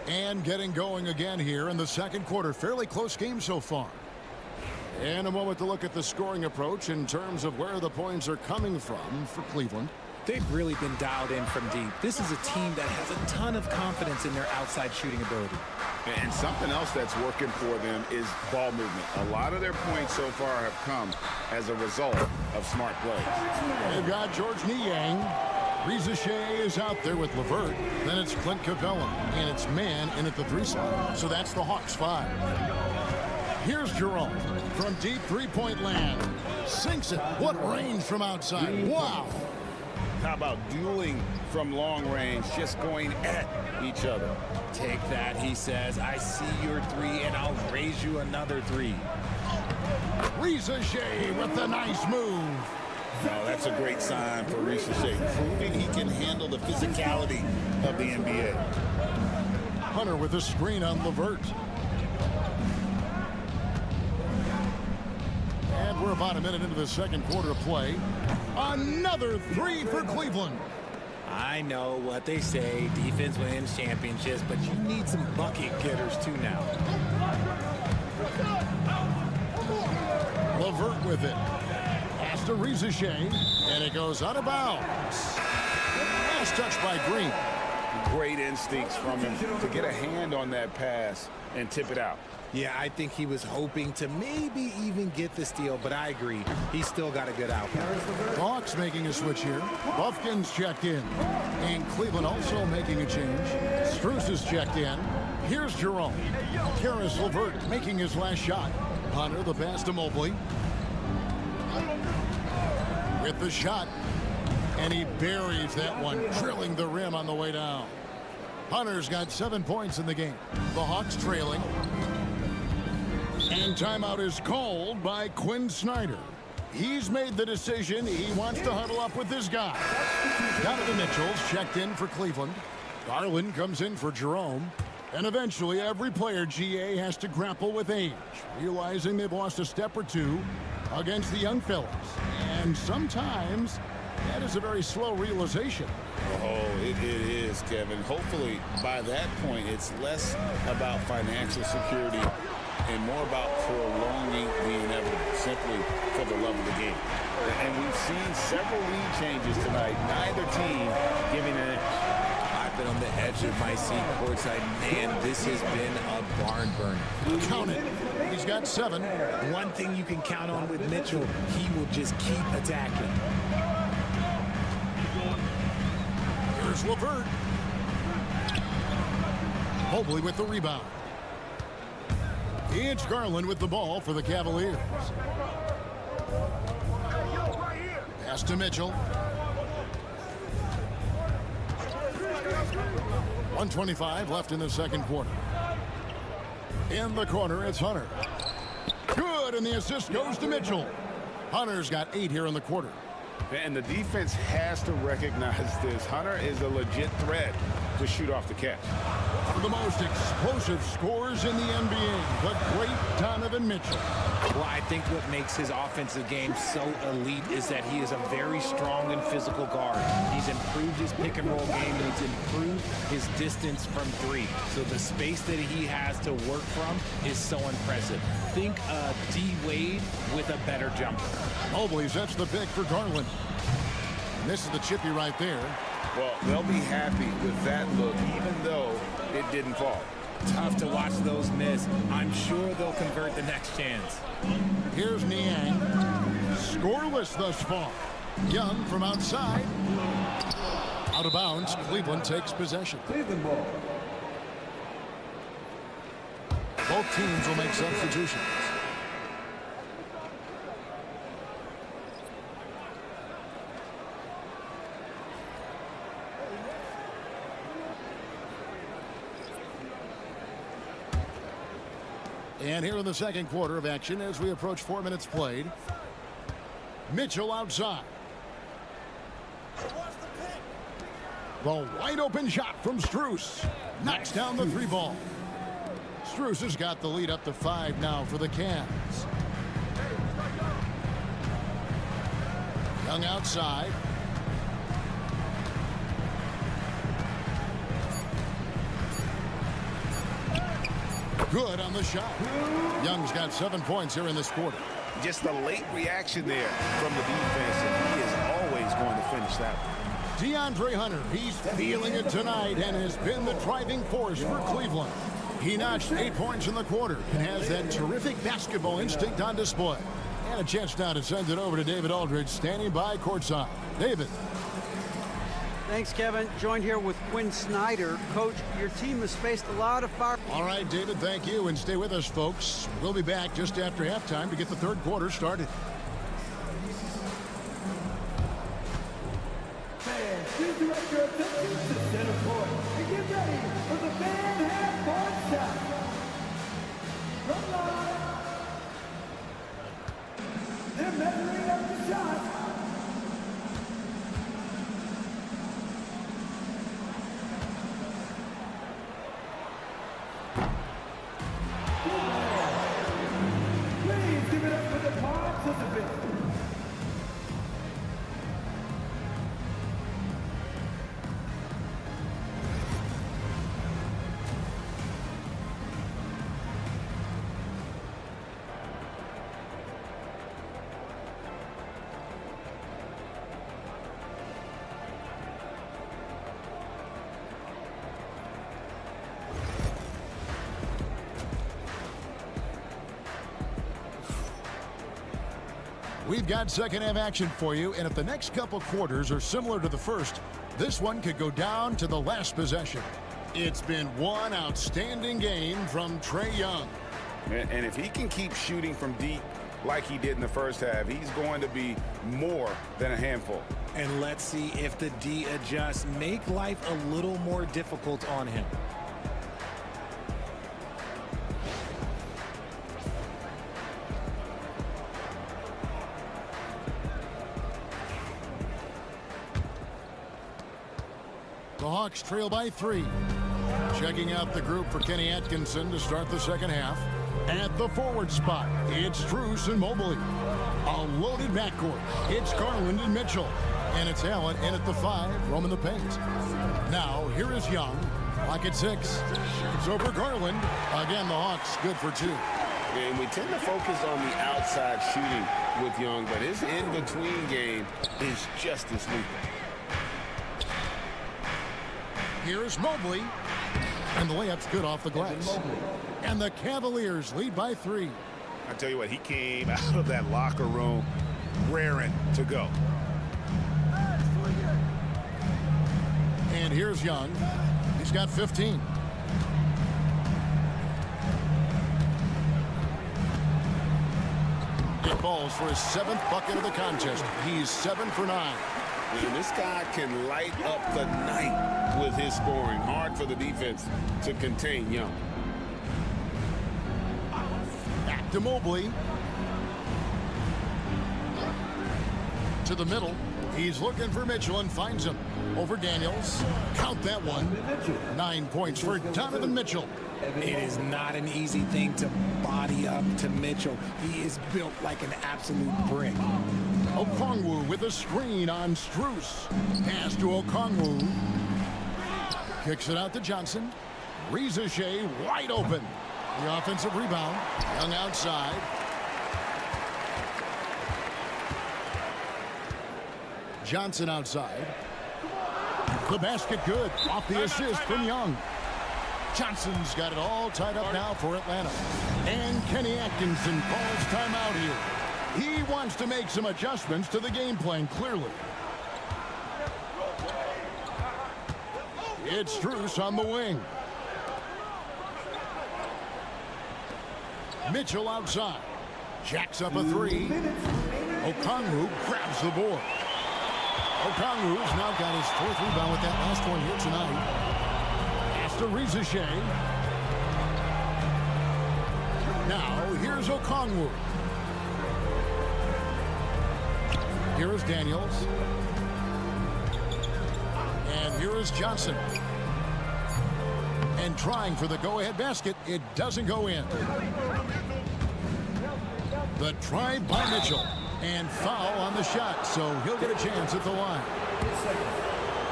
And getting going again here in the second quarter. Fairly close game so far. And a moment to look at the scoring approach in terms of where the points are coming from for Cleveland. They've really been dialed in from deep. This is a team that has a ton of confidence in their outside shooting ability. And something else that's working for them is ball movement. A lot of their points so far have come as a result of smart play. They've got George Niang. Reza Shea is out there with LeVert. Then it's Clint Capella. And it's Mann in at the 3 slot. So that's the Hawks 5. Here's Jerome from deep three-point land. Sinks it. What range from outside. Wow. How about dueling from long range, just going at each other? Take that, he says. I see your 3, and I'll raise you another 3. Risa Shea with the nice move. No, that's a great sign for Risa Shea, proving he can handle the physicality of the NBA. Hunter with a screen on LeVert. And we're about a minute into the second quarter of play. Another three for Cleveland. I know what they say, defense wins championships, but you need some bucket getters too now. LeVert with it. Pass to Risa Shea, and it goes out of bounds. Last touch by Green. Great instincts from him to get a hand on that pass and tip it out. Yeah, I think he was hoping to maybe even get the steal, but I agree. He's still got a good outcome. Hawks making a switch here. Buffkin's checked in. And Cleveland also making a change. Strus is checked in. Here's Jerome. Karis LeVert making his last shot. Hunter the pass to Mobley. With the shot. And he buries that one, drilling the rim on the way down. Hunter's got 7 points in the game. The Hawks trailing. And timeout is called by Quinn Snyder. He's made the decision. He wants to huddle up with this guy. Donovan Mitchell's checked in for Cleveland. Garland comes in for Jerome. And eventually every player, GA, has to grapple with age, realizing they've lost a step or two against the young fellas. And sometimes that is a very slow realization. Oh, it is, Kevin. Hopefully, by that point, it's less about financial security and more about prolonging the inevitable, simply for the love of the game. And we've seen several lead changes tonight, neither team giving an inch. I've been on the edge of my seat courtside. Man, this has been a barn burner. Count it. He's got 7. One thing you can count on with Mitchell, he will just keep attacking. Here's LeVert. Mobley with the rebound. It's Garland with the ball for the Cavaliers. Pass to Mitchell. 1:25 left in the second quarter. In the corner, it's Hunter. Good, and the assist goes to Mitchell. Hunter's got 8 here in the quarter. And the defense has to recognize this. Hunter is a legit threat to shoot off the catch. One of the most explosive scorers in the NBA, the great Donovan Mitchell. Well, I think what makes his offensive game so elite is that he is a very strong and physical guard. He's improved his pick and roll game, and he's improved his distance from 3. So the space that he has to work from is so impressive. Think D. Wade with a better jumper. Mobley sets the pick for Garland. And this is the chippy right there. Well, they'll be happy with that look, even though it didn't fall. Tough to watch those miss. I'm sure they'll convert the next chance. Here's Niang. Scoreless thus far. Young from outside. Out of bounds. Cleveland takes possession. Cleveland ball. Both teams will make substitutions. And here in the second quarter of action as we approach 4 minutes played. Mitchell outside. The wide open shot from Strus. Knocks down the 3 ball. Strus has got the lead up to 5 now for the Cavs. Young outside. Good on the shot. Young's got 7 points here in this quarter. Just a late reaction there from the defense, and he is always going to finish that one. DeAndre Hunter, he's feeling it tonight and has been the driving force for Cleveland. He notched 8 points in the quarter and has that terrific basketball instinct on display. And a chance now to send it over to David Aldridge, standing by courtside. David. Thanks, Kevin. Joined here with Quinn Snyder. Coach, your team has faced a lot of fire. All right, David, thank you. And stay with us, folks. We'll be back just after halftime to get the third quarter started. Fans, please direct your attention to center court and get ready for the fan half-court shot. From live Donovan. We've got second half action for you, and if the next couple quarters are similar to the first, this one could go down to the last possession. It's been one outstanding game from Trae Young. And if he can keep shooting from deep like he did in the first half, he's going to be more than a handful. And let's see if the D adjusts, make life a little more difficult on him. The Hawks trail by 3. Checking out the group for Kenny Atkinson to start the second half. At the forward spot, it's Strus and Mobley. A loaded backcourt. It's Garland and Mitchell. And it's Allen in at the 5, roaming the paint. Now, here is Young. Lock at 6. It's over Garland. Again, the Hawks good for 2. And we tend to focus on the outside shooting with Young, but his in-between game is just as lethal. Here's Mobley. And the layup's good off the glass. And the Cavaliers lead by 3. I tell you what, he came out of that locker room raring to go. And here's Young. He's got 15. It falls for his 7th bucket of the contest. He's 7 for 9. And this guy can light up the night with his scoring. Hard for the defense to contain Young. Back to Mobley. To the middle. He's looking for Mitchell and finds him. Over Daniels. Count that one. 9 points for Donovan Mitchell. It is not an easy thing to body up to Mitchell. He is built like an absolute brick. Okongwu with a screen on Strus. Pass to Okongwu. Kicks it out to Johnson. Reza Shea wide open. The offensive rebound. Young outside. Johnson outside. The basket good. Off the assist from Young. Johnson's got it all tied up now for Atlanta. And Kenny Atkinson calls timeout here. He wants to make some adjustments to the game plan, clearly. It's Strus on the wing. Mitchell outside. Jacks up a 3. Okongwu grabs the board. Okongwu's now got his 4th rebound with that last one here tonight. Pass to Reza Shea. Now, here's Okongwu. Here is Daniels. And here is Johnson. And trying for the go-ahead basket. It doesn't go in. The try by Mitchell. And foul on the shot, so he'll get a chance at the line.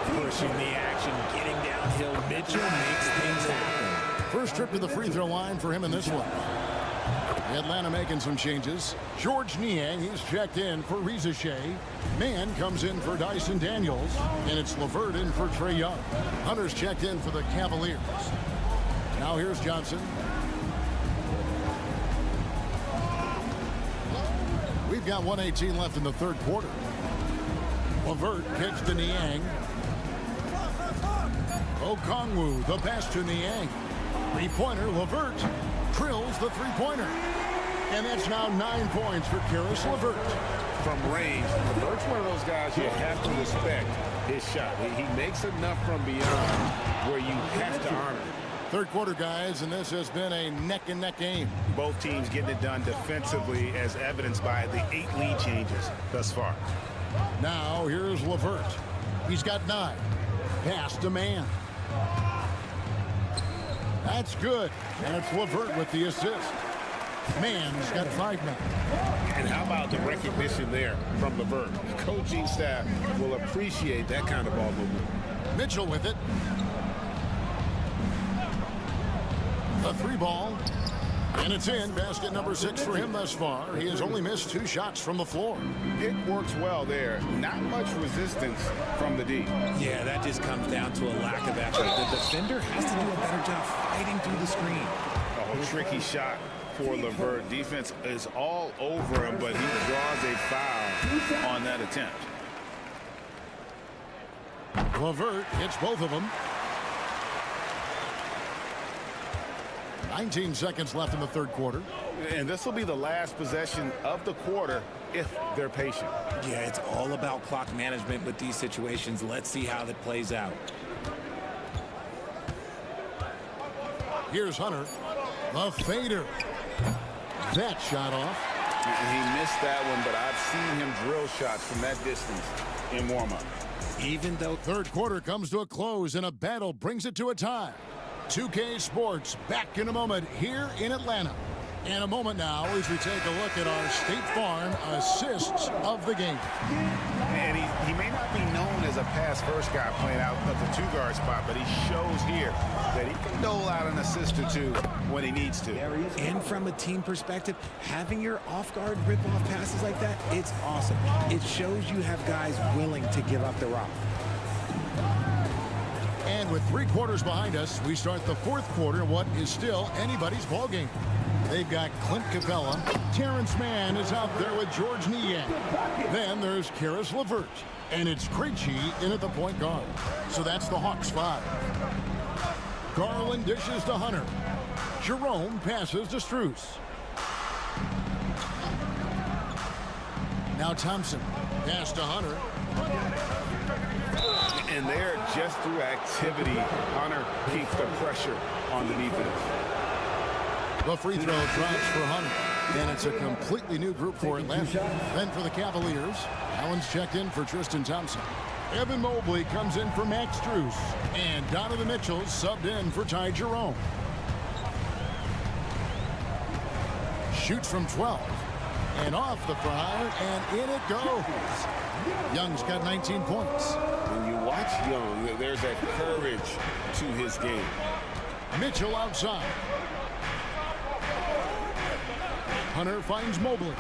Pushing the action, getting downhill. Mitchell makes things happen. First trip to the free throw line for him in this one. Atlanta making some changes. George Niang, he's checked in for Reza Shea. Mann comes in for Dyson Daniels. And it's LeVert in for Trae Young. Hunter's checked in for the Cavaliers. Now here's Johnson. We've got 1:18 left in the third quarter. LeVert kicks to Niang. Okongwu, the pass to Niang. Three-pointer, LeVert drills the three-pointer. And that's now 9 points for Karis LeVert. From range, LeVert's one of those guys you have to respect his shot. He makes enough from beyond where you have to honor it. Third quarter, guys, and this has been a neck-and-neck game. Both teams getting it done defensively, as evidenced by the 8 lead changes thus far. Now, here's LeVert. He's got 9. Pass to Mann. That's good. And it's LeVert with the assist. Mann's got 5 now. And how about the recognition there from LeVert? The coaching staff will appreciate that kind of ball movement. Mitchell with it. The 3 ball. And it's in. Basket number 6 for him thus far. He has only missed 2 shots from the floor. It works well there. Not much resistance from the D. Yeah, that just comes down to a lack of effort. The defender has to do a better job fighting through the screen. A tricky shot for LeVert. Defense is all over him, but he draws a foul on that attempt. LeVert hits both of them. 19 seconds left in the third quarter. And this will be the last possession of the quarter if they're patient. Yeah, it's all about clock management with these situations. Let's see how that plays out. Here's Hunter. The fader. That shot off. He missed that one, but I've seen him drill shots from that distance in warm-up. Even though third quarter comes to a close and a battle brings it to a tie. 2K Sports back in a moment here in Atlanta. In a moment now as we take a look at our State Farm assists of the game. And he may not be known as a pass-first guy playing out of the 2-guard spot, but he shows here that he can dole out an assist or 2 when he needs to. And from a team perspective, having your off-guard rip-off passes like that, it's awesome. It shows you have guys willing to give up the rock. And with 3 quarters behind us, we start the fourth quarter in what is still anybody's ball game. They've got Clint Capella. Terrence Mann is out there with George Niang. Then there's Karis LeVert. And it's Krejci in at the point guard. So that's the Hawks 5. Garland dishes to Hunter. Jerome passes to Strus. Now Thompson. Pass to Hunter. And there, just through activity, Hunter keeps the pressure on the defense. The free throw drops for Hunter. And it's a completely new group for Atlanta. Then for the Cavaliers, Allen's checked in for Tristan Thompson. Evan Mobley comes in for Max Strus. And Donovan Mitchell subbed in for Ty Jerome. Shoots from 12. And off the front, and in it goes. Young's got 19 points. When you watch Young, there's that courage to his game. Mitchell outside. Hunter finds Mobley.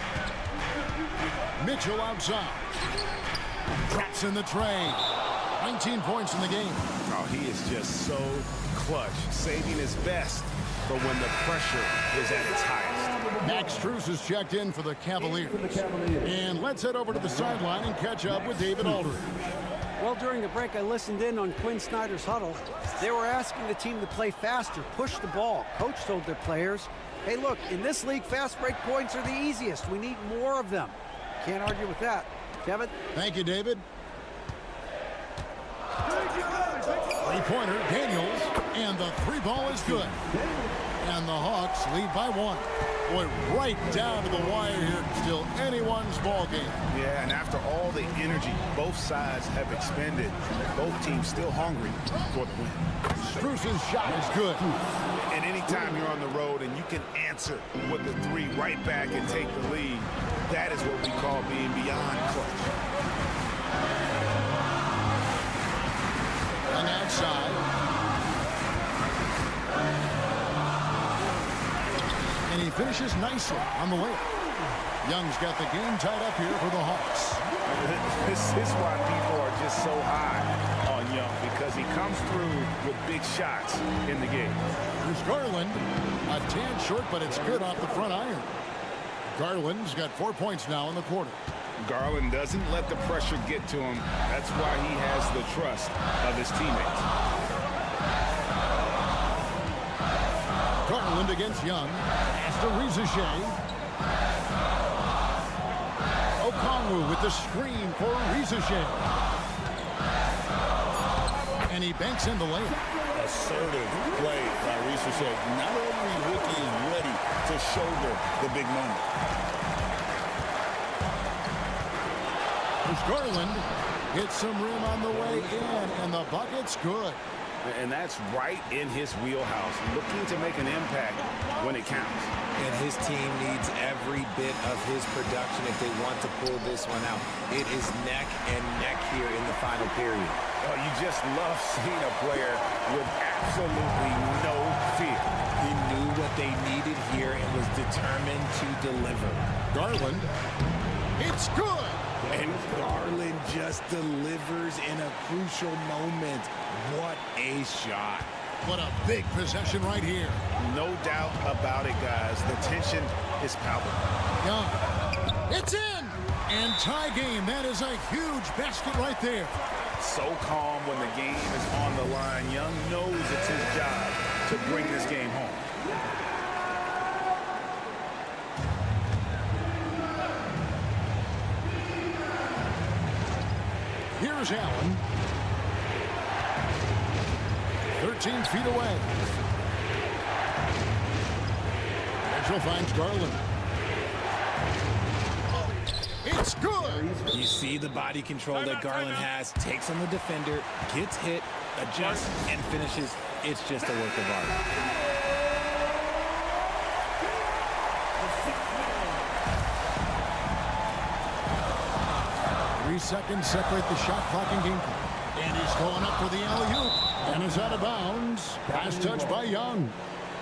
Mitchell outside. Drops in the tray. 19 points in the game. Oh, he is just so clutch, saving his best for when the pressure is at its highest. Max Strus is checked in for the Cavaliers. And let's head over to the sideline and catch up with David Aldridge. Well, during the break, I listened in on Quinn Snyder's huddle. They were asking the team to play faster, push the ball. Coach told their players, hey, look, in this league, fast break points are the easiest. We need more of them. Can't argue with that. Kevin? Thank you, David. Three-pointer, Daniels, and the 3 ball is good. And the Hawks lead by 1. Boy, right down to the wire here. Still anyone's ball game. Yeah, and after all the energy both sides have expended, both teams still hungry for the win. Strus's shot is good. And anytime you're on the road and you can answer with the 3 right back and take the lead, that is what we call being beyond clutch. And outside. And he finishes nicely on the layup. Young's got the game tied up here for the Hawks. This is why people are just so high on Young, because he comes through with big shots in the game. Here's Garland. A tad short, but it's good off the front iron. Garland's got 4 points now in the quarter. Garland doesn't let the pressure get to him. That's why he has the trust of his teammates. Garland against Young. Pass to Rizichet. Okongwu with the screen for Rizichet. And he banks in the layup. Assertive play by Rizichet. Not every rookie is ready to shoulder the big moment. There's Garland. Hits some room on the way in, and the bucket's good. And that's right in his wheelhouse, looking to make an impact when it counts. And his team needs every bit of his production if they want to pull this one out. It is neck and neck here in the final period. Oh, you just love seeing a player with absolutely no fear. He knew what they needed here and was determined to deliver. Garland. It's good. And Garland just delivers in a crucial moment. What a shot. What a big possession right here. No doubt about it, guys. The tension is palpable. Young. It's in. And tie game. That is a huge basket right there. So calm when the game is on the line. Young knows it's his job to bring this game home. Here's Allen. 13 feet away. Mitchell finds Garland. It's good. You see the body control that Garland has. Takes on the defender, gets hit, adjusts, and finishes. It's just a work of art. Seconds separate the shot clock and game clock. And he's going up for the alley-oop. And is out of bounds. Pass touch by Young.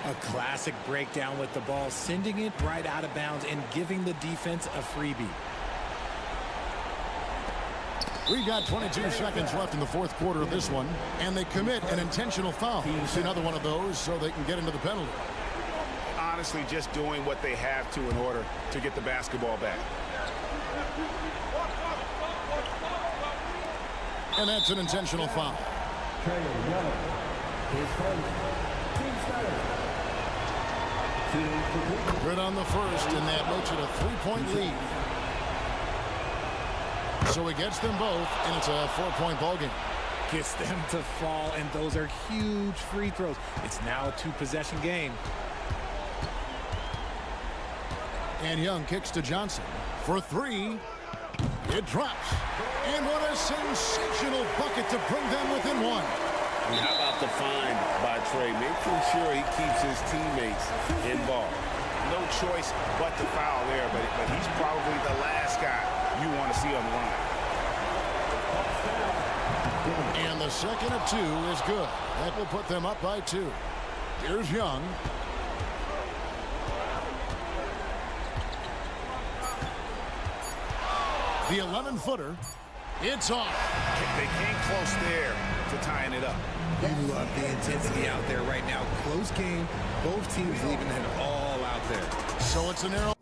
A classic breakdown with the ball, sending it right out of bounds and giving the defense a freebie. We got 22 seconds left in the fourth quarter of this one. And they commit an intentional foul. It's another one of those so they can get into the penalty. Honestly, just doing what they have to in order to get the basketball back. And that's an intentional foul. Good on the first, and that makes it a 3-point lead. So he gets them both, and it's a 4-point ball game. Gets them to fall, and those are huge free throws. It's now a 2-possession game. And Young kicks to Johnson for 3. It drops. And what a sensational bucket to bring them within 1. And how about the find by Trey, making sure he keeps his teammates involved. No choice but to foul there, but he's probably the last guy you want to see on the line. And the second of 2 is good. That will put them up by 2. Here's Young. The 11-footer. It's off. They came close there to tying it up. You love the intensity out there right now. Close game. Both teams leaving it all out there. So it's a narrow.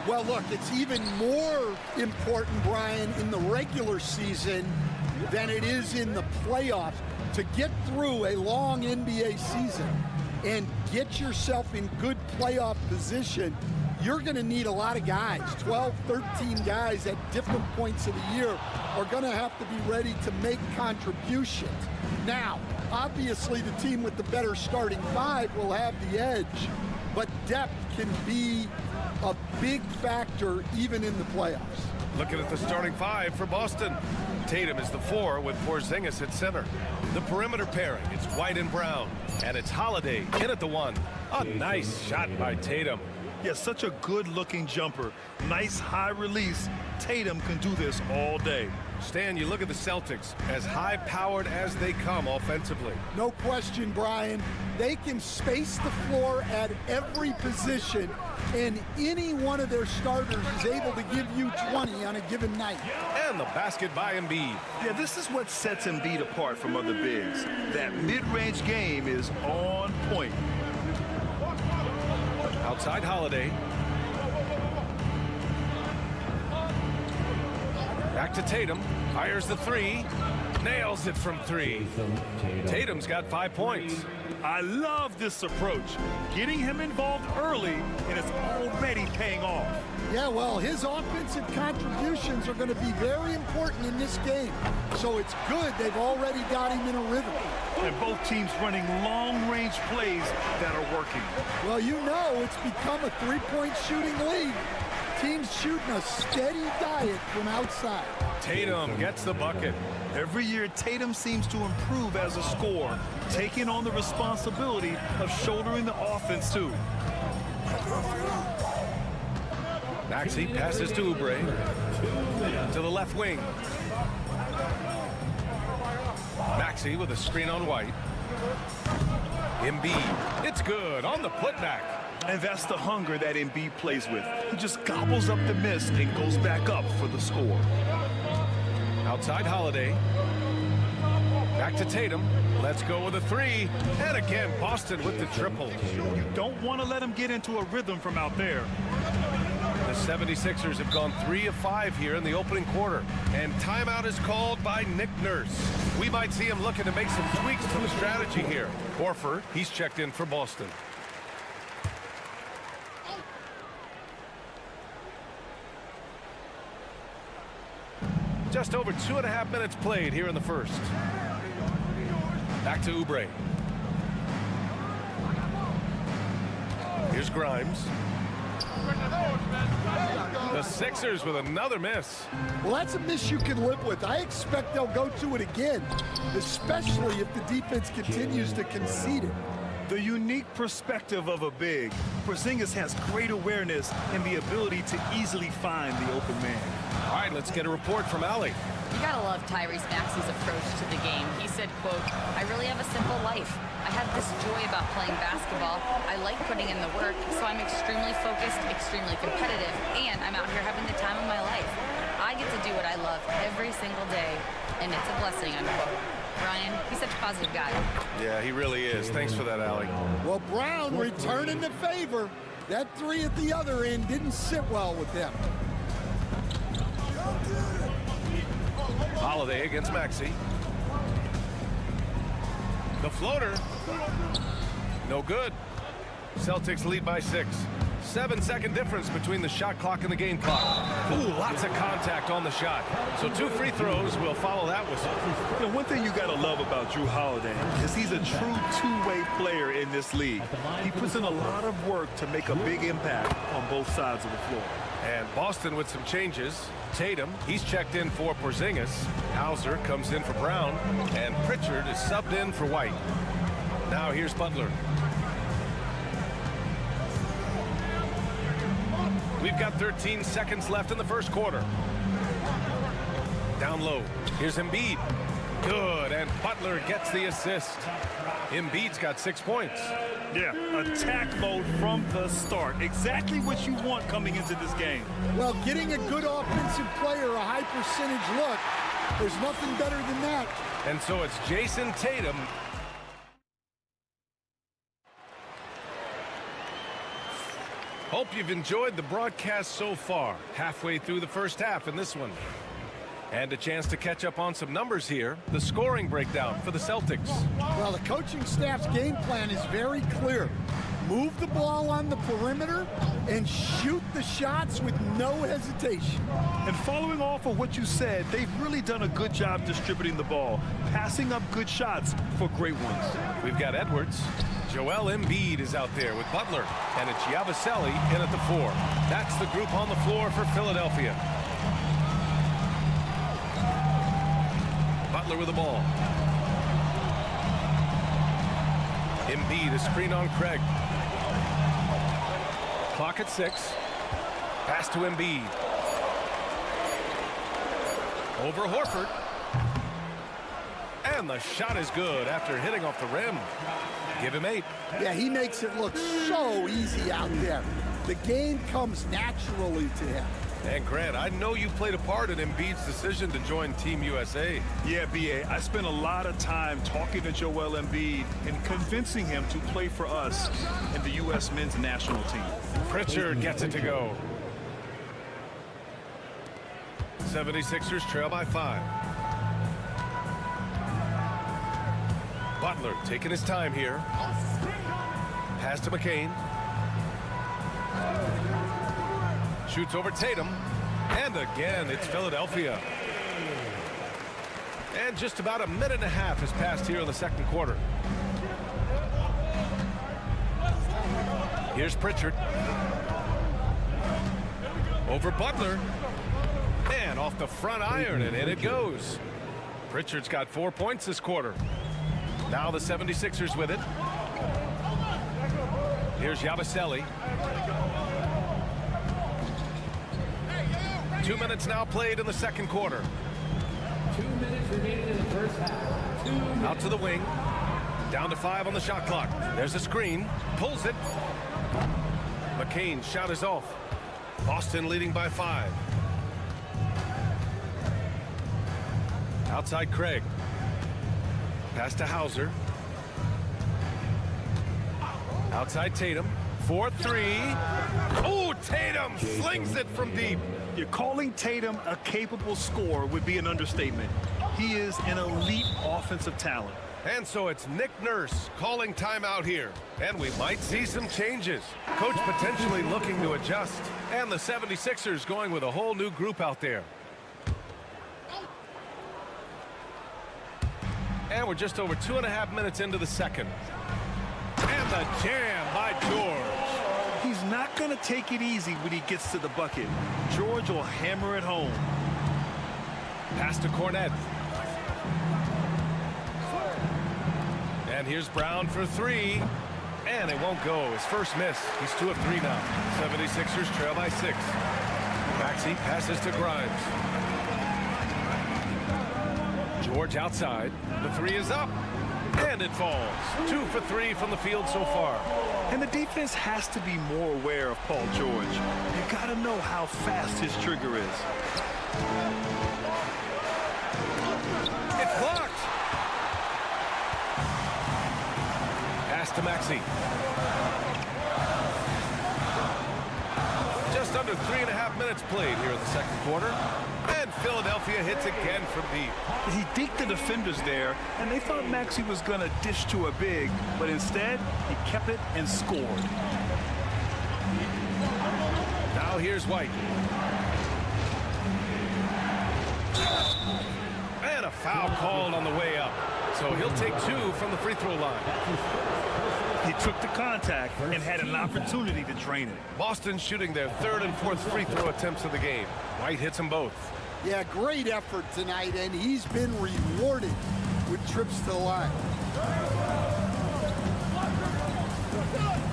Well, look, it's even more important, Brian, in the regular season than it is in the playoffs. To get through a long NBA season and get yourself in good playoff position, you're going to need a lot of guys. 12, 13 guys at different points of the year are going to have to be ready to make contributions. Now, obviously, the team with the better starting five will have the edge, but depth can be a big factor even in the playoffs. Looking at the starting five for Boston. Tatum is the 4 with Porzingis at center. The perimeter pairing, it's White and Brown. And it's Holiday in at the 1. A nice shot by Tatum. Yeah, such a good-looking jumper. Nice high release. Tatum can do this all day. Stan, you look at the Celtics, as high-powered as they come offensively. No question, Brian. They can space the floor at every position, and any one of their starters is able to give you 20 on a given night. And the basket by Embiid. Yeah, this is what sets Embiid apart from other bigs. That mid-range game is on point. Outside Holiday. Back to Tatum. Fires the 3. Nails it from 3. Tatum's got 5 points. I love this approach. Getting him involved early, and it's already paying off. Yeah, well, his offensive contributions are going to be very important in this game. So it's good they've already got him in a rhythm. And both teams running long-range plays that are working. Well, you know it's become a three-point shooting league. Teams shooting a steady diet from outside. Tatum gets the bucket. Every year, Tatum seems to improve as a scorer, taking on the responsibility of shouldering the offense, too. Maxey passes to Oubre. To the left wing. Maxey with a screen on White. Embiid. It's good on the putback. And that's the hunger that Embiid plays with. He just gobbles up the miss and goes back up for the score. Outside Holiday. Back to Tatum. Let's go with a three. And again, Boston with the triple. You don't want to let him get into a rhythm from out there. The 76ers have gone 3 of 5 here in the opening quarter. And timeout is called by Nick Nurse. We might see him looking to make some tweaks to the strategy here. Horford, he's checked in for Boston. Just over 2.5 minutes played here in the first. Back to Oubre. Here's Grimes. The Sixers with another miss. Well, that's a miss you can live with. I expect they'll go to it again, especially if the defense continues to concede it. The unique perspective of a big. Porzingis has great awareness and the ability to easily find the open man. All right, let's get a report from Allie. You gotta love Tyrese Maxey's approach to the game. He said, quote, "I really have a simple life. I have this joy about playing basketball. I like putting in the work, so I'm extremely focused, extremely competitive, and I'm out here having the time of my life. I get to do what I love every single day, and it's a blessing," unquote. Brian, he's such a positive guy. Yeah, he really is. Thanks for that, Allie. Well, Brown returning the favor. That three at the other end didn't sit well with them. Holiday against Maxey. The floater. No good. Celtics lead by 6. 7-second difference between the shot clock and the game clock. Ooh, lots of contact on the shot. So 2 free throws will follow that whistle. You know, one thing you got to love about Jrue Holiday is he's a true two-way player in this league. He puts in a lot of work to make a big impact on both sides of the floor. And Boston with some changes. Tatum, he's checked in for Porzingis. Hauser comes in for Brown. And Pritchard is subbed in for White. Now here's Butler. We've got 13 seconds left in the first quarter. Down low. Here's Embiid. Good, and Butler gets the assist. Embiid's got 6 points. Yeah, attack mode from the start. Exactly what you want coming into this game. Well, getting a good offensive player a high percentage look, there's nothing better than that. And so it's Jason Tatum. Hope you've enjoyed the broadcast so far. Halfway through the first half in this one. And a chance to catch up on some numbers here. The scoring breakdown for the Celtics. Well, the coaching staff's game plan is very clear. Move the ball on the perimeter and shoot the shots with no hesitation. And following off of what you said, they've really done a good job distributing the ball, passing up good shots for great ones. We've got Edwards. Joel Embiid is out there with Butler. And it's Yabusele in at the 4. That's the group on the floor for Philadelphia. Butler with the ball. Embiid, a screen on Craig. Clock at 6. Pass to Embiid. Over Horford. And the shot is good after hitting off the rim. Give him 8. Yeah, he makes it look so easy out there. The game comes naturally to him. And Grant, I know you played a part in Embiid's decision to join Team USA. Yeah, B.A., I spent a lot of time talking to Joel Embiid and convincing him to play for us in the U.S. men's national team. Pritchard gets it to go. 76ers trail by 5. Butler taking his time here. Pass to McCain. Shoots over Tatum. And again, it's Philadelphia. And just about a minute and a half has passed here in the second quarter. Here's Pritchard. Over Butler. And off the front iron, and in it goes. Pritchard's got 4 points this quarter. Now the 76ers with it. Here's Yabusele. 2 minutes now played in the second quarter. 2 minutes remaining in the first half. Out to the wing. Down to 5 on the shot clock. There's a screen. Pulls it. McCain's shot is off. Boston leading by 5. Outside Craig. Pass to Hauser. Outside Tatum. 4-3. Oh, Tatum slings it from deep. You're calling Tatum a capable scorer would be an understatement. He is an elite offensive talent. And so it's Nick Nurse calling timeout here. And we might see some changes. Coach potentially looking to adjust. And the 76ers going with a whole new group out there. And we're just over 2.5 minutes into the second. And the jam by George. He's not going to take it easy when he gets to the bucket. George will hammer it home. Pass to Cornette. And here's Brown for 3. And it won't go. His first miss. He's 2 of 3 now. 76ers trail by 6. Maxey passes to Grimes. George outside. The 3 is up. And it falls. 2 for 3 from the field so far. And the defense has to be more aware of Paul George. You got to know how fast his trigger is. It's blocked. Pass to Maxey. Just under 3.5 minutes played here in the second quarter. And Philadelphia hits again from deep. He deked the defenders there, and they thought Maxey was going to dish to a big, but instead, he kept it and scored. Now here's White. And a foul called on the way up. So he'll take 2 from the free throw line. He took the contact and had an opportunity to drain it. Boston shooting their 3rd and 4th free throw attempts of the game. White hits them both. Yeah, great effort tonight, and he's been rewarded with trips to the line.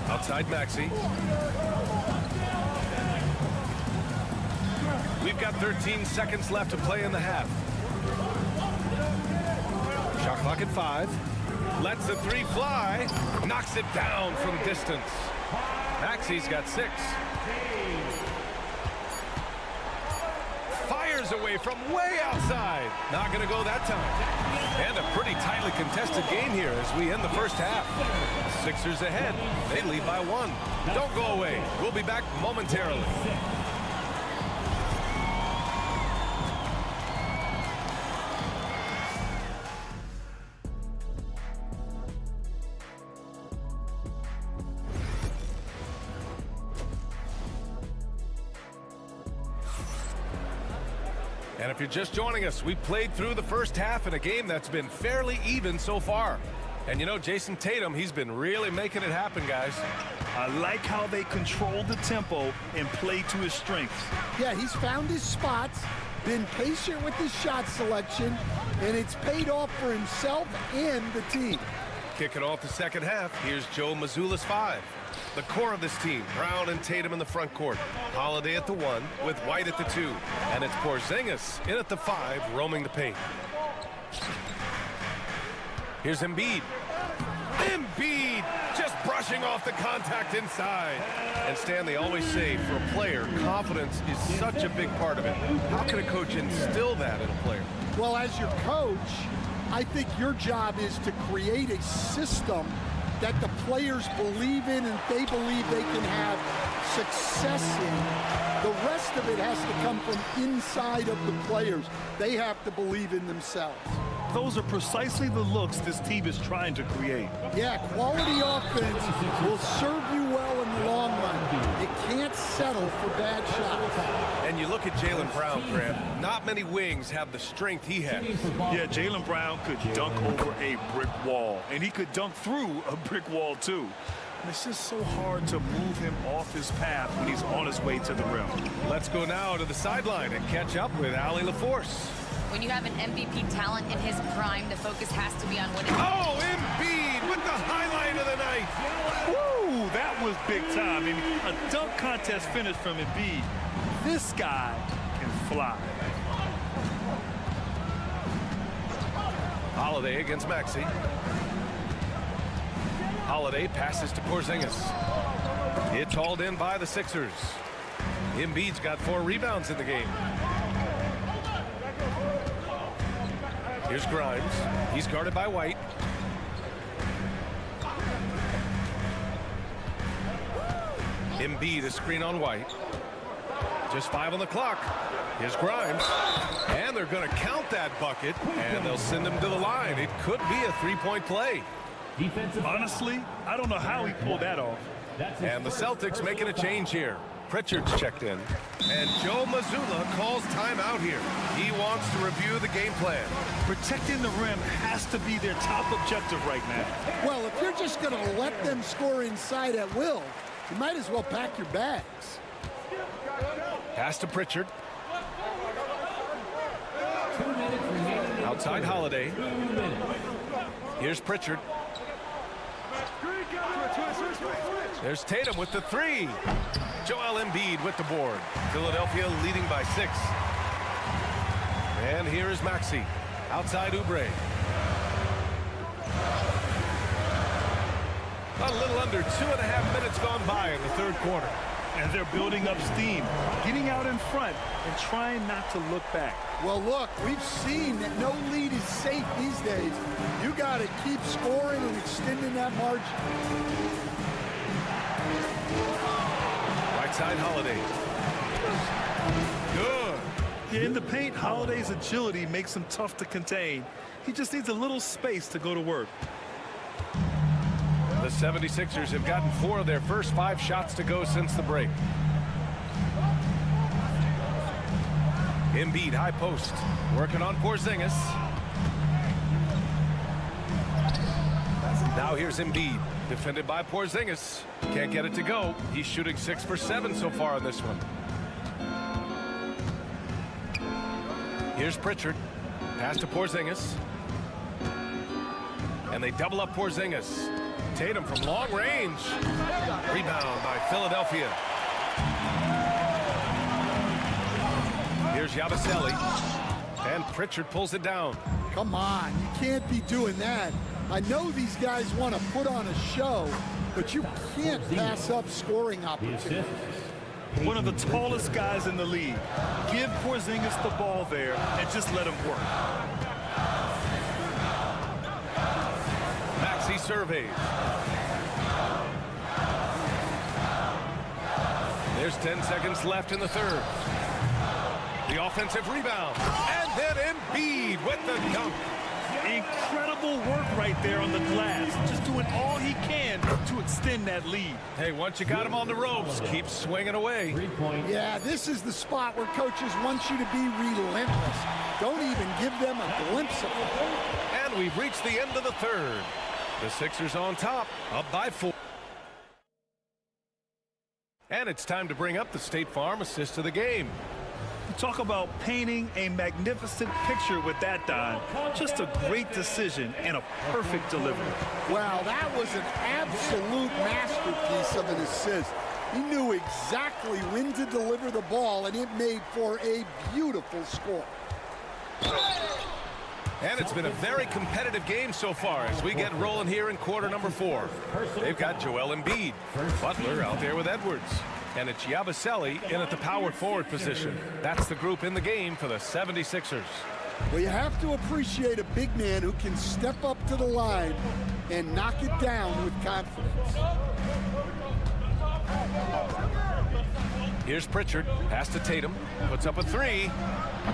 Outside Maxey. We've got 13 seconds left to play in the half. Shot clock at 5. Lets the 3 fly. Knocks it down from distance. Maxey's got 6. Fires away from way outside. Not going to go that time. And a pretty tightly contested game here as we end the first half. Sixers ahead. They lead by 1. Don't go away. We'll be back momentarily. And if you're just joining us, we played through the first half in a game that's been fairly even so far. And you know, Jason Tatum, he's been really making it happen, guys. I like how they control the tempo and play to his strengths. Yeah, he's found his spots, been patient with his shot selection, and it's paid off for himself and the team. Kicking off the second half, here's Joe Mazzulla's 5. The core of this team, Brown and Tatum in the front court. Holiday at the 1 with White at the 2. And it's Porzingis in at the 5, roaming the paint. Here's Embiid. Embiid just brushing off the contact inside. And Stan, they always say for a player, confidence is such a big part of it. How can a coach instill that in a player? Well, as your coach, I think your job is to create a system that the players believe in and they believe they can have success in. The rest of it has to come from inside of the players. They have to believe in themselves. Those are precisely the looks this team is trying to create. Yeah, quality offense will serve you well in the long run. You can't settle for bad shots. And you look at Jaylen Brown, Grant. Not many wings have the strength he has. Yeah, Jaylen Brown could dunk over a brick wall, and he could dunk through a brick wall too. And it's just so hard to move him off his path when he's on his way to the rim. Let's go now to the sideline and catch up with Allie LaForce. When you have an MVP talent in his prime, the focus has to be on winning. Oh, Embiid with the highlight of the night. Woo, that was big time. I mean, a dunk contest finish from Embiid. This guy can fly. Holiday against Maxey. Holiday passes to Porzingis. It's hauled in by the Sixers. Embiid's got 4 rebounds in the game. Here's Grimes. He's guarded by White. Embiid, a screen on White. Just 5 on the clock. Here's Grimes. And they're going to count that bucket, and they'll send him to the line. It could be a 3-point play. Honestly, I don't know how he pulled that off. And the Celtics making a change here. Pritchard's checked in. And Joe Mazzulla calls timeout here. He wants to review the game plan. Protecting the rim has to be their top objective right now. Well, if you're just going to let them score inside at will, you might as well pack your bags. Pass to Pritchard. Outside Holiday. Here's Pritchard. There's Tatum with the 3. Joel Embiid with the board. Philadelphia leading by 6. And here is Maxey. Outside Oubre. A little under 2.5 minutes gone by in the third quarter. And they're building up steam, getting out in front and trying not to look back. Well, look, we've seen that no lead is safe these days. You got to keep scoring and extending that margin. Right side Holiday. Good. Yeah, in the paint, Holiday's agility makes him tough to contain. He just needs a little space to go to work. The 76ers have gotten 4 of their first 5 shots to go since the break. Embiid, high post. Working on Porzingis. Now here's Embiid. Defended by Porzingis. Can't get it to go. He's shooting 6 for 7 so far on this one. Here's Pritchard. Pass to Porzingis. And they double up Porzingis. Tatum from long range. Rebound by Philadelphia. Here's Yabusele. And Pritchard pulls it down. Come on, you can't be doing that. I know these guys want to put on a show, but you can't pass up scoring opportunities. One of the tallest guys in the league. Give Porzingis the ball there and just let him work. Maxey surveys. There's 10 seconds left in the third. The offensive rebound. And then Embiid with the dunk. Incredible work right there on the glass. Just doing all he can to extend that lead. Hey, once you got him on the ropes, keep swinging away. Yeah, this is the spot where coaches want you to be relentless. Don't even give them a glimpse of it. And we've reached the end of the third. The Sixers on top, up by 4. And it's time to bring up the State Farm assist of the game. Talk about painting a magnificent picture with that, Don. Just a great decision and a perfect delivery. Wow, that was an absolute masterpiece of an assist. He knew exactly when to deliver the ball, and it made for a beautiful score. And it's been a very competitive game so far as we get rolling here in quarter number 4. They've got Joel Embiid. Butler out there with Edwards. And it's Yabusele in at the power forward position. That's the group in the game for the 76ers. Well, you have to appreciate a big man who can step up to the line and knock it down with confidence. Here's Pritchard. Pass to Tatum. Puts up a 3.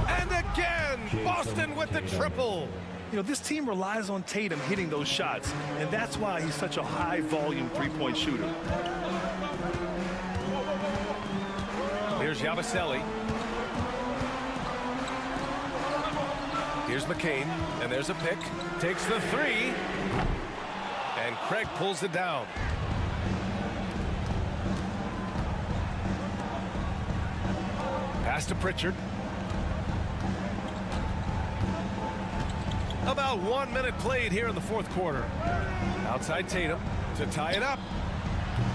And again, Boston with the triple. You know, this team relies on Tatum hitting those shots, and that's why he's such a high-volume three-point shooter. Here's Yabusele. Here's McCain, and there's a pick. Takes the 3. And Craig pulls it down. Pass to Pritchard. About 1 minute played here in the fourth quarter. Outside Tatum to tie it up.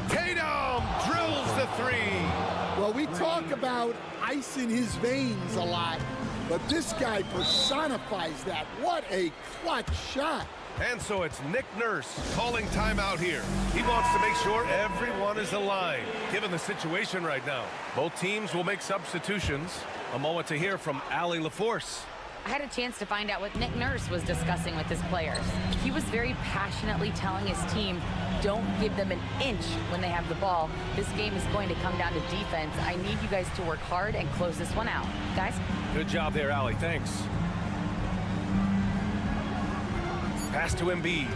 Tatum drills the 3. Well, we talk about ice in his veins a lot, but this guy personifies that. What a clutch shot. And so it's Nick Nurse calling timeout here. He wants to make sure everyone is aligned, given the situation right now. Both teams will make substitutions. A moment to hear from Allie LaForce. I had a chance to find out what Nick Nurse was discussing with his players. He was very passionately telling his team, don't give them an inch when they have the ball. This game is going to come down to defense. I need you guys to work hard and close this one out. Guys? Good job there, Allie. Thanks. Pass to Embiid.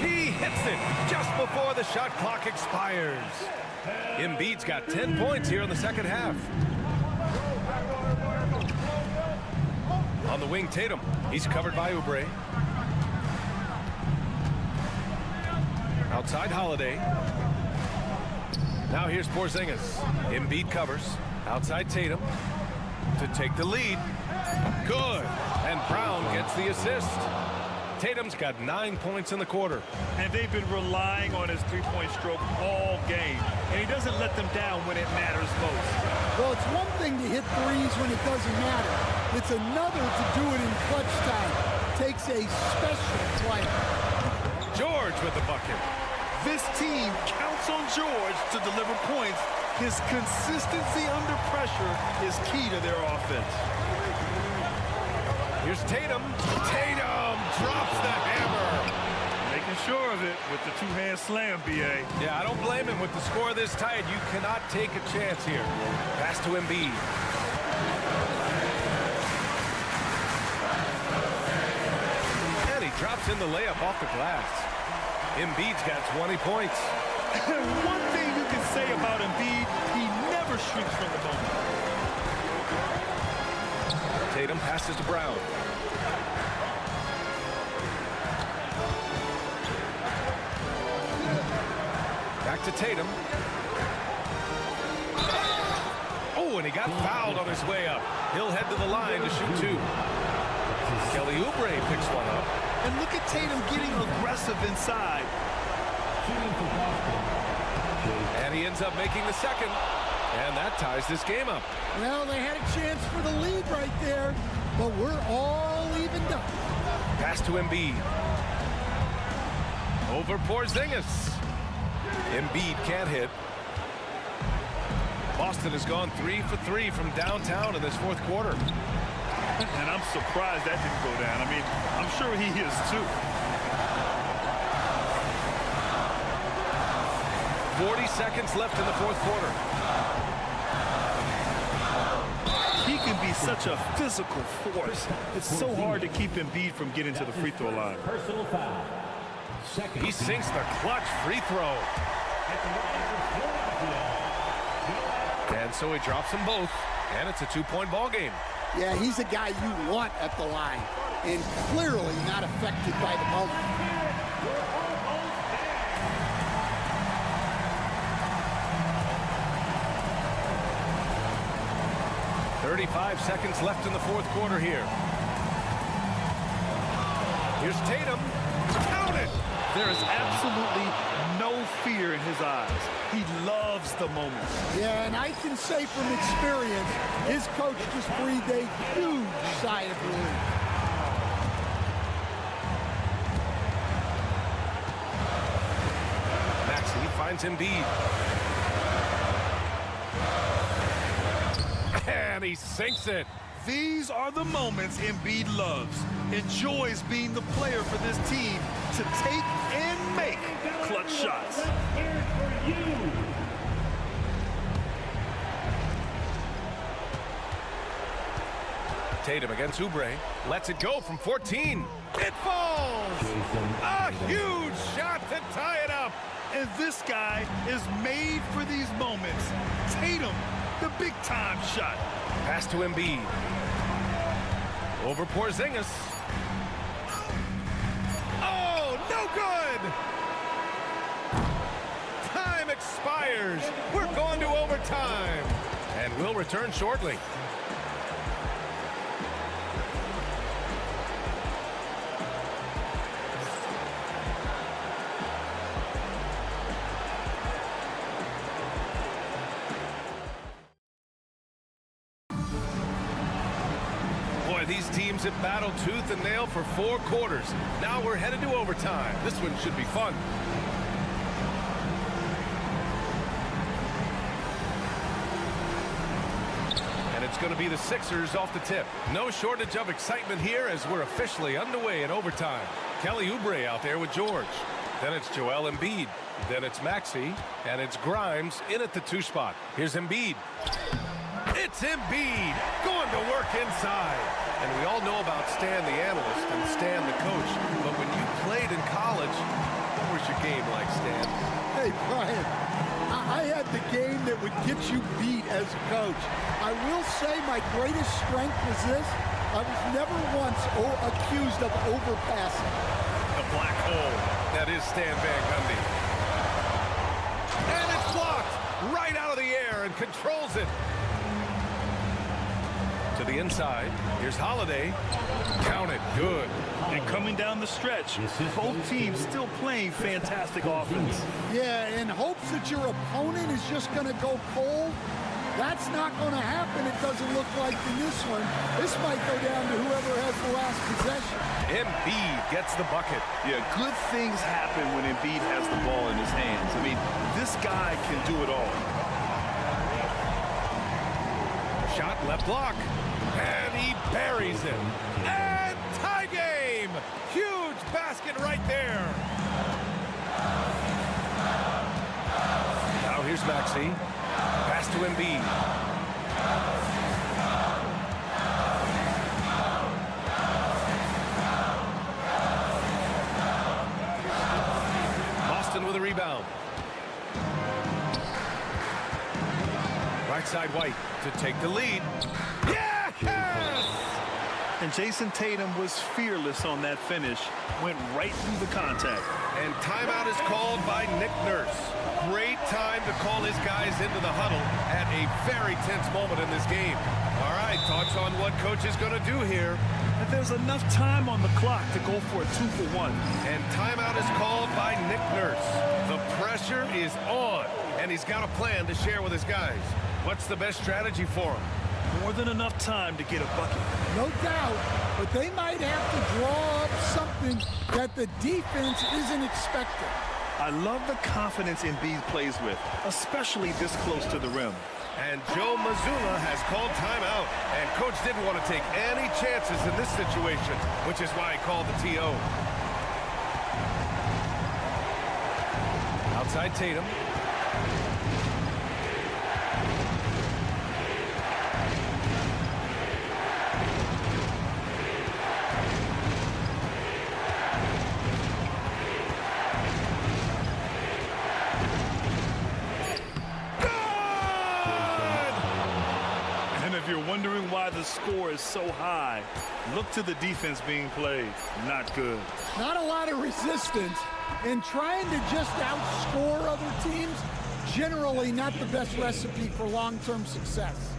He hits it just before the shot clock expires. Embiid's got 10 points here in the second half. On the wing, Tatum. He's covered by Oubre. Outside, Holiday. Now here's Porzingis. Embiid covers. Outside, Tatum to take the lead. Good. And Brown gets the assist. Tatum's got 9 points in the quarter. And they've been relying on his three-point stroke all game. And he doesn't let them down when it matters most. Well, it's one thing to hit threes when it doesn't matter. It's another to do it in clutch time. Takes a special player. George with the bucket. This team counts on George to deliver points. His consistency under pressure is key to their offense. Here's Tatum. Tatum drops the hammer. Making sure of it with the two-hand slam, B.A. Yeah, I don't blame him with the score this tight. You cannot take a chance here. Pass to Embiid. And he drops in the layup off the glass. Embiid's got 20 points. One thing you can say about Embiid, he never shrinks from the moment. Tatum passes to Brown. Back to Tatum. Oh, and he got fouled on his way up. He'll head to the line to shoot two. Kelly Oubre picks one up. And look at Tatum getting aggressive inside. And he ends up making the second. And that ties this game up. Well, they had a chance for the lead right there, but we're all evened up. Pass to Embiid. Over Porzingis. Embiid can't hit. Boston has gone 3 for 3 from downtown in this fourth quarter. And I'm surprised that didn't go down. I mean, I'm sure he is too. 40 seconds left in the fourth quarter. He can be such a physical force. It's so hard to keep Embiid from getting to the free throw line. Personal foul. He sinks the clutch free throw. And so he drops them both. And it's a two-point ball game. Yeah, he's a guy you want at the line, and clearly not affected by the moment. .35 seconds left in the fourth quarter here. Here's Tatum. Count it! There is absolutely no fear in his eyes. He loves the moment. Yeah, and I can say from experience, his coach just breathed a huge sigh of relief. Maxey finds Embiid. And he sinks it. These are the moments Embiid loves. Enjoys being the player for this team to take and make clutch shots. Tatum against Oubre. Lets it go from 14. It falls! A huge shot to tie it up. And this guy is made for these moments. Tatum, the big-time shot. Pass to Embiid. Over Porzingis. Oh, no good! Time expires. We're going to overtime. And we'll return shortly. teams have battled tooth and nail for 4 quarters. Now we're headed to overtime. This one should be fun. And it's going to be the Sixers off the tip. No shortage of excitement here as we're officially underway in overtime. Kelly Oubre out there with George. Then it's Joel Embiid. Then it's Maxey. And it's Grimes in at the 2 spot. Here's Embiid. It's Embiid going to work inside. And we all know about Stan the analyst and Stan the coach. But when you played in college, what was your game like, Stan? Hey, Brian, I had the game that would get you beat as a coach. I will say my greatest strength was this. I was never once accused of overpassing. The black hole. That is Stan Van Gundy. And it's blocked right out of the air and controls it. To the inside. Here's Holiday. Count it. Good. And coming down the stretch, both teams still playing fantastic offense. Yeah, in hopes that your opponent is just going to go cold. That's not going to happen, it doesn't look like in this one. This might go down to whoever has the last possession. Embiid gets the bucket. Yeah, good things happen when Embiid has the ball in his hands. I mean, this guy can do it all. Shot left block. And he buries it. And tie game! Huge basket right there. Now here's Maxey. Pass to Embiid. Boston with a rebound. Right side White to take the lead. Yes! And Jason Tatum was fearless on that finish. Went right through the contact. And timeout is called by Nick Nurse. Great time to call his guys into the huddle at a very tense moment in this game. All right, thoughts on what coach is going to do here. And there's enough time on the clock to go for a 2-for-1. And timeout is called by Nick Nurse. The pressure is on, and he's got a plan to share with his guys. What's the best strategy for him? More than enough time to get a bucket. No doubt, but they might have to draw up something that the defense isn't expecting. I love the confidence Embiid plays with, especially this close to the rim. And Joe Mazzulla has called timeout. And coach didn't want to take any chances in this situation, which is why he called the TO. Outside Tatum. If you're wondering why the score is so high, look to the defense being played. Not good. Not a lot of resistance, and trying to just outscore other teams, generally not the best recipe for long-term success.